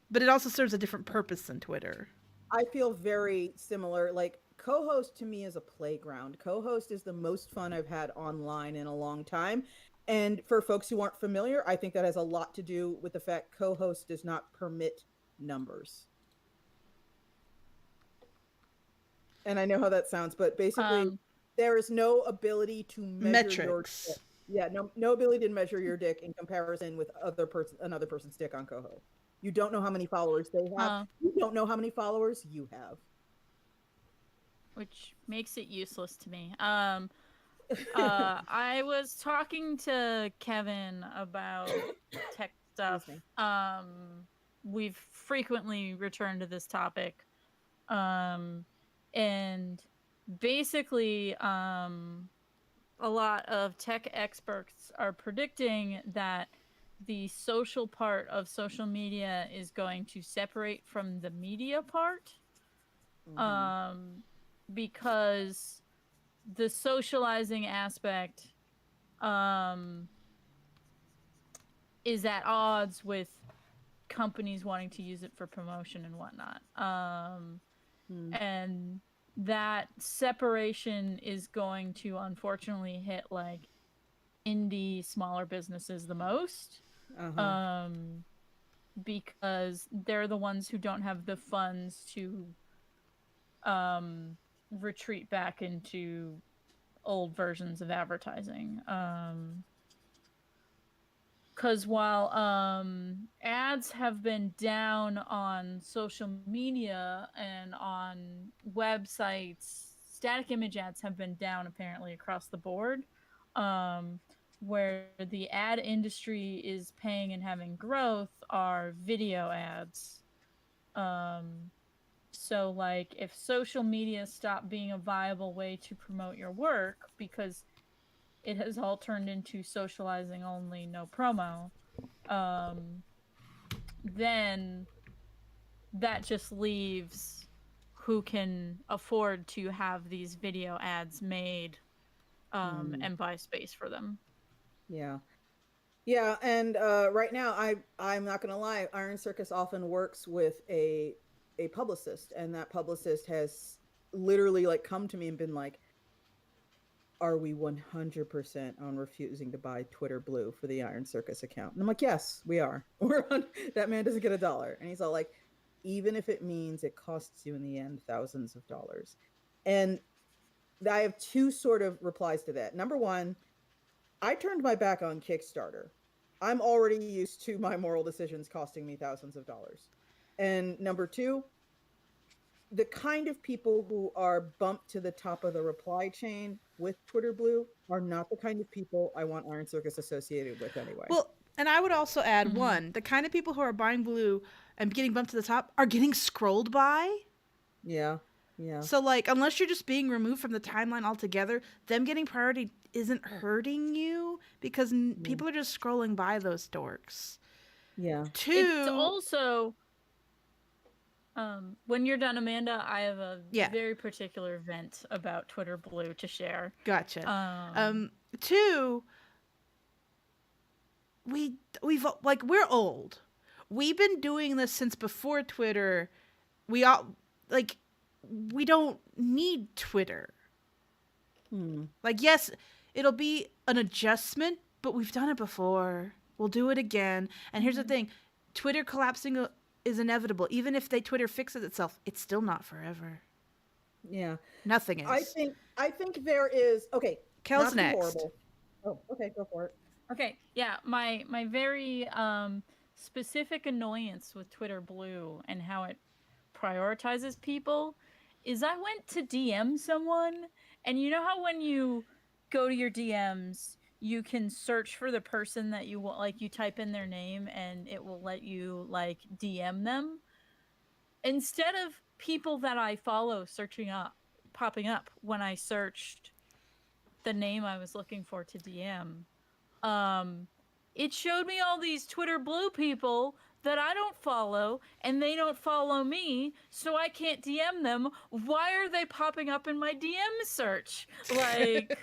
But it also serves a different purpose than Twitter. I feel very similar. Like co-host to me is a playground. Co-host is the most fun I've had online in a long time. And for folks who aren't familiar, I think that has a lot to do with the fact co-host does not permit numbers. And I know how that sounds, but basically Um, there is no ability to measure your dick. Metrics. Yeah, no ability to measure your dick in comparison with another person's dick on Coho. You don't know how many followers they have. uh, You don't know how many followers you have. which makes it useless to me. I was talking to Kevin about tech stuff. Excuse me. We've frequently returned to this topic. Um, and basically, a lot of tech experts are predicting that the social part of social media is going to separate from the media part. Mhm. Because the socializing aspect um, is at odds with companies wanting to use it for promotion and whatnot. Hmm. And that separation is going to unfortunately hit like indie smaller businesses the most. Uh-huh. Um, because they're the ones who don't have the funds to um, retreat back into old versions of advertising. Because while ads have been down on social media and on websites, static image ads have been down apparently across the board. Um, where the ad industry is paying and having growth are video ads. Um, so, like, if social media stopped being a viable way to promote your work because it has all turned into socializing only, no promo, um, then that just leaves who can afford to have these video ads made Hmm. and buy space for them. Yeah. Yeah, and right now I'm not gonna lie, Iron Circus often works with a publicist, and that publicist has literally like come to me and been like, are we 100% on refusing to buy Twitter Blue for the Iron Circus account? And I'm like, yes, we are. We're on, that man doesn't get a dollar. And he's all like, even if it means it costs you in the end thousands of dollars. And I have two sort of replies to that. Number one, I turned my back on Kickstarter. I'm already used to my moral decisions costing me thousands of dollars. And number two, the kind of people who are bumped to the top of the reply chain with Twitter Blue are not the kind of people I want Iron Circus associated with anyway. Well, and I would also add Mm-hmm. one, the kind of people who are buying blue and getting bumped to the top are getting scrolled by. Yeah. Yeah. So, like, unless you're just being removed from the timeline altogether, them getting priority isn't hurting you because Mm. people are just scrolling by those dorks. Yeah. It's Two, also when you're done, Amanda, I have a yeah, very particular vent about Twitter Blue to share. gotcha. Um, Two, we've like we're old. We've been doing this since before Twitter. We all like we don't need Twitter. Hmm. Like, yes, it'll be an adjustment, but we've done it before. We'll do it again. And here's the thing, Twitter collapsing is inevitable. Even if Twitter fixes itself, it's still not forever. Yeah. Nothing I is. think there is okay, Kel's not to be next. horrible. Oh, okay, go for it. Okay, yeah, my very specific annoyance with Twitter Blue and how it prioritizes people is I went to DM someone, and you know how when you go to your DMs, you can search for the person that you want, like you type in their name and it will let you like DM them instead of people that I follow searching up popping up when I searched the name I was looking for to DM. um it showed me all these Twitter Blue people that I don't follow and they don't follow me, so I can't DM them. Why are they popping up in my DM search? Like,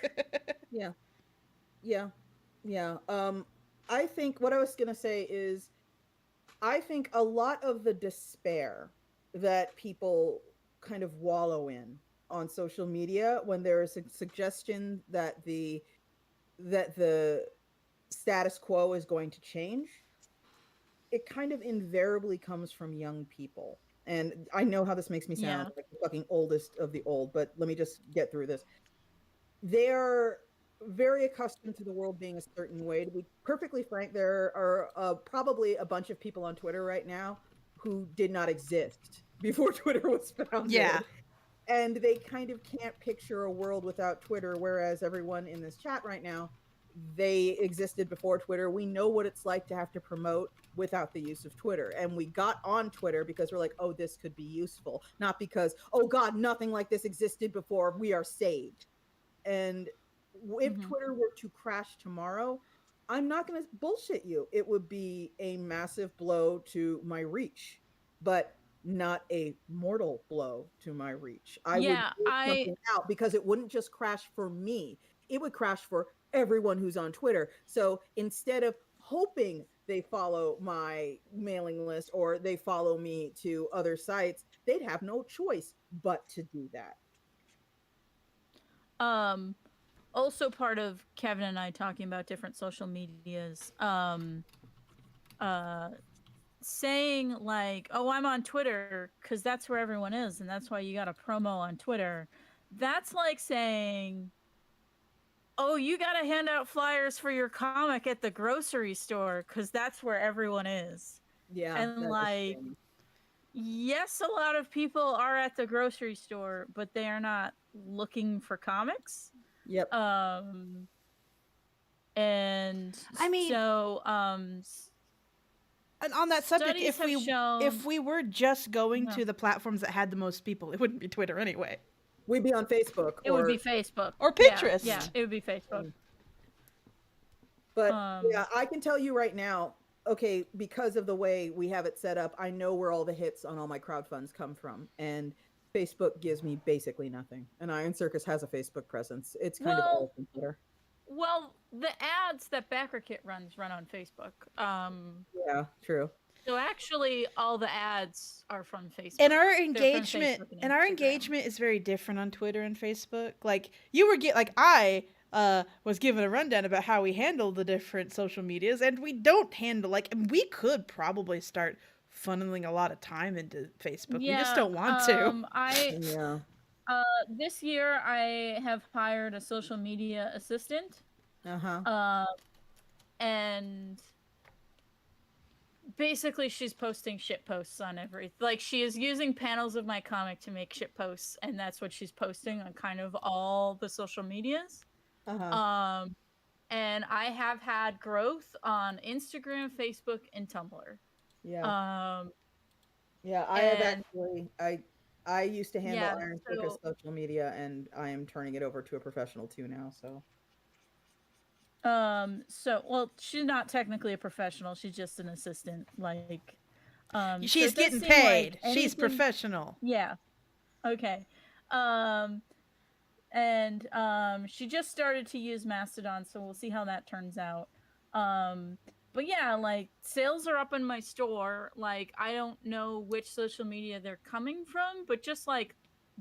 Yeah. Yeah. Yeah. I think what I was going to say is I think a lot of the despair that people kind of wallow in on social media when there is a suggestion that the status quo is going to change, it kind of invariably comes from young people. And I know how this makes me sound Yeah. like the fucking oldest of the old, but let me just get through this. They're very accustomed to the world being a certain way. To be perfectly frank, there are probably a bunch of people on Twitter right now who did not exist before Twitter was Yeah. founded. And they kind of can't picture a world without Twitter, whereas everyone in this chat right now, they existed before Twitter. We know what it's like to have to promote without the use of Twitter. And we got on Twitter because we're like, oh, this could be useful, not because, oh God, nothing like this existed before. We are saved. And if Mhm. Twitter were to crash tomorrow, I'm not going to bullshit you. It would be a massive blow to my reach, but not a mortal blow to my reach. I would Yeah, figure something out because it wouldn't just crash for me, it would crash for everyone who's on Twitter. So instead of hoping they follow my mailing list or they follow me to other sites, they'd have no choice but to do that. um also part of Kevin and I talking about different social medias, uh saying like, oh, I'm on Twitter because that's where everyone is and that's why you got a promo on Twitter. That's like saying, oh, you got to hand out flyers for your comic at the grocery store because that's where everyone is. Yeah, And that is like, strange. yes, a lot of people are at the grocery store, but they are not looking for comics. Yep. And I mean, so and on that subject, studies have shown, if we were just going no, to the platforms that had the most people, it wouldn't be Twitter anyway. We'd be on Facebook it would be Facebook Or Yeah, Pinterest. it would be Facebook. But yeah, I can tell you right now, okay, because of the way we have it set up, I know where all the hits on all my crowd funds come from. And Facebook gives me basically nothing. And Iron Circus has a Facebook presence. It's kind of all Well, from Twitter. the ads that BackerKit runs run on Facebook. Yeah, true. So actually, all the ads are from Facebook. And our They're from engagement Facebook and our Instagram. engagement is very different on Twitter and Facebook. Like you were like I was given a rundown about how we handle the different social medias, and we don't handle like we could probably start funneling a lot of time into Facebook. We just don't want to. Yeah. This year I have hired a social media assistant. Uh-huh. And basically she's posting shit posts on like she is using panels of my comic to make shit posts, and that's what she's posting on kind of all the social medias. Uh-huh. And I have had growth on Instagram, Facebook, and Tumblr. Yeah. Yeah, I have And actually I used to handle yeah, Iron Circus so social media and I am turning it over to a professional too now, so well, she's not technically a professional, she's just an assistant. Like She's so getting paid. She's professional. Yeah. Okay. And she just started to use Mastodon, so we'll see how that turns out. But yeah, like sales are up in my store. Like I don't know which social media they're coming from, but just like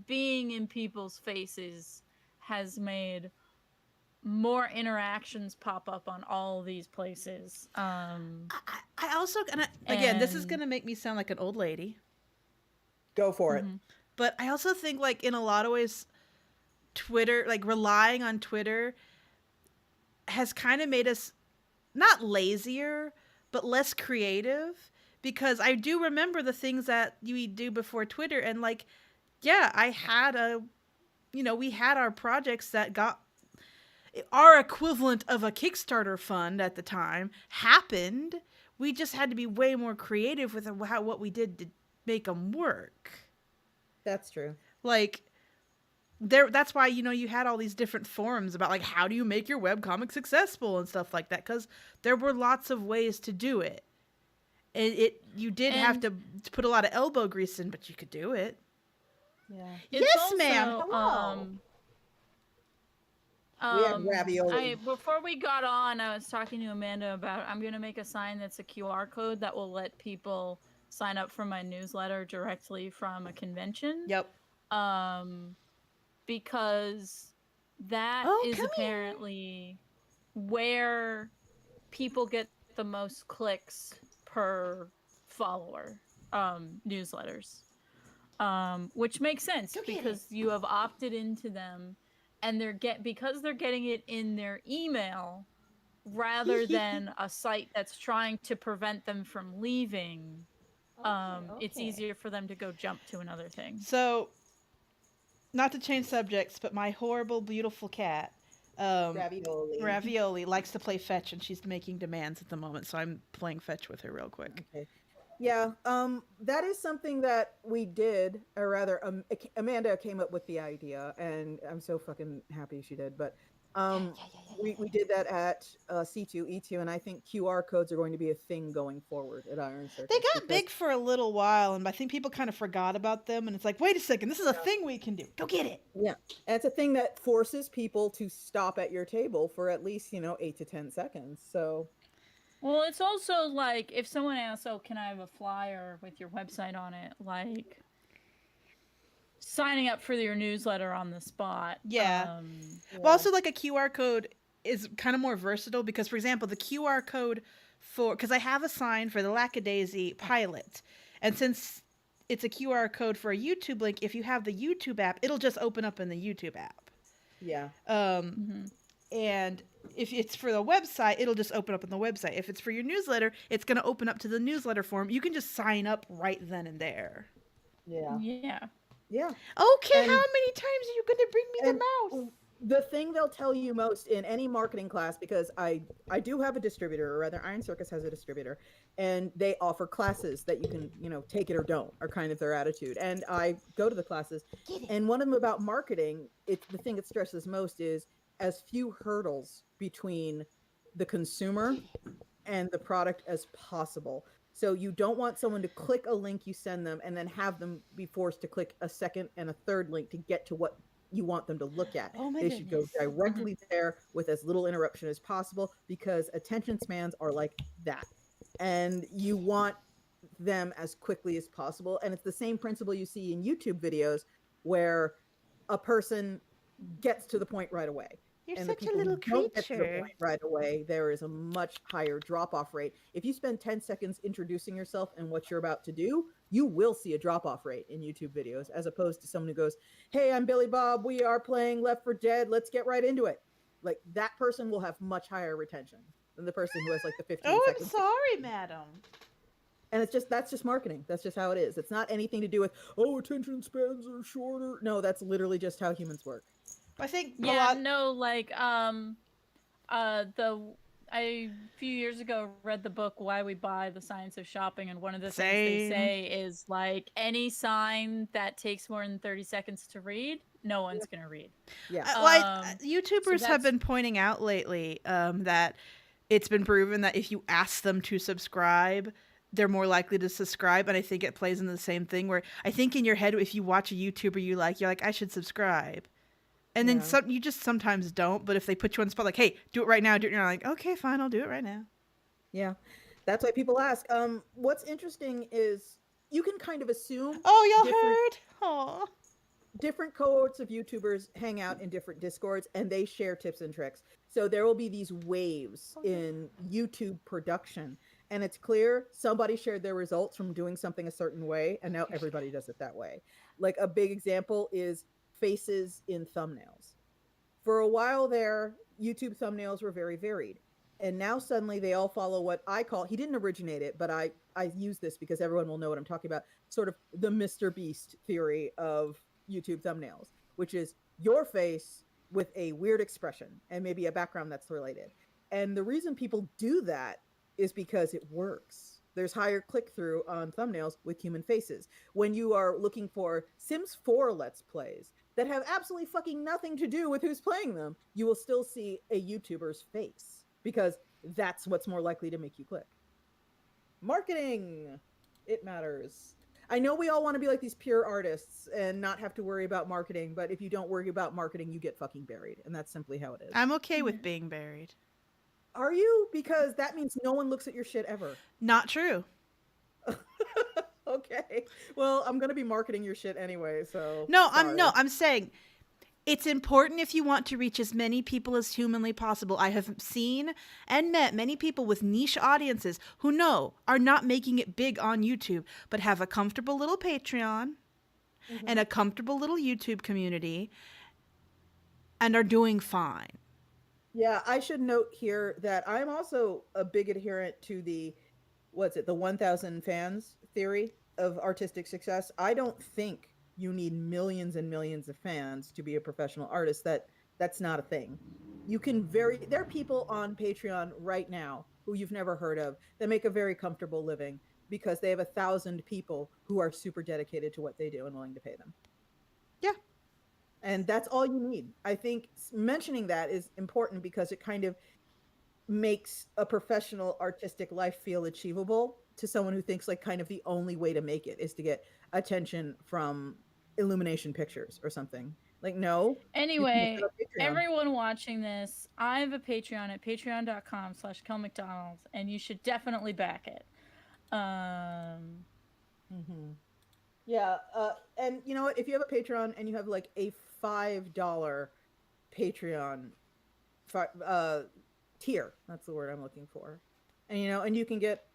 being in people's faces has made more interactions pop up on all these places. I also again, this is gonna make me sound like an old lady. go for it. But I also think like in a lot of ways, Twitter, like relying on Twitter, has kind of made us not lazier, but less creative. Because I do remember the things that we do before Twitter, and like, yeah, I had we had our projects that got our equivalent of a Kickstarter fund at the time happened. We just had to be way more creative with what we did to make them work. That's true. Like that's why you had all these different forums about like how do you make your webcomic successful and stuff like that, because there were lots of ways to do it. You did have to put a lot of elbow grease in, but you could do it. Yeah. Yes, ma'am. Hello. We have ravioli. Before we got on, I was talking to Amanda about I'm going to make a sign that's a QR code that will let people sign up for my newsletter directly from a convention. Yep. because that is come here. apparently where people get the most clicks per follower newsletters, which makes sense Go get because you have opted into them, and because they're getting it in their email rather than a site that's trying to prevent them from leaving. It's easier for them to go jump to another thing. So, not to change subjects, but my horrible, beautiful cat, Ravioli, likes to play fetch, and she's making demands at the moment. So I'm playing fetch with her real quick. Okay. Yeah, that is something that we did, or rather, Amanda came up with the idea, and I'm so fucking happy she did. But we did that at C2E2, and I think QR codes are going to be a thing going forward at Iron Circus. They got big for a little while, and I think people kind of forgot about them. And it's like, wait a second, this is a thing we can do. Go get it. Yeah, and it's a thing that forces people to stop at your table for at least 8 to 10 seconds. So. Well, it's also like if someone asks, "Oh, can I have a flyer with your website on it?" Like signing up for your newsletter on the spot. Yeah. Well, also like a QR code is kind of more versatile because, for example, the QR code because I have a sign for the Lackadaisy pilot, and since it's a QR code for a YouTube link, if you have the YouTube app, it'll just open up in the YouTube app. Yeah. And if it's for the website, it'll just open up in the website. If it's for your newsletter, it's going to open up to the newsletter form. You can just sign up right then and there. Yeah. Yeah. Yeah. Okay, how many times are you going to bring me the mouse? The thing they'll tell you most in any marketing class, because I do have a distributor, or rather Iron Circus has a distributor, and they offer classes that you can, take it or don't, are kind of their attitude. And I go to the classes, and one of them about marketing, the thing it stresses most is as few hurdles between the consumer and the product as possible. So you don't want someone to click a link you send them and then have them be forced to click a second and a third link to get to what you want them to look at. They should go directly there with as little interruption as possible, because attention spans are like that. And you want them as quickly as possible. And it's the same principle you see in YouTube videos where a person gets to the point right away. You're and such the a little don't get to the creature. point right away, there is a much higher drop-off rate. If you spend 10 seconds introducing yourself and what you're about to do, you will see a drop-off rate in YouTube videos, as opposed to someone who goes, "Hey, I'm Billy Bob. We are playing Left 4 Dead. Let's get right into it." Like, that person will have much higher retention than the person who has like the 15 Oh, I'm seconds. sorry, madam. And that's just marketing. That's just how it is. It's not anything to do with, attention spans are shorter. No, that's literally just how humans work. I think a few years ago read the book Why We Buy: The Science of Shopping, and one of the things they say is like any sign that takes more than 30 seconds to read, no one's gonna read. Yeah. YouTubers have been pointing out lately that it's been proven that if you ask them to subscribe, they're more likely to subscribe. And I think it plays into the same thing where I think in your head, if you watch a YouTuber you're like, I should subscribe. And then you just sometimes don't. But if they put you on the spot, like, hey, do it right now, do it, and you're like, okay, fine, I'll do it right now. Yeah, that's why people ask. What's interesting is you can kind of assume. Oh, y'all heard? Different cohorts of YouTubers hang out in different Discords, and they share tips and tricks. So there will be these waves in YouTube production, and it's clear somebody shared their results from doing something a certain way, and now everybody does it that way. Like a big example is faces in thumbnails. For a while there, YouTube thumbnails were very varied. And now suddenly they all follow what I call, he didn't originate it, but I use this because everyone will know what I'm talking about, sort of the Mr. Beast theory of YouTube thumbnails, which is your face with a weird expression and maybe a background that's related. And the reason people do that is because it works. There's higher click-through on thumbnails with human faces. When you are looking for Sims 4 Let's Plays that have absolutely fucking nothing to do with who's playing them, you will still see a YouTuber's face, because that's what's more likely to make you click. Marketing! It matters. I know we all want to be like these pure artists and not have to worry about marketing, but if you don't worry about marketing, you get fucking buried. And that's simply how it is. I'm okay with being buried. Are you? Because that means no one looks at your shit ever. Not true. Okay. Well, I'm going to be marketing your shit anyway, so. No, I'm saying It's important if you want to reach as many people as humanly possible. I have seen and met many people with niche audiences who are not making it big on YouTube, but have a comfortable little Patreon and a comfortable little YouTube community and are doing fine. Yeah, I should note here that I'm also a big adherent to the 1,000 fans theory of artistic success. I don't think you need millions and millions of fans to be a professional artist. That's not a thing. There are people on Patreon right now who you've never heard of that make a very comfortable living because they have 1,000 people who are super dedicated to what they do and willing to pay them. Yeah. And that's all you need. I think mentioning that is important because it kind of makes a professional artistic life feel achievable to someone who thinks like kind of the only way to make it is to get attention from Illumination Pictures or something. Like, no. Anyway, everyone watching this, I have a Patreon at patreon.com/KelMcDonald, and you should definitely back it. Yeah, and you know what? If you have a Patreon and you have like a $5 Patreon tier, that's the word I'm looking for, and and you can get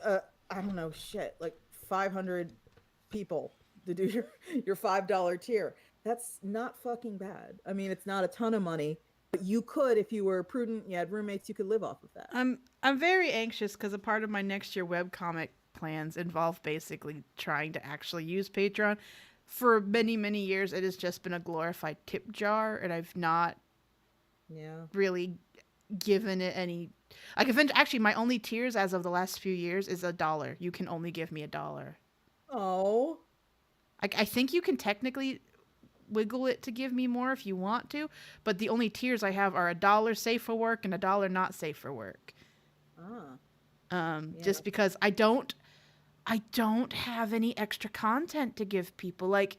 I don't know, like 500 people to do your $5 tier. That's not fucking bad. I mean, it's not a ton of money, but you could, if you were prudent, you had roommates, you could live off of that. I'm very anxious because a part of my next year webcomic plans involve basically trying to actually use Patreon. For many, many years, it has just been a glorified tip jar, and I've not really given it any... Like, actually, my only tiers as of the last few years is $1. You can only give me $1. Oh. I think you can technically wiggle it to give me more if you want to, but the only tiers I have are $1 safe for work and $1 not safe for work. Just because I don't have any extra content to give people. Like,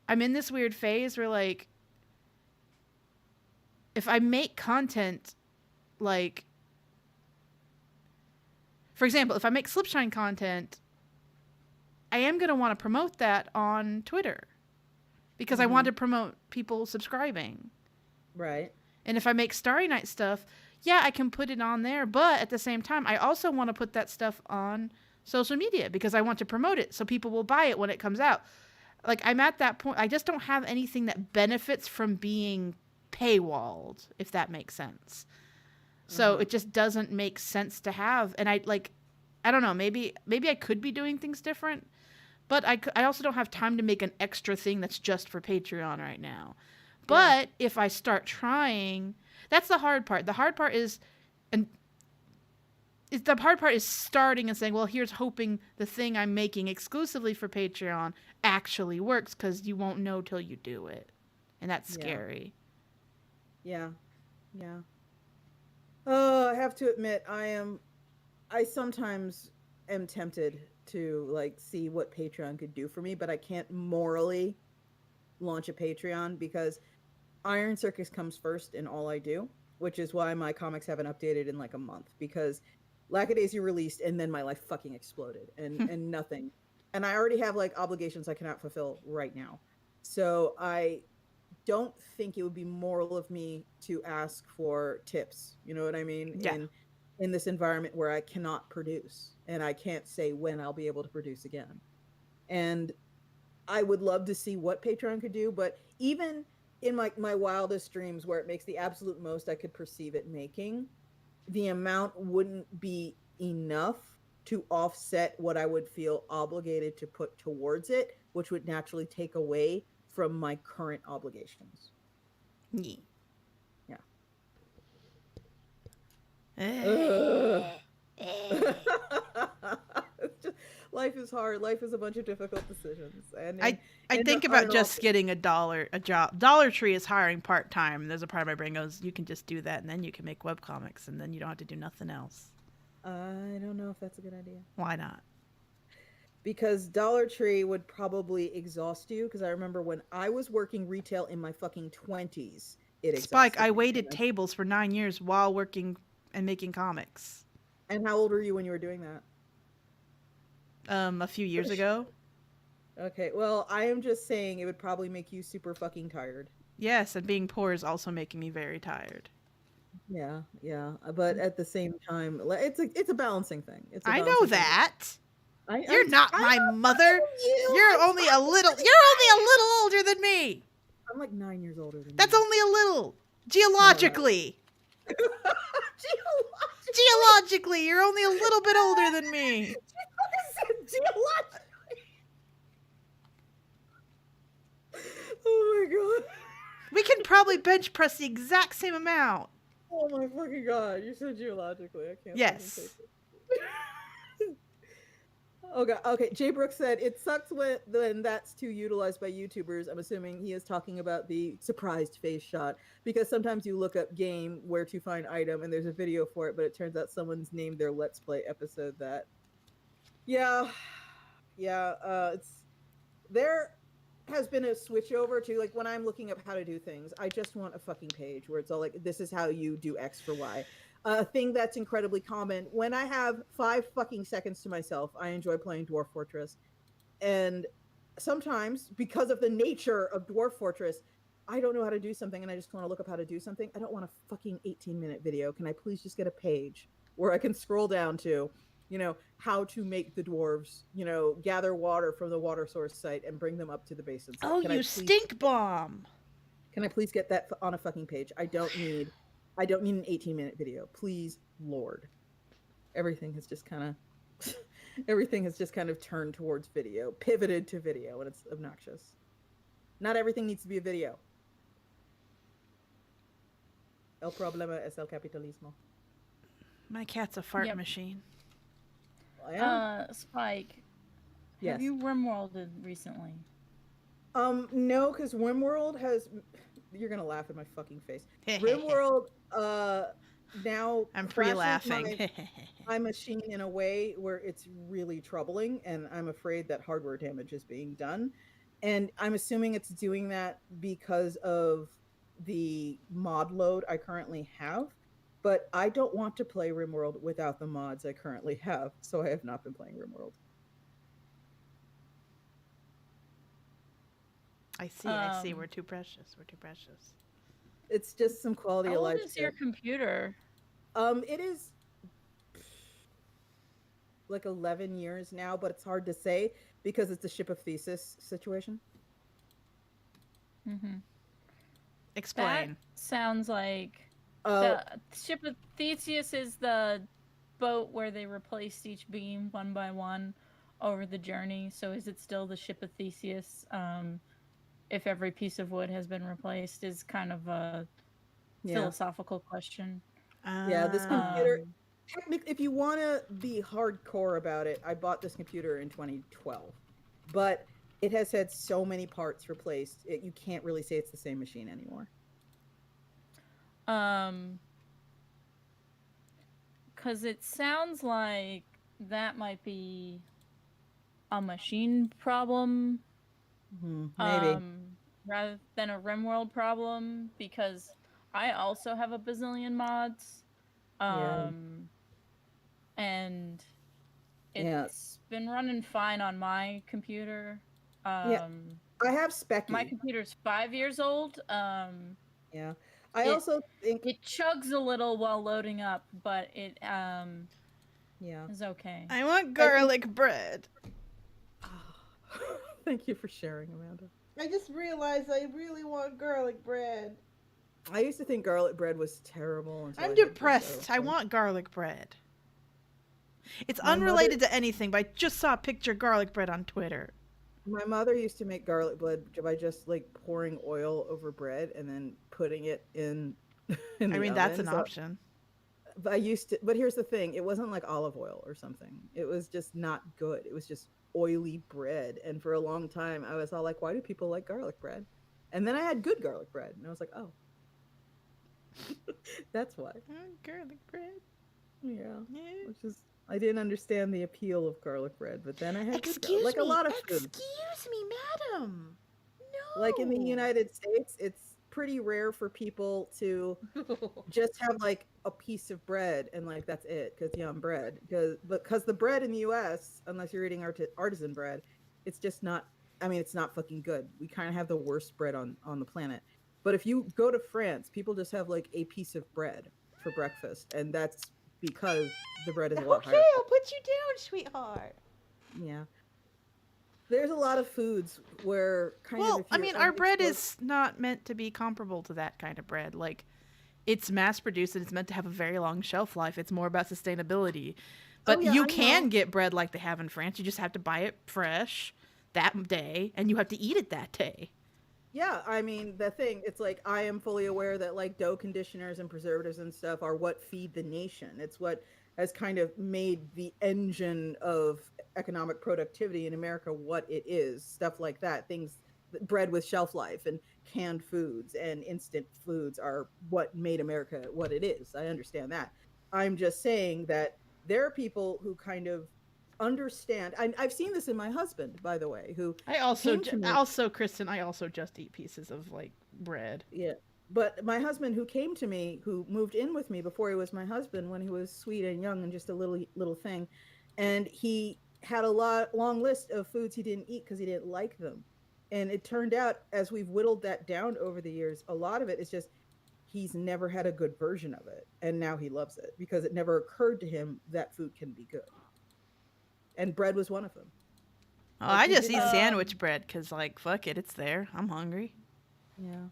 I'm in this weird phase where, like, if I make content, like, for example, if I make Slipshine content, I am going to want to promote that on Twitter because I want to promote people subscribing. Right. And if I make Starry Night stuff, yeah, I can put it on there. But at the same time, I also want to put that stuff on social media because I want to promote it so people will buy it when it comes out. Like, I'm at that point. I just don't have anything that benefits from being paywalled, if that makes sense. So it just doesn't make sense to have. And I don't know, maybe I could be doing things different, but I also don't have time to make an extra thing that's just for Patreon right now. But if I start trying, that's the hard part. The hard part is starting and saying, well, here's hoping the thing I'm making exclusively for Patreon actually works, because you won't know till you do it. And that's scary. Yeah. Oh, I have to admit, I sometimes am tempted to like see what Patreon could do for me, but I can't morally launch a Patreon because Iron Circus comes first in all I do, which is why my comics haven't updated in like a month, because Lackadaisy released and then my life fucking exploded and nothing. And I already have like obligations I cannot fulfill right now. So I don't think it would be moral of me to ask for tips. You know what I mean? Yeah. In this environment where I cannot produce and I can't say when I'll be able to produce again. And I would love to see what Patreon could do, but even in my wildest dreams where it makes the absolute most I could perceive it making, the amount wouldn't be enough to offset what I would feel obligated to put towards it, which would naturally take away from my current obligations. Yeah. It's just, life is hard. Life is a bunch of difficult decisions. And I think about just getting a job. Dollar Tree is hiring part-time. There's a part of my brain goes, you can just do that and then you can make webcomics and then you don't have to do nothing else. I don't know if that's a good idea. Why not? Because Dollar Tree would probably exhaust you, because I remember when I was working retail in my fucking 20s, it exhausted Spike, I me. waited tables for 9 years while working and making comics. And how old were you when you were doing that? A few years ago. Okay, well, I am just saying it would probably make you super fucking tired. Yes, and being poor is also making me very tired. Yeah, yeah, but at the same time, it's a balancing thing. It's a I know balancing thing. that. I You're not I'm my not mother. fucking you. You're only a little. You're only a little older than me. I'm like 9 years older than That's you. only a little. No, we're not. Geologically. Geologically, you're only a little bit older than me. Geologically. Oh my god. We can probably bench press the exact same amount. Oh my fucking god. You said geologically. I can't Yes. fucking take it. Oh god. Okay. Jay Brooks said it sucks when that's too utilized by YouTubers. I'm assuming he is talking about the surprised face shot because sometimes you look up game where to find item and there's a video for it, but it turns out someone's named their Let's Play episode that. Yeah, yeah. It's there has been a switch over to like when I'm looking up how to do things, I just want a fucking page where it's all like, this is how you do X for Y. A thing that's incredibly common. When I have 5 fucking seconds to myself, I enjoy playing Dwarf Fortress. And sometimes, because of the nature of Dwarf Fortress, I don't know how to do something and I just want to look up how to do something. I don't want a fucking 18-minute video. Can I please just get a page where I can scroll down to, how to make the dwarves, gather water from the water source site and bring them up to the basin site. Oh, you stink bomb. Can I please get that on a fucking page? I don't need an 18-minute video. Please, Lord. Everything has just kind of turned towards video, pivoted to video, and it's obnoxious. Not everything needs to be a video. El problema es el capitalismo. My cat's a fart machine. Spike. Yes. Have you rimworlded recently? No, because RimWorld has. You're gonna laugh in my fucking face. RimWorld, now I'm crashes pre-laughing. my machine in a way where it's really troubling, and I'm afraid that hardware damage is being done. And I'm assuming it's doing that because of the mod load I currently have. But I don't want to play RimWorld without the mods I currently have, so I have not been playing RimWorld. I see. We're too precious. We're too precious. It's just some quality of life. How old is your computer? It is like 11 years now, but it's hard to say because it's a ship of Theseus situation. Mm-hmm. Explain. That sounds like the ship of Theseus is the boat where they replaced each beam one by one over the journey. So is it still the ship of Theseus? If every piece of wood has been replaced is kind of a philosophical question. Yeah, this computer, if you want to be hardcore about it, I bought this computer in 2012, but it has had so many parts replaced, you can't really say it's the same machine anymore. Because it sounds like that might be a machine problem. Maybe. Rather than a RimWorld problem, because I also have a bazillion mods. And it's been running fine on my computer. I have Specky. My computer's 5 years old. I also think it chugs a little while loading up, but it is okay. I want garlic bread. Thank you for sharing, Amanda. I just realized I really want garlic bread. I used to think garlic bread was terrible. I'm depressed. I want garlic bread. It's unrelated to anything, but I just saw a picture of garlic bread on Twitter. My mother used to make garlic bread by just like pouring oil over bread and then putting it in the oven. That's an option. But here's the thing. It wasn't like olive oil or something. It was just not good. It was just oily bread. And for a long time, I was all like, why do people like garlic bread? And then I had good garlic bread. And I was like, oh. That's why. Garlic bread. Yeah. Which is, I didn't understand the appeal of garlic bread, but then I had Excuse a lot of food. Excuse me, madam. No. Like in the United States, it's pretty rare for people to just have like a piece of bread and like that's it because bread because the bread in the U.S. unless you're eating artisan bread, it's just not I mean, it's not fucking good. We kind of have the worst bread on the planet. But if you go to France, people just have like a piece of bread for breakfast, and that's because the bread is a lot Okay, higher. I'll put you down, sweetheart. Yeah. There's a lot of foods where kind of Well, if I you're mean, our bread underexposed, is not meant to be comparable to that kind of bread. Like, it's mass produced and it's meant to have a very long shelf life. It's more about sustainability. oh But yeah, you I can know. get bread like they have in France. You just have to buy it fresh that day and you have to eat it that day. Yeah, I mean, the thing, it's like I am fully aware that like dough conditioners and preservatives and stuff are what feed the nation. It's what has kind of made the engine of economic productivity in America what it is. Stuff like that. Things bread with shelf life and canned foods and instant foods are what made America what it is. I understand that. I'm just saying that there are people who kind of understand. I've seen this in my husband, by the way, who came to me. Kristen, I also just eat pieces of like bread. Yeah. But my husband who came to me, who moved in with me before he was my husband when he was sweet and young and just a little thing, and he had a long list of foods he didn't eat because he didn't like them. And it turned out as we've whittled that down over the years, a lot of it is just he's never had a good version of it and now he loves it because it never occurred to him that food can be good. And bread was one of them. Oh, Like I he just didn't eat have, sandwich bread because, like, fuck it, it's there. I'm hungry. yeah.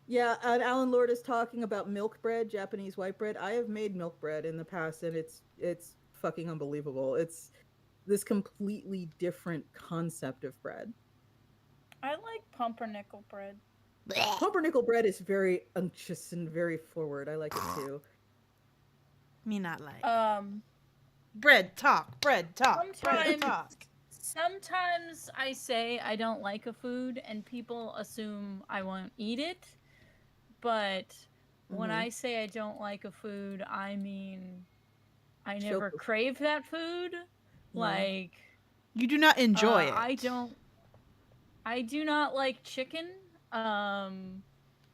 Yeah, and Alan Lord is talking about milk bread, Japanese white bread. I have made milk bread in the past, and it's fucking unbelievable. It's this completely different concept of bread. I like pumpernickel bread. Blech. Pumpernickel bread is very unctuous and very forward. I like it too. Me not like. Bread Talk. Bread talk. Sometimes, sometimes I say I don't like a food, and people assume I won't eat it. But when Mhm. I say I don't like a food, I mean I never Children. crave that food. Yeah. Like, You do not enjoy it. I do not like chicken. Um,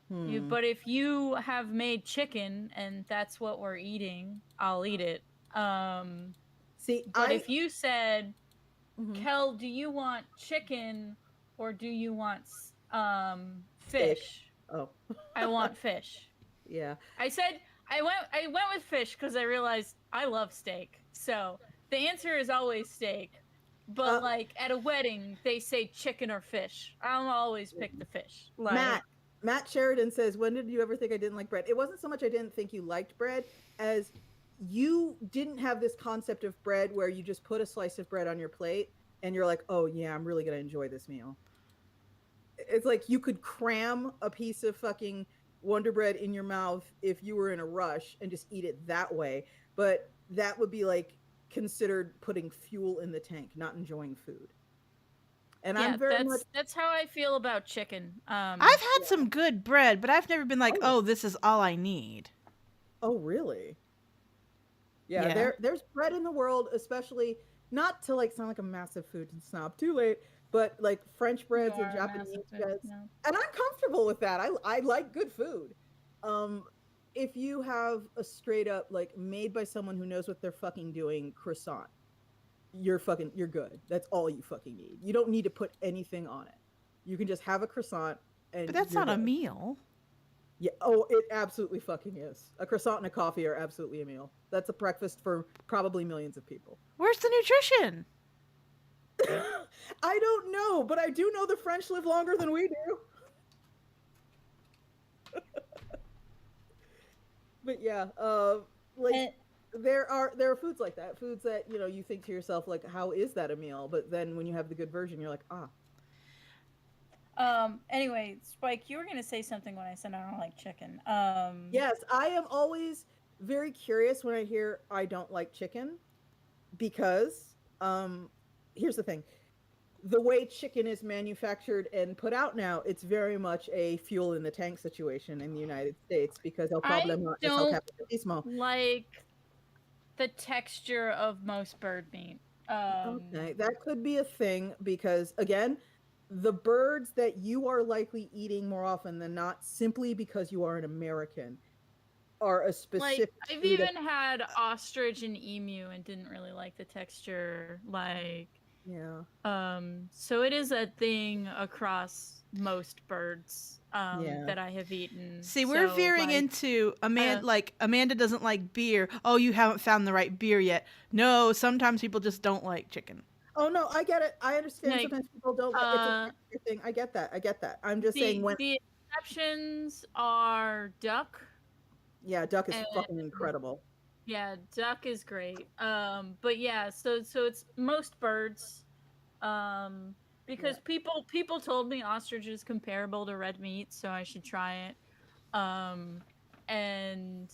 Hmm. but if you have made chicken and that's what we're eating, I'll eat it. Um, See, but if you said, mhm. Kel, do you want chicken or do you want Steak. fish? Oh, I want fish. yeah. I said I went with fish because I realized I love steak. So the answer is always steak. But Uh, like at a wedding, they say chicken or fish. I'll always pick the fish. Like Matt Sheridan says, "When did you ever think I didn't like bread?" It wasn't so much I didn't think you liked bread as you didn't have this concept of bread where you just put a slice of bread on your plate and you're like, "Oh yeah, I'm really going to enjoy this meal." It's like you could cram a piece of fucking Wonder Bread in your mouth if you were in a rush and just eat it that way, but that would be like considered putting fuel in the tank, not enjoying food. And yeah, I'm very much that's how I feel about chicken. I've had yeah. some good bread, but I've never been like, Oh, oh, this is all I need. oh really? Yeah, Yeah. there's bread in the world, especially not to like sound like a massive food snob, too late, but like French You breads and are a massive Japanese food breads, snob. and I'm comfortable with that. I like good food. Um, if you have a straight up like made by someone who knows what they're fucking doing croissant, you're good. That's all you fucking need. You don't need to put anything on it. You can just have a croissant But and that's you're not a good. meal. Yeah. Oh, it absolutely fucking is. A croissant and a coffee are absolutely a meal. That's a breakfast for probably millions of people. Where's the nutrition? I don't know, but I do know the French live longer than we do. But yeah, like And, there are foods like that, foods that you think to yourself like, how is that a meal? But then when you have the good version, you're like, ah. anyway, Spike, you were gonna say something when I said I don't like chicken. Yes, I am always very curious when I hear I don't like chicken because here's the thing. The way chicken is manufactured and put out now, it's very much a fuel in the tank situation in the United States because el I problema es el don't capitalismo. like the texture of most bird meat. Okay, that could be a thing because again, the birds that you are likely eating more often than not, simply because you are an American, are a Like specific I've breed of. even had ostrich and emu and didn't really like the texture. Like Yeah. So it is a thing across most birds Yeah. that I have eaten. See, we're So veering like into uh, Amanda doesn't like beer. Oh, you haven't found the right beer yet. No, sometimes people just don't like chicken. Oh no, I get it. I understand. like Sometimes people don't like. It's a uh texture thing. I get that. I get that. I'm just saying when. the exceptions are duck Yeah, duck is and fucking incredible. yeah, duck is great. But yeah, so it's most birds. Um, Yeah. because people told me ostrich is comparable to red meat, so I should try it. Um, and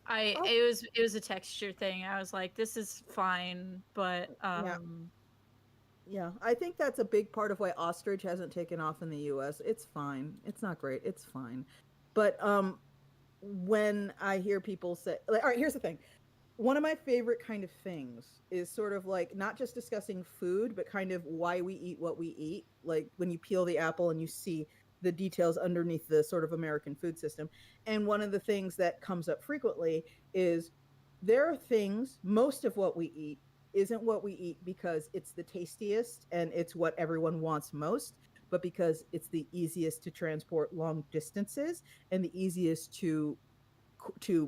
Oh, it was a texture thing. I was like, this is fine, but yeah. Yeah, I think that's a big part of why ostrich hasn't taken off in the US. It's fine. It's not great. It's fine. But when I hear people say like, all right, here's the thing. One of my favorite kind of things is sort of like not just discussing food, but kind of why we eat what we eat. Like when you peel the apple and you see the details underneath the sort of American food system. And one of the things that comes up frequently is there are things, most of what we eat isn't what we eat because it's the tastiest and it's what everyone wants most, but because it's the easiest to transport long distances and the easiest to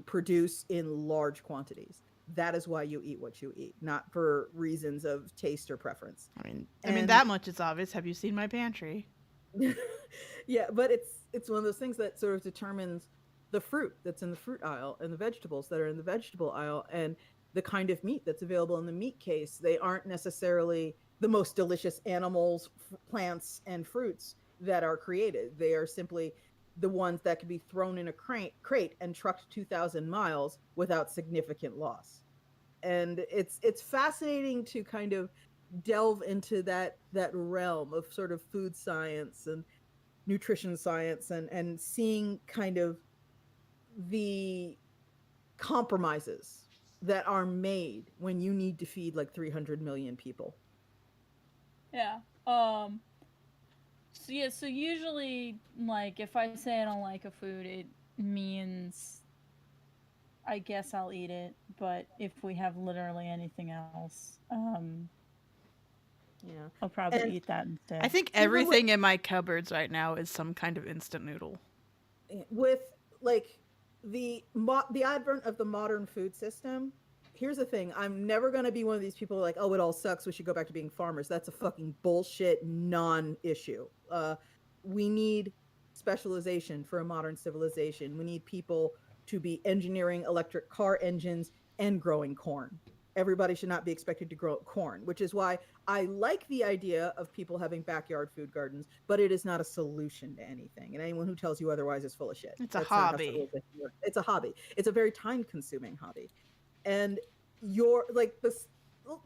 produce in large quantities. That is why you eat what you eat, not for reasons of taste or preference. I mean And that much is obvious. Have you seen my pantry? yeah, but it's one of those things that sort of determines the fruit that's in the fruit aisle and the vegetables that are in the vegetable aisle and the kind of meat that's available in the meat case. They aren't necessarily the most delicious animals, plants, and fruits that are created. They are simply the ones that could be thrown in a crate and trucked 2,000 miles without significant loss. And it's fascinating to kind of delve into that realm of sort of food science and nutrition science and seeing kind of the compromises that are made when you need to feed like 300 million people. yeah. So yeah, so usually like if I say I don't like a food, it means I guess I'll eat it, but if we have literally anything else, Yeah. I'll probably And eat that I instead. think even everything in my cupboards right now is some kind of instant noodle. with like the advent of the modern food system, here's the thing. I'm never going to be one of these people like, oh, it all sucks, we should go back to being farmers. That's a fucking bullshit non-issue. We need specialization for a modern civilization. We need people to be engineering electric car engines and growing corn. Everybody should not be expected to grow corn, which is why I like the idea of people having backyard food gardens, but it is not a solution to anything. And anyone who tells you otherwise is full of shit. It's a That's not how hobby. civilization works. It's a hobby. It's a very time consuming hobby. And you're like this.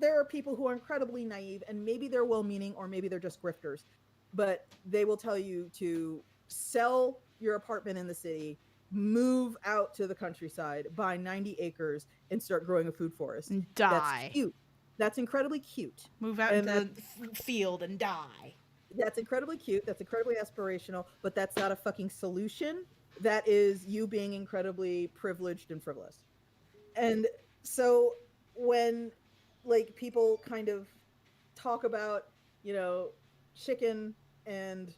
There are people who are incredibly naive and maybe they're well meaning or maybe they're just grifters, but they will tell you to sell your apartment in the city, move out to the countryside, buy 90 acres, and start growing a food forest. And That's die. cute. That's incredibly cute. Move out And into the field and die. that's incredibly cute. That's incredibly aspirational, but that's not a fucking solution. That is you being incredibly privileged and frivolous. And so when like people kind of talk about, you know, chicken and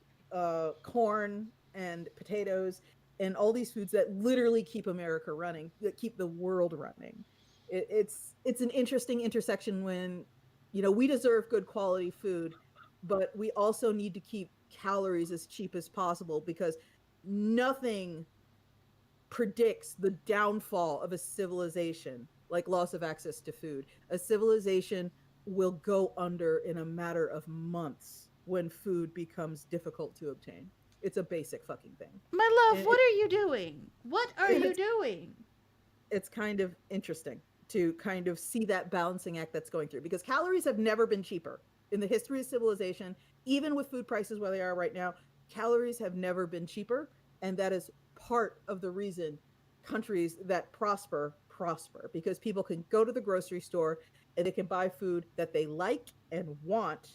corn and potatoes and all these foods that literally keep America running, that keep the world running. It's an interesting intersection when, you know, we deserve good quality food, but we also need to keep calories as cheap as possible because nothing predicts the downfall of a civilization like loss of access to food. A civilization will go under in a matter of months when food becomes difficult to obtain. It's a basic fucking thing. My love, And what are you doing? What are you it's, doing? it's kind of interesting to kind of see that balancing act that's going through because calories have never been cheaper in the history of civilization. Even with food prices where they are right now, calories have never been cheaper, and that is part of the reason countries that prosper because people can go to the grocery store and they can buy food that they like and want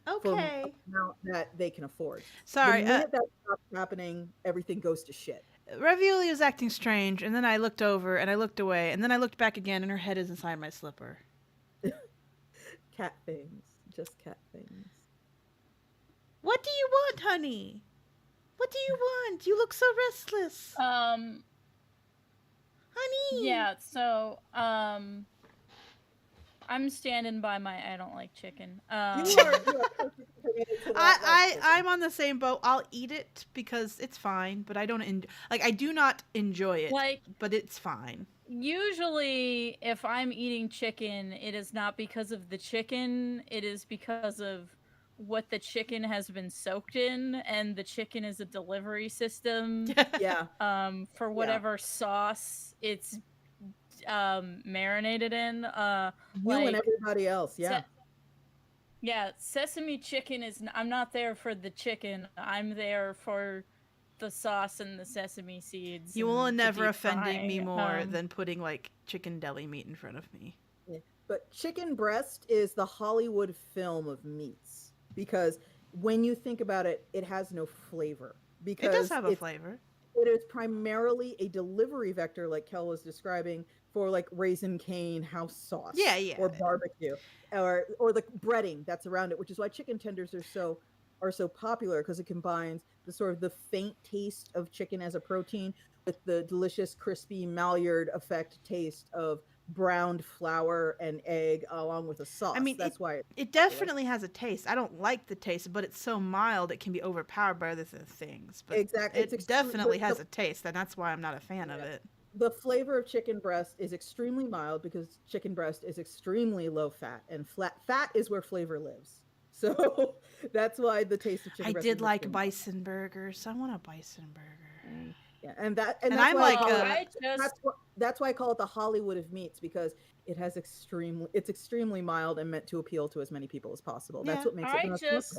for an Okay. amount that they can afford. The Sorry, minute that stops happening, everything goes to shit. Ravioli was acting strange, and then I looked over, and I looked away, and then I looked back again, and her head is inside my slipper. Cat things. Just cat things. What do you want, honey? What do you want? You look so restless. Honey. Yeah, so I'm standing by my I don't like chicken. You are perfectly permitted to not like chicken. I'm on the same boat. I'll eat it because it's fine, but I don't I do not enjoy it. Like, but it's fine. Usually if I'm eating chicken, it is not because of the chicken, it is because of what the chicken has been soaked in, and the chicken is a delivery system. Yeah. For whatever sauce it's marinated in. You and everybody else, yeah. Yeah, sesame chicken is. I'm not there for the chicken. I'm there for the sauce and the sesame seeds. You will never offend frying. me more than putting like chicken deli meat in front of me. Yeah. But chicken breast is the Hollywood film of meats because when you think about it, it has no flavor. Because it does have a flavor. It is primarily a delivery vector, like Kel was describing, for like Raisin Cane house sauce, or barbecue, or the breading that's around it, which is why chicken tenders are so popular, because it combines the sort of the faint taste of chicken as a protein with the delicious crispy Maillard effect taste of browned flour and egg along with a sauce. I mean, that's why it definitely has a taste. I don't like the taste, but it's so mild it can be overpowered by other things. But exactly, it definitely has a taste, and that's why I'm not a fan of it. The flavor of chicken breast is extremely mild because chicken breast is extremely low fat, and fat is where flavor lives. So that's why the taste of chicken breast. I did like bison burgers. I want a bison burger. Yeah, and that's I'm why like, that's why I call it the Hollywood of meats, because it's extremely mild and meant to appeal to as many people as possible. Yeah. That's what makes it. I just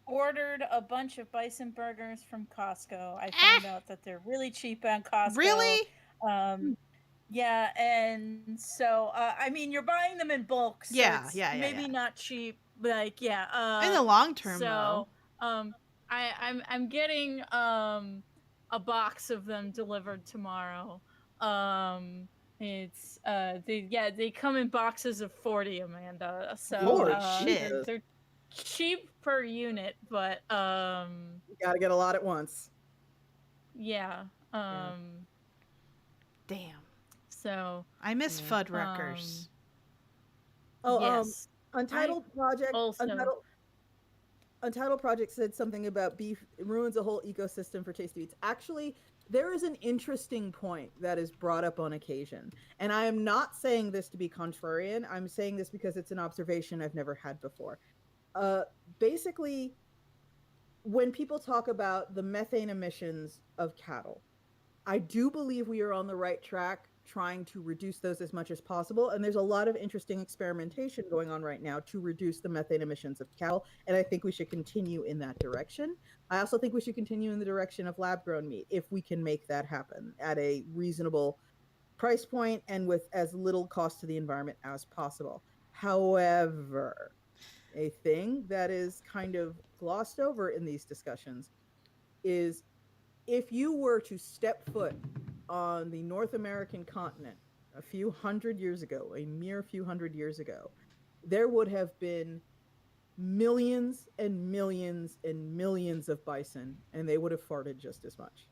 ordered a bunch of bison burgers from Costco. I found out that they're really cheap on Costco. Really? Yeah, and so I mean, you're buying them in bulk, so maybe not cheap, like in the long term, so though. I'm getting a box of them delivered tomorrow. It's they come in boxes of 40, Amanda. So shit. They're cheap per unit, but you gotta get a lot at once. Yeah. Damn. So I miss Fuddruckers. Yes. Untitled Project. Untitled Project said something about beef ruins a whole ecosystem for tasty meats. Actually, there is an interesting point that is brought up on occasion, and I am not saying this to be contrarian. I'm saying this because it's an observation I've never had before. Basically, when people talk about the methane emissions of cattle, I do believe we are on the right track trying to reduce those as much as possible. And there's a lot of interesting experimentation going on right now to reduce the methane emissions of cattle. And I think we should continue in that direction. I also think we should continue in the direction of lab-grown meat if we can make that happen at a reasonable price point and with as little cost to the environment as possible. However, a thing that is kind of glossed over in these discussions is if you were to step foot on the North American continent a few hundred years ago, a mere few hundred years ago, there would have been millions and millions and millions of bison, and they would have farted just as much.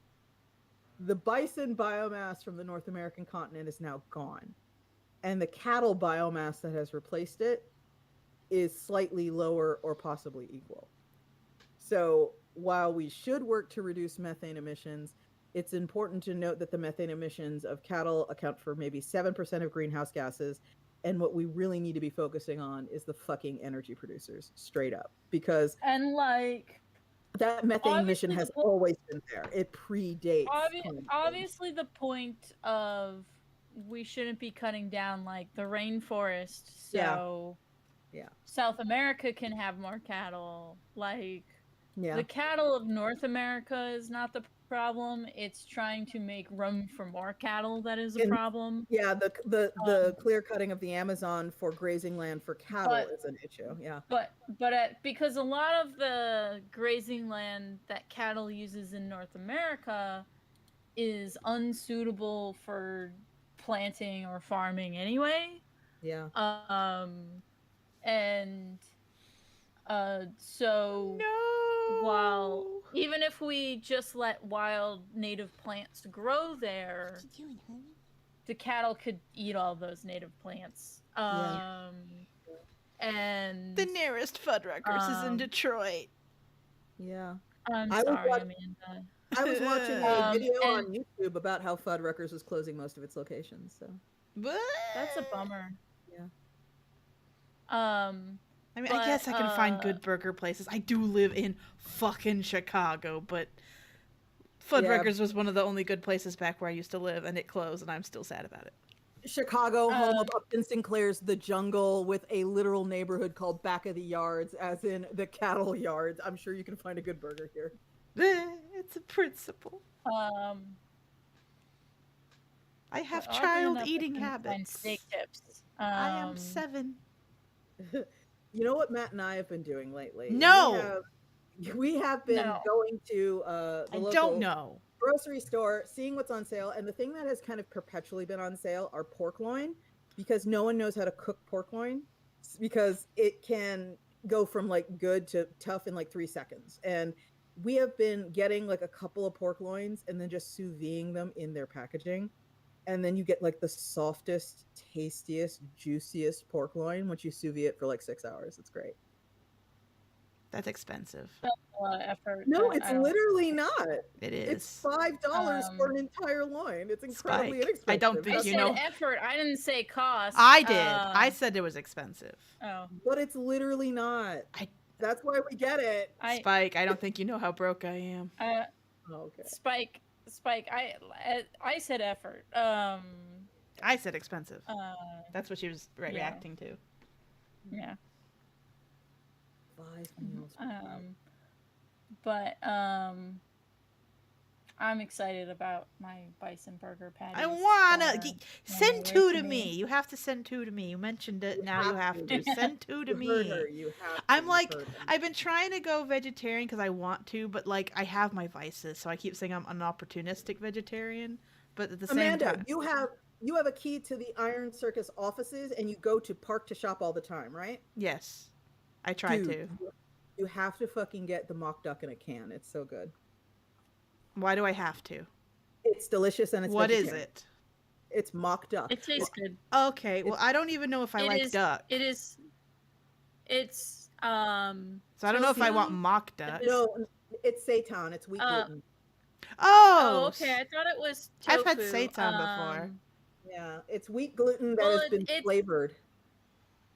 The bison biomass from the North American continent is now gone, and the cattle biomass that has replaced it is slightly lower or possibly equal. So while we should work to reduce methane emissions, it's important to note that the methane emissions of cattle account for maybe 7% of greenhouse gases. And what we really need to be focusing on is the fucking energy producers, straight up. Because that methane emission has always been there. It predates. Obviously, the point of we shouldn't be cutting down like the rainforest. So South America can have more cattle. The cattle of North America is not the problem. It's trying to make room for more cattle that is a problem. Yeah, the clear cutting of the Amazon for grazing land for cattle is an issue. Yeah. But because a lot of the grazing land that cattle uses in North America is unsuitable for planting or farming anyway. Yeah. And So No. while even if we just let wild native plants grow there, What you doing, honey? the cattle could eat all those native plants. And The nearest Fuddruckers is in Detroit. Yeah. I'm I was sorry, watch- Amanda. I was watching a video and- on YouTube about how Fuddruckers was closing most of its locations. So That's a bummer. Yeah. I mean, I guess I can find good burger places. I do live in fucking Chicago, but Fuddruckers was one of the only good places back where I used to live, and it closed, and I'm still sad about it. Chicago, home of Upton Sinclair's The Jungle, with a literal neighborhood called Back of the Yards, as in the cattle yards. I'm sure you can find a good burger here. It's a principle. I I have child eating habits. Steak tips. I am 7. You know what Matt and I have been doing lately? No! We have been No. going to the I local don't know. grocery store, seeing what's on sale, and the thing that has kind of perpetually been on sale are pork loin, because no one knows how to cook pork loin, because it can go from like good to tough in like 3 seconds. And we have been getting like a couple of pork loins and then just sous videing them in their packaging. And then you get like the softest, tastiest, juiciest pork loin once you sous vide it for like 6 hours. It's great. That's expensive. A lot of effort. No, but it's I don't- literally not. It is. It's $5 for an entire loin. It's incredibly Spike, inexpensive. I don't I think you said know. effort. I didn't say cost. I did. I said it was expensive. Oh, But it's literally not. I- That's why we get it. Spike, I don't think you know how broke I am. Oh, okay. Spike. I said effort. I said expensive. That's what she was yeah. reacting to. Yeah. 5 meals. But I'm excited about my bison burger patties. I wanna for- send way 2 to to me. me. You have to send 2 to me. You mentioned it. You Now you have have to. to send 2 to You heard me. her. You have to. I'm You like, heard her. I've been trying to go vegetarian because I want to, but like I have my vices, so I keep saying I'm an opportunistic vegetarian. But at the same Amanda, time, you have a key to the Iron Circus offices, and you go to Park to shop all the time, right? yes, I try Dude, to. You have to fucking get the mock duck in a can. It's so good. Why do I have to? It's delicious and it's What is vegetarian. it? It's mock duck. It tastes good. Okay, well I don't even know if I It like is- duck, It is. It's so I don't know if I want tofu. mock duck. No, it's seitan. It's wheat Uh, gluten. Oh, okay. I thought it was tofu. I've had seitan before. Yeah, it's wheat gluten that well, has been it's- flavored.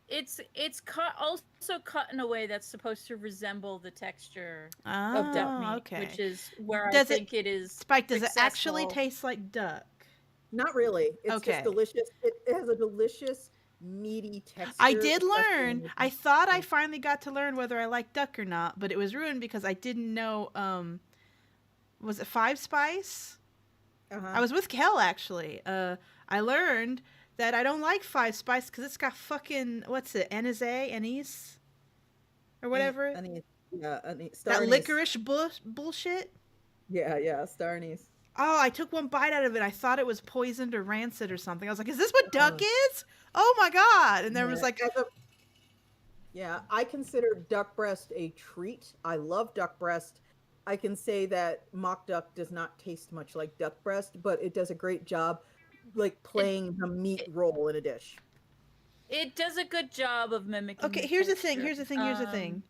It's cut also cut in a way that's supposed to resemble the texture Oh, of duck meat, okay. which is where Does I it- think it is. Spike, does it actually successful. taste like duck? Not really. It's Okay. just delicious. It has a delicious meaty texture. I did especially learn. when I thought I finally got to learn whether I like duck or not, but it was ruined because I didn't know. Was it 5 Spice? Uh-huh. I was with Kel actually. I learned that I don't like 5 Spice because it's got fucking what's it, anise, or whatever. Star That anise. licorice bullshit. Yeah, star anise. Oh, I took one bite out of it. I thought it was poisoned or rancid or something. I was like, "Is this what duck is?" Oh my god! And there was like, yeah, I consider duck breast a treat. I love duck breast. I can say that mock duck does not taste much like duck breast, but it does a great job, like playing the meat role in a dish. It does a good job of mimicking. okay, here's the thing. Here's the thing.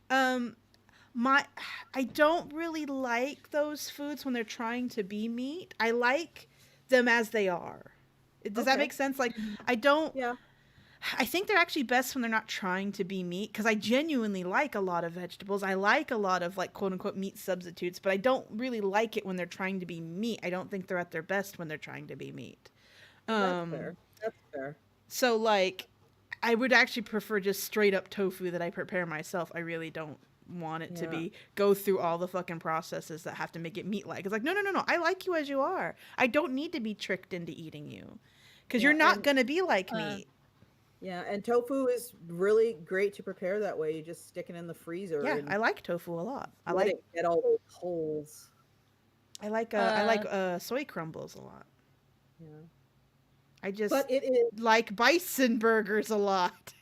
I don't really like those foods when they're trying to be meat. I like them as they are. Does that Okay. make sense? Like, I don't. Yeah. I think they're actually best when they're not trying to be meat because I genuinely like a lot of vegetables. I like a lot of like quote unquote meat substitutes, but I don't really like it when they're trying to be meat. I don't think they're at their best when they're trying to be meat. That's fair. That's fair. So like, I would actually prefer just straight up tofu that I prepare myself. I really don't want it to be go through all the fucking processes that have to make it meat like. It's like no. I like you as you are. I don't need to be tricked into eating you because you're not gonna be like me. Yeah, and tofu is really great to prepare that way. You just stick it in the freezer. Yeah, and I like tofu a lot. I let like it get all those holes. I like soy crumbles a lot. Yeah. I just But it is like bison burgers a lot.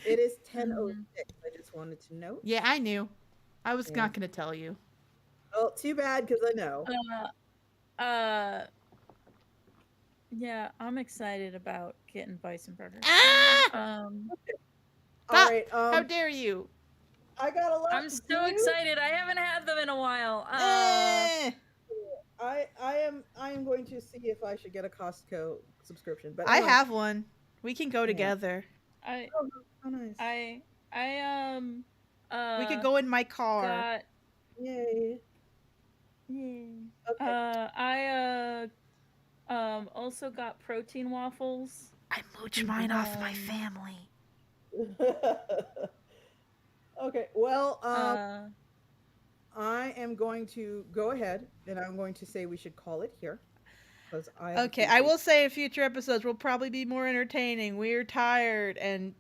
It is 10:06. Mhm. I just wanted to note. Yeah, I knew. I was Yeah. not going to tell you. Well, too bad because I know. Uh, yeah, I'm excited about getting bison burgers Ah! tomorrow. All Stop! right. How dare you? I got a I'm lot to so do. excited. I haven't had them in a while. Eh. I am going to see if I should get a Costco subscription. But I anyway, have one. We can go yeah. together. I, Oh, how nice. I, We could uh, go in my car. got, Yay. yeah. Okay. Also got protein waffles. I mooch mine off my Um, family. Okay. Well, uh, I am going to go ahead and I'm going to say we should call it here because I have Okay, I will say in future episodes will probably be more entertaining. We're tired and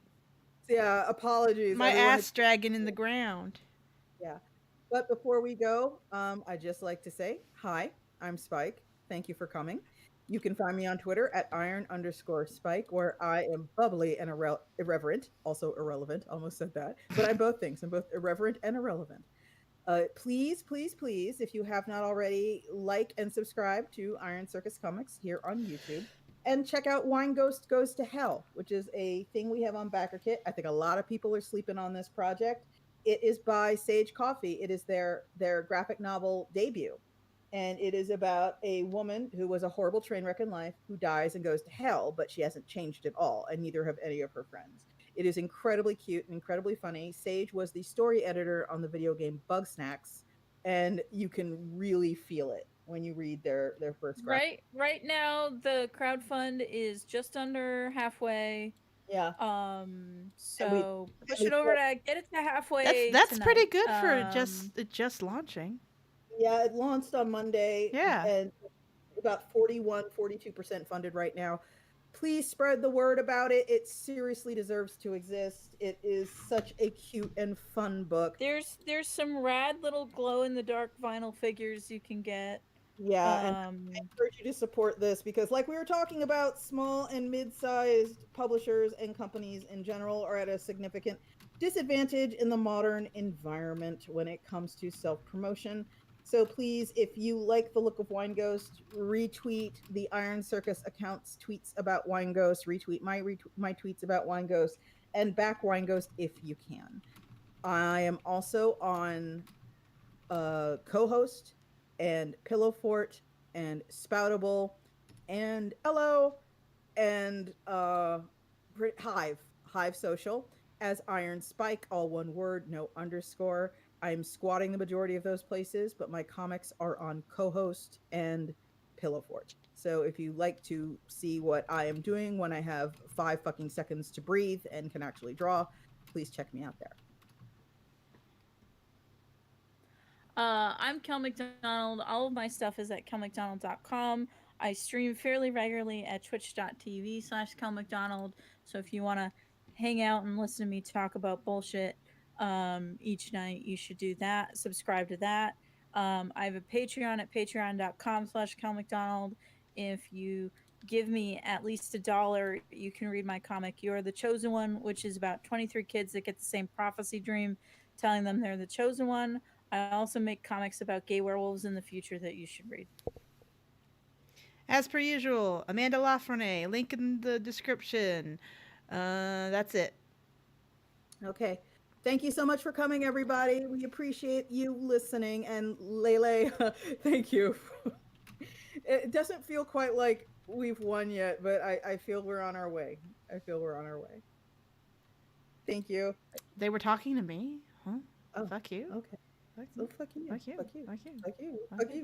Yeah, apologies, my everyone. ass dragging in the ground. Yeah. But before we go, I just like to say hi. I'm Spike. Thank you for coming. You can find me on Twitter at iron_spike, where I am bubbly and irreverent, also irrelevant. Almost said that, but I'm both things. I'm both irreverent and irrelevant. Please, please, please, if you have not already, like and subscribe to Iron Circus Comics here on YouTube. And check out Wine Ghost Goes to Hell, which is a thing we have on BackerKit. I think a lot of people are sleeping on this project. It is by Sage Coffee. It is their graphic novel debut. And it is about a woman who was a horrible train wreck in life who dies and goes to hell, but she hasn't changed at all, and neither have any of her friends. It is incredibly cute and incredibly funny. Sage was the story editor on the video game Bug Snacks, and you can really feel it when you read their first graphic. right now the crowdfund is just under halfway. Yeah, and we So push we it over to get it to halfway That's pretty tonight. good for just launching. yeah, it launched on Monday, Yeah. and about 41, 42% funded right now. Please spread the word about it. It seriously deserves to exist. It is such a cute and fun book. There's some rad little glow in the dark vinyl figures you can get. Yeah, and I encourage you to support this because, like we were talking about, small and mid-sized publishers and companies in general are at a significant disadvantage in the modern environment when it comes to self-promotion. So please, if you like the look of Wine Ghost, retweet the Iron Circus account's tweets about Wine Ghost, retweet my tweets about Wine Ghost, and back Wine Ghost if you can. I am also on co-host and Pillow Fort and Spoutable and Hello and Hive Social as Iron Spike, all one word, no underscore. I'm squatting the majority of those places, but my comics are on co-host and Pillow Fort. So if you like to see what I am doing when I have 5 fucking seconds to breathe and can actually draw, please check me out there. I'm Kel McDonald. All of my stuff is at kelmcdonald.com. I stream fairly regularly at twitch.tv/kelmcdonald. So if you want to hang out and listen to me talk about bullshit each night, you should do that. Subscribe to that. I have a Patreon at patreon.com/kelmcdonald. If you give me at least $1, you can read my comic You're the Chosen One, which is about 23 kids that get the same prophecy dream telling them they're the chosen one. I also make comics about gay werewolves in the future that you should read. As per usual, Amanda Lafrene, link in the description. That's it. Okay. Thank you so much for coming, everybody. We appreciate you listening. And Lele, thank you. It doesn't feel quite like we've won yet, but I feel we're on our way. I feel we're on our way. Thank you. They were talking to me? Huh? Oh, Fuck you. okay. Fuck So you. fuck you. Fuck you. Fuck you. Fuck you. Fuck you. Fuck Fuck you.